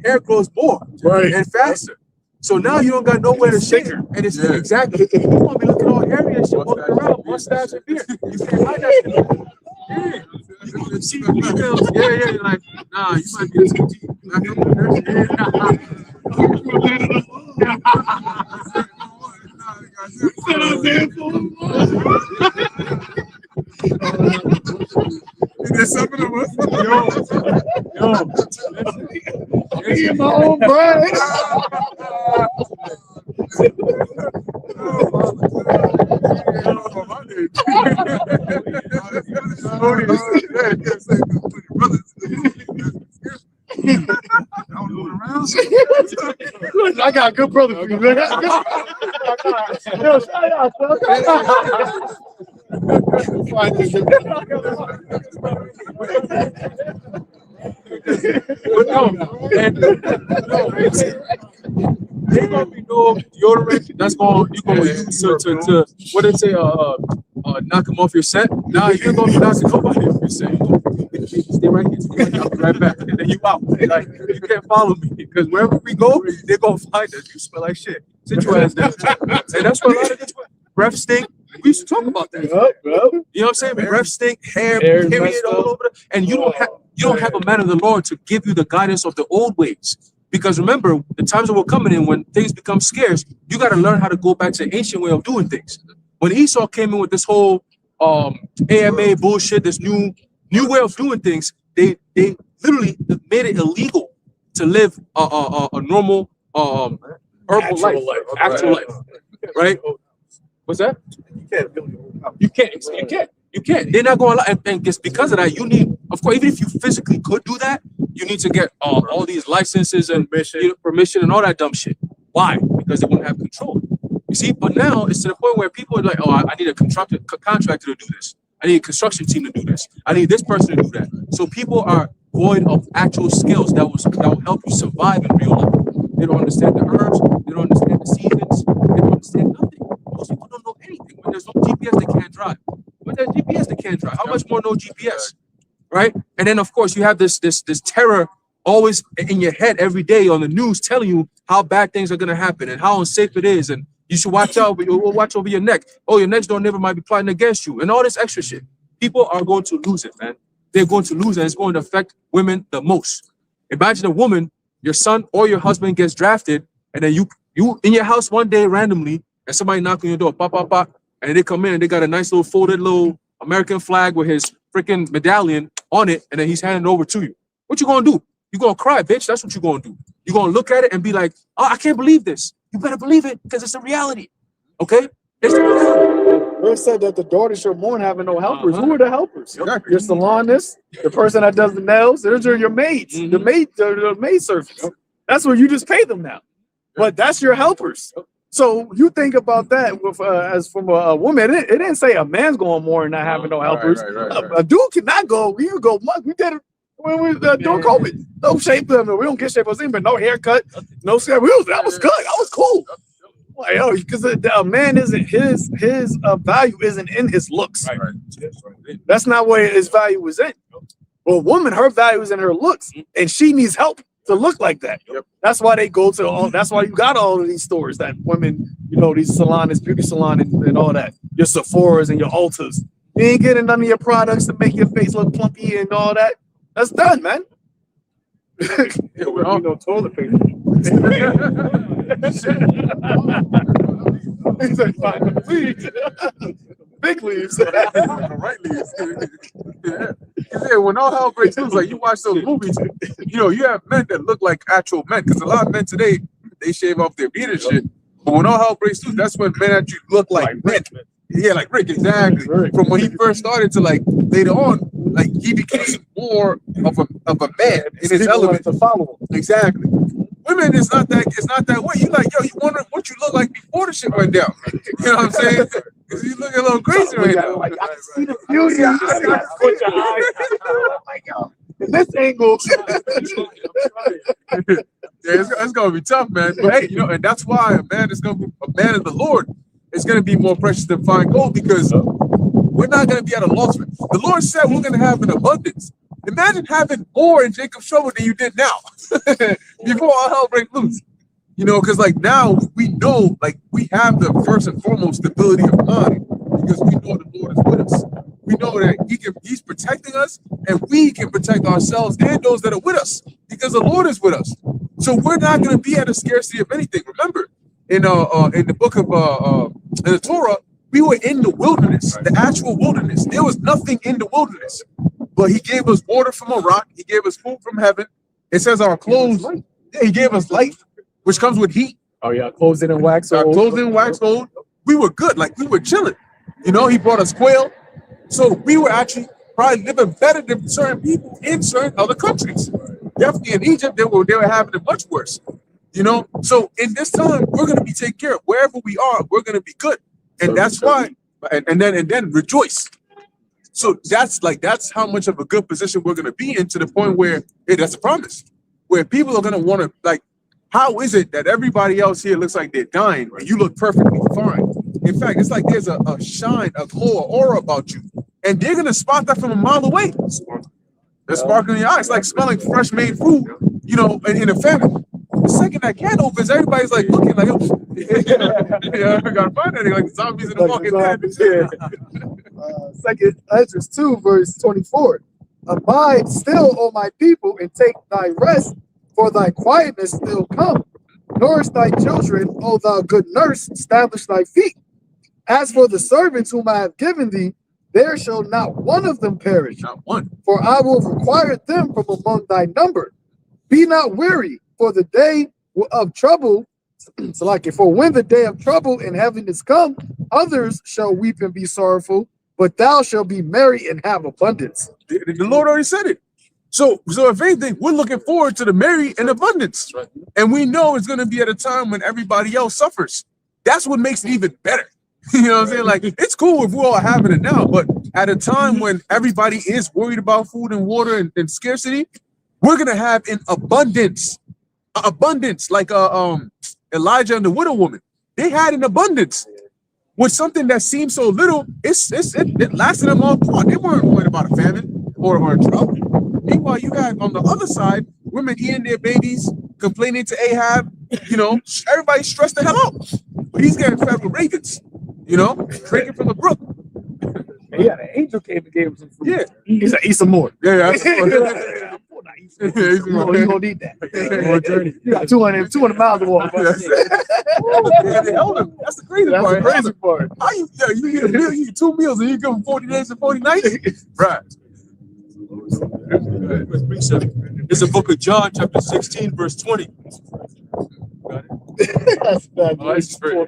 hair grows more and faster. So now you don't got nowhere to shave, and it's exactly. You want to be looking all hairy and shit, walking around, mustache and beard. You can't hide that shit. Yeah, you want to see females. Yeah, you're like, nah, you might be a TT. There's something of us. Yo, me and my own brain. I got a good brother for you, man. Yo, shout out, son. But no, and there's gonna be no deodorant that's you're gonna use to what they say, knock them off your scent. Nah, you're gonna be knocking nobody off your scent. Stay right here, I'll be right back, and then you out. Like, you can't follow me because wherever we go, they're gonna find us. You smell like shit. Sit your ass down. And that's what a lot of this breath stink. We used to talk about that. You know what I'm saying? Breath stink, hair period all over and you don't have a man of the Lord to give you the guidance of the old ways. Because remember, the times that we're coming in, when things become scarce, you got to learn how to go back to the ancient way of doing things. When Esau came in with this whole AMA bullshit, this new way of doing things, they literally made it illegal to live a normal herbal life, actual life, right? What's that? You can't. They're not going to allow, and just because of that, you need, of course, even if you physically could do that, you need to get all these licenses and permission and all that dumb shit. Why? Because they won't have control. You see, but now it's to the point where people are like, oh, I need a contractor to do this. I need a construction team to do this. I need this person to do that. So people are void of actual skills that will help you survive in real life. They don't understand the herbs. They don't understand the seasons. They don't understand nothing. Most people don't know anything. When there's no GPS, they can't drive. When there's GPS, they can't drive. How much more no GPS, right? And then of course you have this terror always in your head every day on the news telling you how bad things are gonna happen and how unsafe it is, and you should watch out. Watch over your neck. Oh, your next door neighbor might be plotting against you, and all this extra shit. People are going to lose it, man. They're going to lose it. And it's going to affect women the most. Imagine a woman, your son or your husband gets drafted, and then you in your house one day randomly, and somebody knock on your door, pop, pop, pop, and they come in and they got a nice little folded little American flag with his freaking medallion on it, and then he's handing it over to you. What you gonna do? You gonna cry, bitch? That's what you gonna do. You gonna look at it and be like, oh, I can't believe this. You better believe it because it's a reality. Okay? It's It said that the daughter should mourn having no helpers. Who are the helpers? Exactly. Your salonist, the person that does the nails. Those are your maids. The maid servants. That's what you just pay them now. But that's your helpers. So you think about that with as from a woman. It didn't say a man's going more and not having no helpers. A dude cannot go. You go. We did it when we during COVID. No shape. We don't get shape. But no haircut. No scare. That was good. That was cool. Like, yo, because a man isn't his value isn't in his looks. That's not where his value is in. Well, a woman, her value is in her looks, and she needs help to look like that. That's why they go to that's why you got all of these stores that women, these salons, beauty salon and all that. Your Sephora's and your Ultas. You ain't getting none of your products to make your face look plumpy and all that. That's done, man. Toilet paper. He's like, fine, please. Big leaves. Right leaves. Yeah, when all hell breaks loose, like you watch those movies, you have men that look like actual men. Because a lot of men today, they shave off their beard and shit. But when all hell breaks loose, that's when men actually look like men. Yeah, like Rick, exactly. From when he first started to like later on, like he became more of a man in his element. To follow him. Exactly. Women, it's not that way. You like, yo, you wonder what you look like before the shit went down. You know what I'm saying? Because you look a little crazy right now. Like, I can see the beauty. I got put your eyes. Like, yo, this angle. Yeah, it's gonna be tough, man. But hey, and that's why a man of the Lord is gonna be more precious than fine gold, because we're not gonna be at a loss. The Lord said we're gonna have an abundance. Imagine having more in Jacob's trouble than you did now, before all hell breaks loose. Because like now we know, like we have the first and foremost stability of mind, because we know the Lord is with us. We know that He's protecting us, and we can protect ourselves and those that are with us, because the Lord is with us. So we're not going to be at a scarcity of anything. Remember, in the book of in the Torah, we were in the wilderness, the actual wilderness. There was nothing in the wilderness, but He gave us water from a rock. He gave us food from heaven. It says our clothes. Yeah, He gave us light, which comes with heat. Oh yeah, clothes in wax. Our clothes in wax gold. We were good, like we were chilling. He brought us quail, so we were actually probably living better than certain people in certain other countries. Definitely in Egypt, they were having it much worse. So in this time, we're gonna be taken care of. Wherever we are, we're gonna be good, and that's why. And then rejoice. So that's how much of a good position we're gonna be in, to the point where that's a promise, where people are gonna want to like. How is it that everybody else here looks like they're dying and you look perfectly fine? In fact, it's like there's a shine, a glow, an aura about you, and they're gonna spot that from a mile away. The sparkle in your eyes, like smelling fresh made food, in a famine. The second that can opens, everybody's like looking like, I gotta find that, like zombies in the Walking Dead. Second Ezra 2, verse 24. Abide still, O my people, and take thy rest, for thy quietness still come. Nourish thy children, O thou good nurse, establish thy feet. As for the servants whom I have given thee, there shall not one of them perish. Not one. For I will require them from among thy number. Be not weary, for the day of trouble, for when the day of trouble in heaven is come, others shall weep and be sorrowful, but thou shalt be merry and have abundance. The Lord already said it. So if anything, we're looking forward to the merry and abundance. And we know it's going to be at a time when everybody else suffers. That's what makes it even better. You know what I'm saying? Like, it's cool if we're all having it now, but at a time when everybody is worried about food and water and scarcity, we're going to have an abundance. Like Elijah and the widow woman. They had an abundance. With something that seemed so little, it lasted them all through. They weren't worried about a famine or a drought. Meanwhile, you got on the other side women eating their babies, complaining to Ahab. Everybody stressed the hell out. But he's getting fed with ravens, drinking from the brook. Yeah, the angel came and gave him some food. Yeah. He's like, eat some more. Yeah. You're gonna need that. You got 200 miles to walk. Yeah, they held him. That's the crazy That's part. the crazy part. How you eat a meal, you eat 2 meals, and you give them 40 days and 40 nights? Right. It's the book of John, chapter 16, verse 20. Got it? That's bad. Oh, that's great. You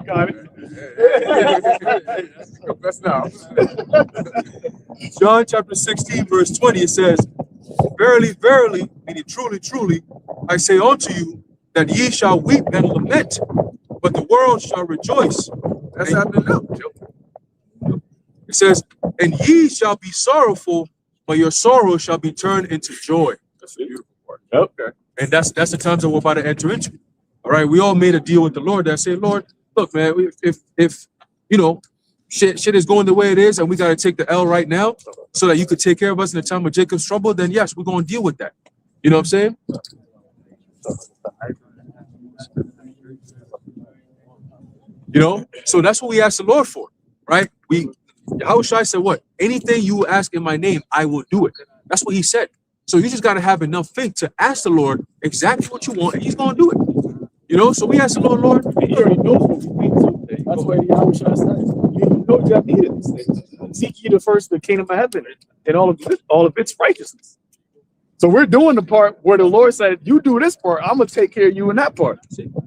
got it. That's now. John chapter 16, verse 20, it says, Verily, verily, meaning truly, truly, I say unto you, that ye shall weep and lament, but the world shall rejoice. That's happening now. It says, and ye shall be sorrowful, but your sorrow shall be turned into joy. That's the beautiful part. Okay. And that's the times that we're about to enter into. All right. We all made a deal with the Lord that said, Lord, look, man, if you know, shit is going the way it is, and we got to take the L right now so that you could take care of us in the time of Jacob's trouble, then yes, we're going to deal with that. You know what I'm saying? You know, so that's what we ask the Lord for, right? Yahawashi said what? Anything you ask in my name, I will do it. That's what he said. So you just got to have enough faith to ask the Lord exactly what you want, and he's going to do it. You know, so we ask the Lord, He already knows what we need. That's why Yahawashi said, you know you have need of these things. Seek ye the first the kingdom of heaven and all of its righteousness. So we're doing the part where the Lord said, you do this part, I'm going to take care of you in that part.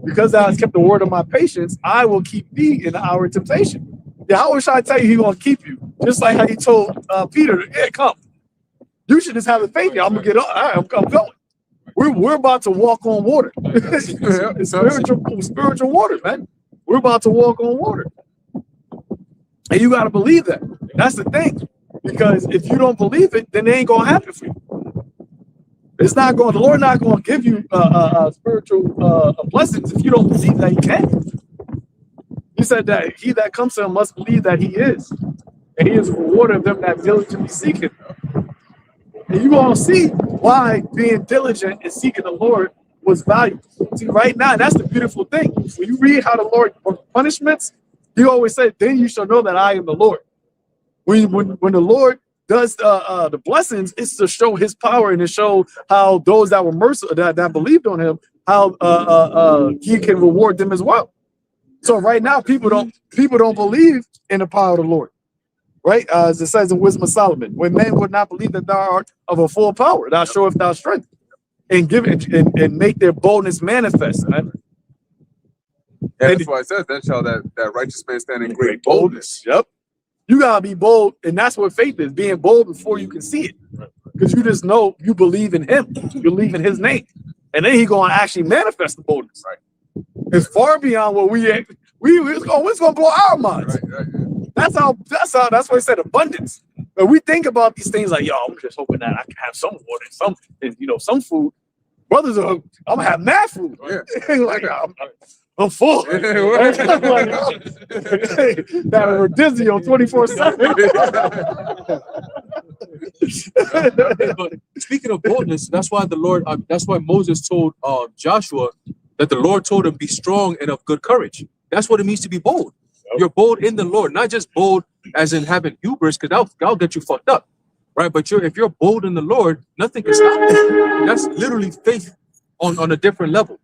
Because thou hast kept the word of my patience, I will keep thee in the hour of temptation. Yahawashi tell you he's going to keep you. Just like how he told Peter, yeah, come. You should just have the faith. I'm going to get up. All right, I'm going. We're about to walk on water. It's spiritual water, man. We're about to walk on water. And you got to believe that. That's the thing. Because if you don't believe it, then it ain't going to happen for you. It's not going. The Lord not going to give you spiritual blessings if you don't believe that He can. He said that he that comes to Him must believe that He is, and He is a rewarder of them that diligently seek Him. And you're going to see why being diligent and seeking the Lord was valuable. See, right now, that's the beautiful thing. When you read how the Lord punishments, He always said, "Then you shall know that I am the Lord." When the Lord does the blessings, it's to show His power and to show how those that were merciful, that believed on Him, how He can reward them as well. So right now, people don't believe in the power of the Lord, right? As it says in Wisdom of Solomon, when men would not believe that thou art of a full power, thou showest thy strength, and give it and make their boldness manifest. Right? Yeah, that's why it says, then shall that righteous man stand in great boldness. Yep. You gotta be bold, and that's what faith is, being bold before you can see it. Because you just know you believe in Him, you believe in His name. And then He's gonna actually manifest the boldness. Right. It's far beyond what it's gonna blow our minds. Right. That's why I said abundance. But we think about these things like, yo, I'm just hoping that I can have some water, some food. Brothers are, I'm gonna have mad food. Yeah. Like, I'm full. That were dizzy on 24/7. But speaking of boldness, that's why Moses told Joshua that the Lord told him, be strong and of good courage. That's what it means to be bold. Yep. You're bold in the Lord, not just bold as in having hubris, because that'll get you fucked up, right? But if you're bold in the Lord, nothing can stop you. That's literally faith on a different level.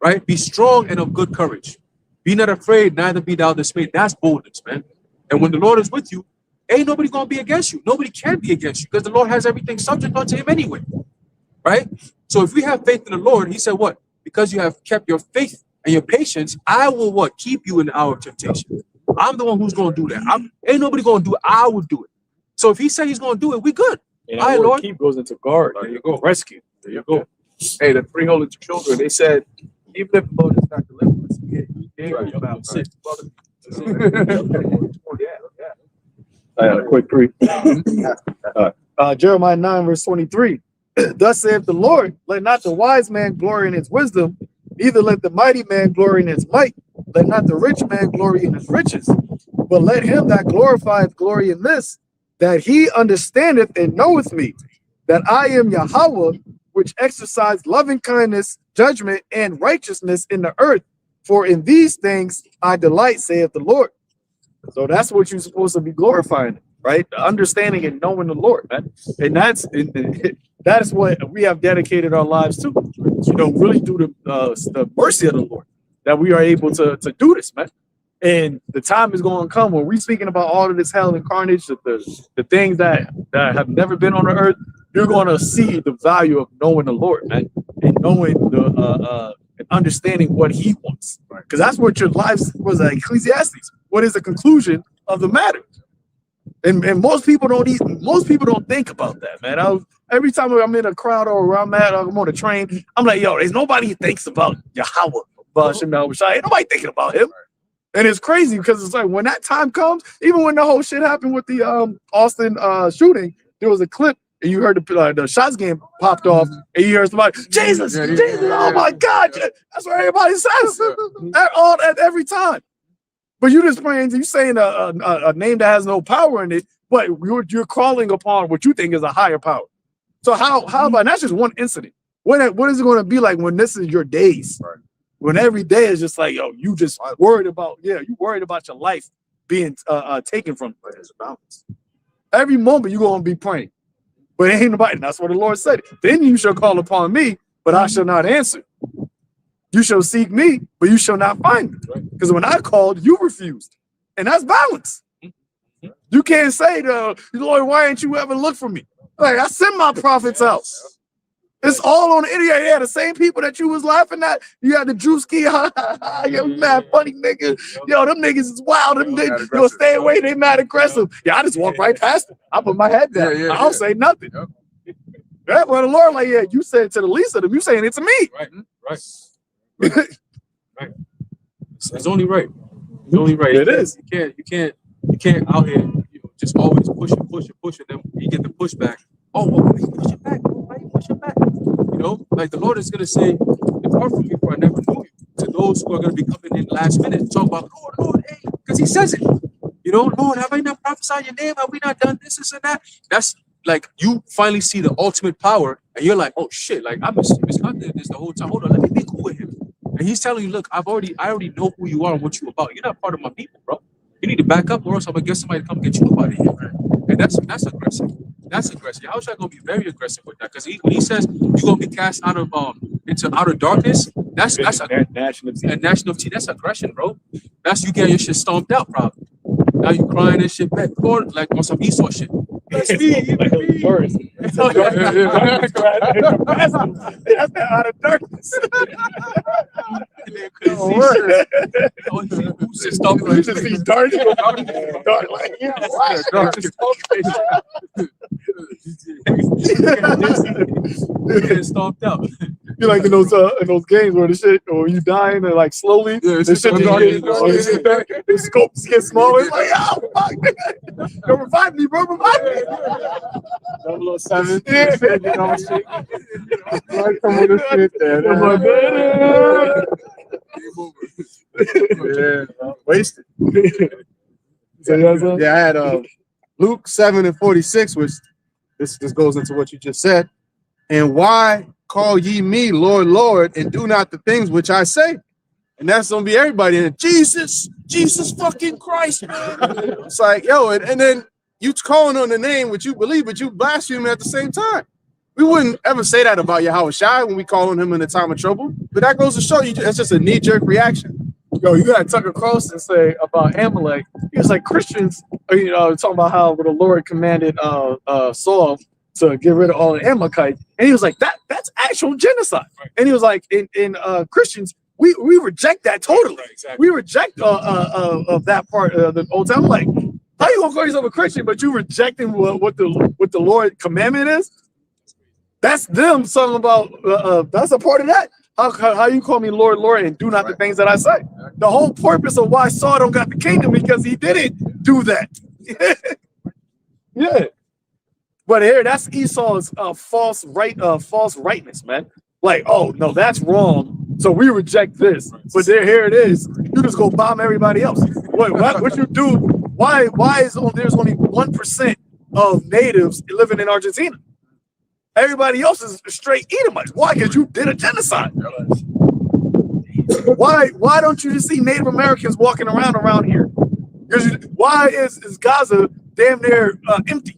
Right? Be strong and of good courage. Be not afraid, neither be thou dismayed. That's boldness, man. And when the Lord is with you, ain't nobody going to be against you. Nobody can be against you because the Lord has everything subject unto Him anyway. Right? So if we have faith in the Lord, He said what? Because you have kept your faith and your patience, I will what? Keep you in the hour of temptation. I'm the one who's going to do that. Ain't nobody going to do it. I will do it. So if He said He's going to do it, we good. And all right, Lord. Keep goes into guard. There you go. Rescue. There you go. Hey, the 3 holy children, they said, even if the Lord is not delivering us, I had a quick 3. Jeremiah 9, verse 23. Thus saith the Lord, let not the wise man glory in his wisdom, neither let the mighty man glory in his might, let not the rich man glory in his riches, but let him that glorifieth glory in this, that he understandeth and knoweth me, that I am Yahawah, which exercise loving kindness, judgment, and righteousness in the earth. For in these things I delight, saith the Lord. So that's what you're supposed to be glorifying, right? Understanding and knowing the Lord, man. And that's what we have dedicated our lives to. Really do the mercy of the Lord that we are able to do this, man. And the time is going to come when we're speaking about all of this hell and carnage, the things that have never been on the earth. You're going to see the value of knowing the Lord, man. and knowing the and understanding what He wants. Because that's what your life was like. Ecclesiastes. What is the conclusion of the matter? And most people don't think about that, man. Every time I'm in a crowd or where I'm at, I'm on a train, I'm like, yo, there's nobody who thinks about Yahawah, YAHAWASHI. Ain't nobody thinking about him. And it's crazy because it's like when that time comes, even when the whole shit happened with the Austin shooting, there was a clip and you heard the shots game popped off, and you heard somebody, Jesus, Jesus, oh my God, that's what everybody says at every time. But you just praying, you saying a name that has no power in it, but you're calling upon what you think is a higher power. So how about, and that's just one incident. What is it going to be like when this is your days? Right. When every day is just like, yo, you just worried about, you worried about your life being taken from you. There's a balance. Every moment you're going to be praying. But it ain't nobody. That's what the Lord said. Then you shall call upon me, but I shall not answer. You shall seek me, but you shall not find me. Because when I called, you refused. And that's balance. You can't say to Lord, why ain't you ever look for me? Like, I send my prophets out. It's all on the internet. Yeah, the same people that you was laughing at. You had the Drewski, yo, mad funny nigga. Yo, them niggas is wild. Them niggas, yo, stay away. They mad aggressive. Yeah, I just walk right past them. I put my head down. I don't say nothing. Yeah, well, the Lord, like, yeah, you said it to the least of them. You saying it to me. Right. It's only right. It's only right. It is. You can't out here, just always push it. Then you get the pushback. Oh, why you push it back? Why you push it back? Like the Lord is gonna say, "Depart from me, for I never knew you." To those who are gonna be coming in last minute, talk about Lord, hey, because He says it. Lord, have I not prophesied your name? Have we not done this and that? That's like you finally see the ultimate power, and you're like, oh shit, like I've been misconducting this the whole time. Hold on, let me be cool with Him. And He's telling you, look, I already know who you are and what you're about. You're not part of my people, bro. You need to back up, or else I'm gonna get somebody to come get you up out of here. And that's aggressive. That's aggressive. How is that gonna be very aggressive with that? Because when He says you're gonna be cast out of into outer darkness, that's a national team. That's aggression, bro. That's you get your shit stomped out, probably. Now you crying and shit back, Lord, like on some Esau shit. It's me. That's out of darkness. Stomped out. You like in those games where the shit, or you dying and like slowly, the shit the scopes get smaller. It's like, oh fuck, yo, revive me, bro, revive me. 007. Wasted. Yeah, I had Luke 7:46, which this goes into what you just said. And why call ye me Lord, Lord, and do not the things which I say? And that's gonna be everybody. And Jesus fucking Christ, man. It's like, yo, and then you calling on the name which you believe, but you blaspheme at the same time. We wouldn't ever say that about YAHAWASHI when we call on Him in a time of trouble. But that goes to show you, it's just a knee-jerk reaction. Yo, you gotta Tucker Carlson say about Amalek. He was like, Christians, talking about how the Lord commanded Saul to get rid of all the Amalekites, and he was like, that's actual genocide. And he was like, in Christians, we reject that totally. Right, exactly. We reject of that part of the Old Testament. Like, how you gonna call yourself a Christian, but you rejecting what the Lord commandment is? That's them talking about. That's a part of that. How you call me Lord, Lord, and do not the things that I say? The whole purpose of why Saul don't got the kingdom because he didn't do that. Yeah. But here, that's Esau's false rightness, man. Like, oh no, that's wrong. So we reject this. But here it is. You just go bomb everybody else. What you do? Why is there's only 1% of natives living in Argentina? Everybody else is straight Edomites. Why? Because you did a genocide. Why don't you just see Native Americans walking around here? Why is Gaza damn near empty?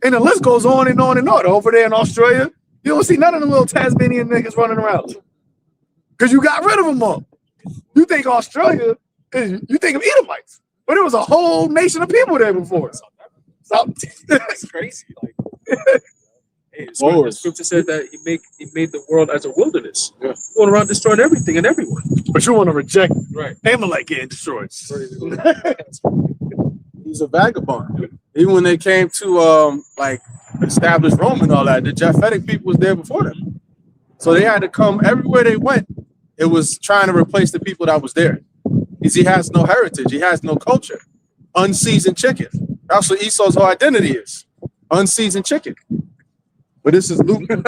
And the list goes on and on and on. Over there in Australia, you don't see none of the little Tasmanian niggas running around because you got rid of them all. You think Australia you think of Edomites, but it was a whole nation of people there before. That's crazy. Like, The scripture said that he made the world as a wilderness, going around destroying everything and everyone. But you want to reject Amalek getting destroyed. He's a vagabond. Even when they came to like establish Rome and all that, the Japhetic people was there before them. So they had to come everywhere they went. It was trying to replace the people that was there. Because he has no heritage, he has no culture. Unseasoned chicken. That's what Esau's whole identity is. Unseasoned chicken. But this is Luke, Luke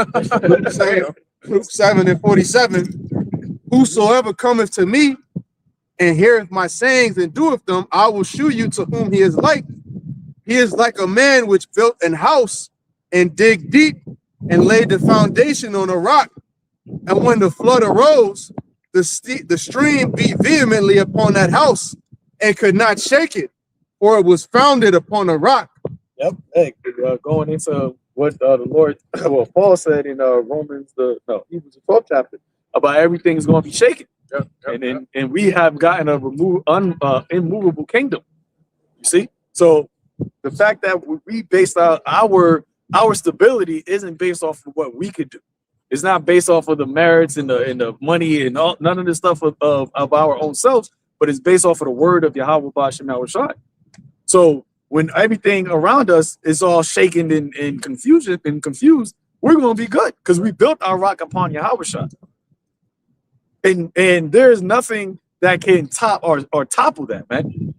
7:47. Whosoever cometh to me and heareth my sayings and doeth them, I will shew you to whom he is like. He is like a man which built an house and dig deep and laid the foundation on a rock. And when the flood arose, the stream beat vehemently upon that house and could not shake it, for it was founded upon a rock. Yep. Hey, going into what the Lord, well, Paul said in Hebrews the 12th chapter about everything's going to be shaken. And we have gotten a immovable kingdom. You see? So the fact that we based our stability isn't based off of what we could do. It's not based off of the merits and the money and all, none of the stuff of our own selves, but it's based off of the word of YAHAWASHI. So when everything around us is all shaken and confused, we're going to be good because we built our rock upon YAHAWASHI. And there's nothing that can top or topple that, man.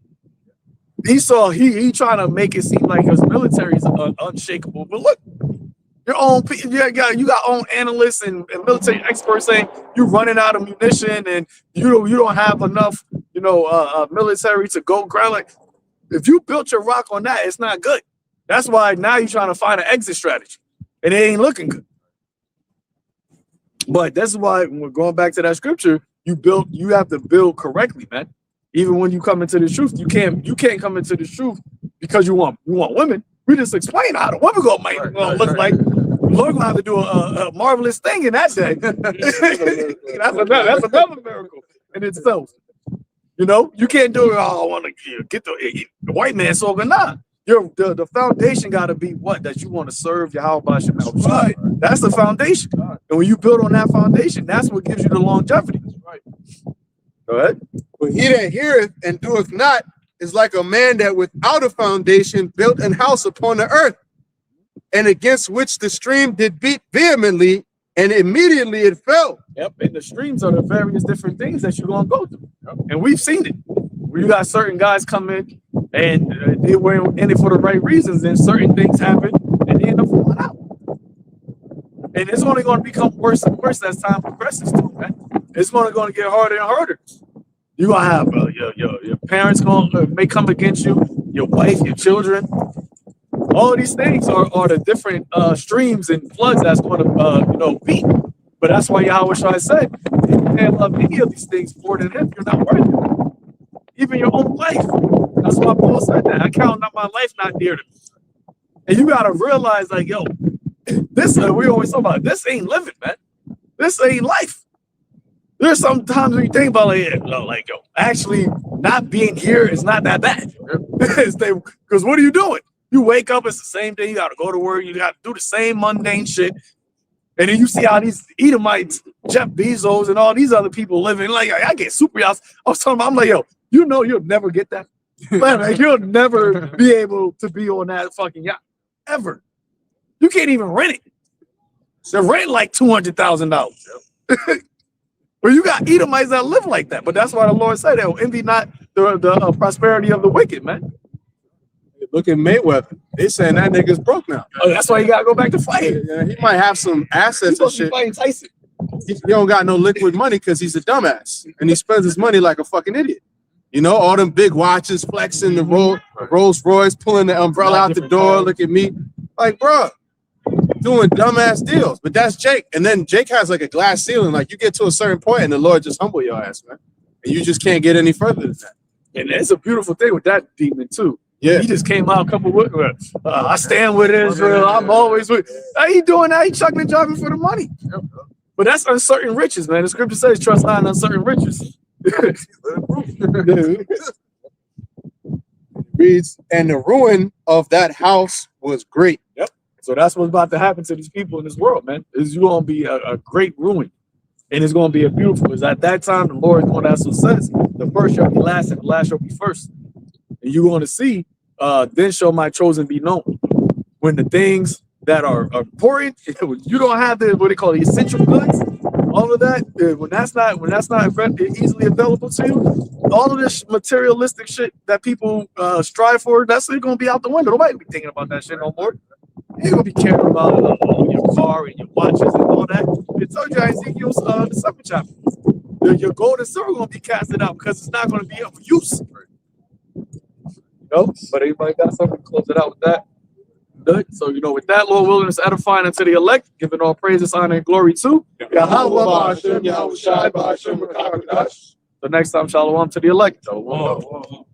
Esau, he trying to make it seem like his military is unshakable, but look, you got own analysts and military experts saying you're running out of munition and you don't have enough military to go ground. Like, if you built your rock on that, it's not good. That's why now you're trying to find an exit strategy, and it ain't looking good. But that's why when we're going back to that scripture, you have to build correctly, man. Even when you come into the truth, you can't come into the truth because you want women. We just explain how the women gonna look like. Lord gonna have to do a marvelous thing in that day. that's another miracle in itself. You can't do it. Oh, I want to get the white man slogan. Nah, the foundation got to be what? That you want to serve YAHAWASHI. Right. That's the foundation. And when you build on that foundation, that's what gives you the longevity. Right. Go ahead. But he that heareth and doeth not is like a man that without a foundation built an house upon the earth, and against which the stream did beat vehemently, and immediately it fell. Yep, and the streams are the various different things that you're going to go through. Yep. And we've seen it. You got certain guys come in, and they were in it for the right reasons, and certain things happen, and they end up falling out. And it's only going to become worse and worse as time progresses, too, man. It's going to get harder and harder. You're going to have your parents may come against you, your wife, your children. All of these things are the different streams and floods that's going to beat. But that's why YAHAWASHI said, if you can't love any of these things more than him, you're not worth it. Even your own life. That's why Paul said that. I count not my life not dear to me. And you got to realize, like, yo, this, we always talk about, this ain't living, man. This ain't life. There's some times when you think about, actually not being here is not that bad. Because what are you doing? You wake up, it's the same thing. You got to go to work. You got to do the same mundane shit. And then you see how these Edomites, Jeff Bezos, and all these other people living. Like, I get super yachts. I was telling them, I'm like, yo, you'll never get that. Man, you'll never be able to be on that fucking yacht. Ever. You can't even rent it. They're renting like $200,000. But you got Edomites that live like that. But that's why the Lord said, envy not the prosperity of the wicked, man. Look at Mayweather. They saying that nigga's broke now. Oh, that's why you gotta go back to fighting. Yeah, he might have some assets and shit. Fighting Tyson. He don't got no liquid money because he's a dumbass. And he spends his money like a fucking idiot. All them big watches, flexing the Rolls Royce, pulling the umbrella out the door. Look at me. Like, bro, doing dumbass deals. But that's Jake. And then Jake has like a glass ceiling. Like, you get to a certain point and the Lord just humble your ass, man. And you just can't get any further than that. And it's a beautiful thing with that demon too. Yeah, he just came out a couple with I stand with Israel. I'm always with. How you doing that? He chucking and driving for the money. But that's uncertain riches, man. The scripture says, "Trust not in uncertain riches." Reads, and the ruin of that house was great. Yep. So that's what's about to happen to these people in this world, man. Is you gonna be a great ruin. And it's gonna be a beautiful, because at that time the Lord is going to, that's what says, the first shall be last and the last shall be first. And you're going to see, then shall my chosen be known. When the things that are important, you don't have the, what they call the essential goods, all of that, when that's not easily available to you, all of this materialistic shit that people strive for, that's gonna be out the window. Nobody be thinking about that shit no more. You ain't gonna be caring about your car and your watches and all that. It told you Ezekiel's the 7th chapter. Your gold and silver gonna be casted out because it's not gonna be of use. But everybody got something to close it out with that. Good. So, with that, Lord willing, is edifying unto the elect, giving all praises, honor, and glory to YAHAWASHI, YAHAWASHI, the next time, shalom to the elect. Shalom.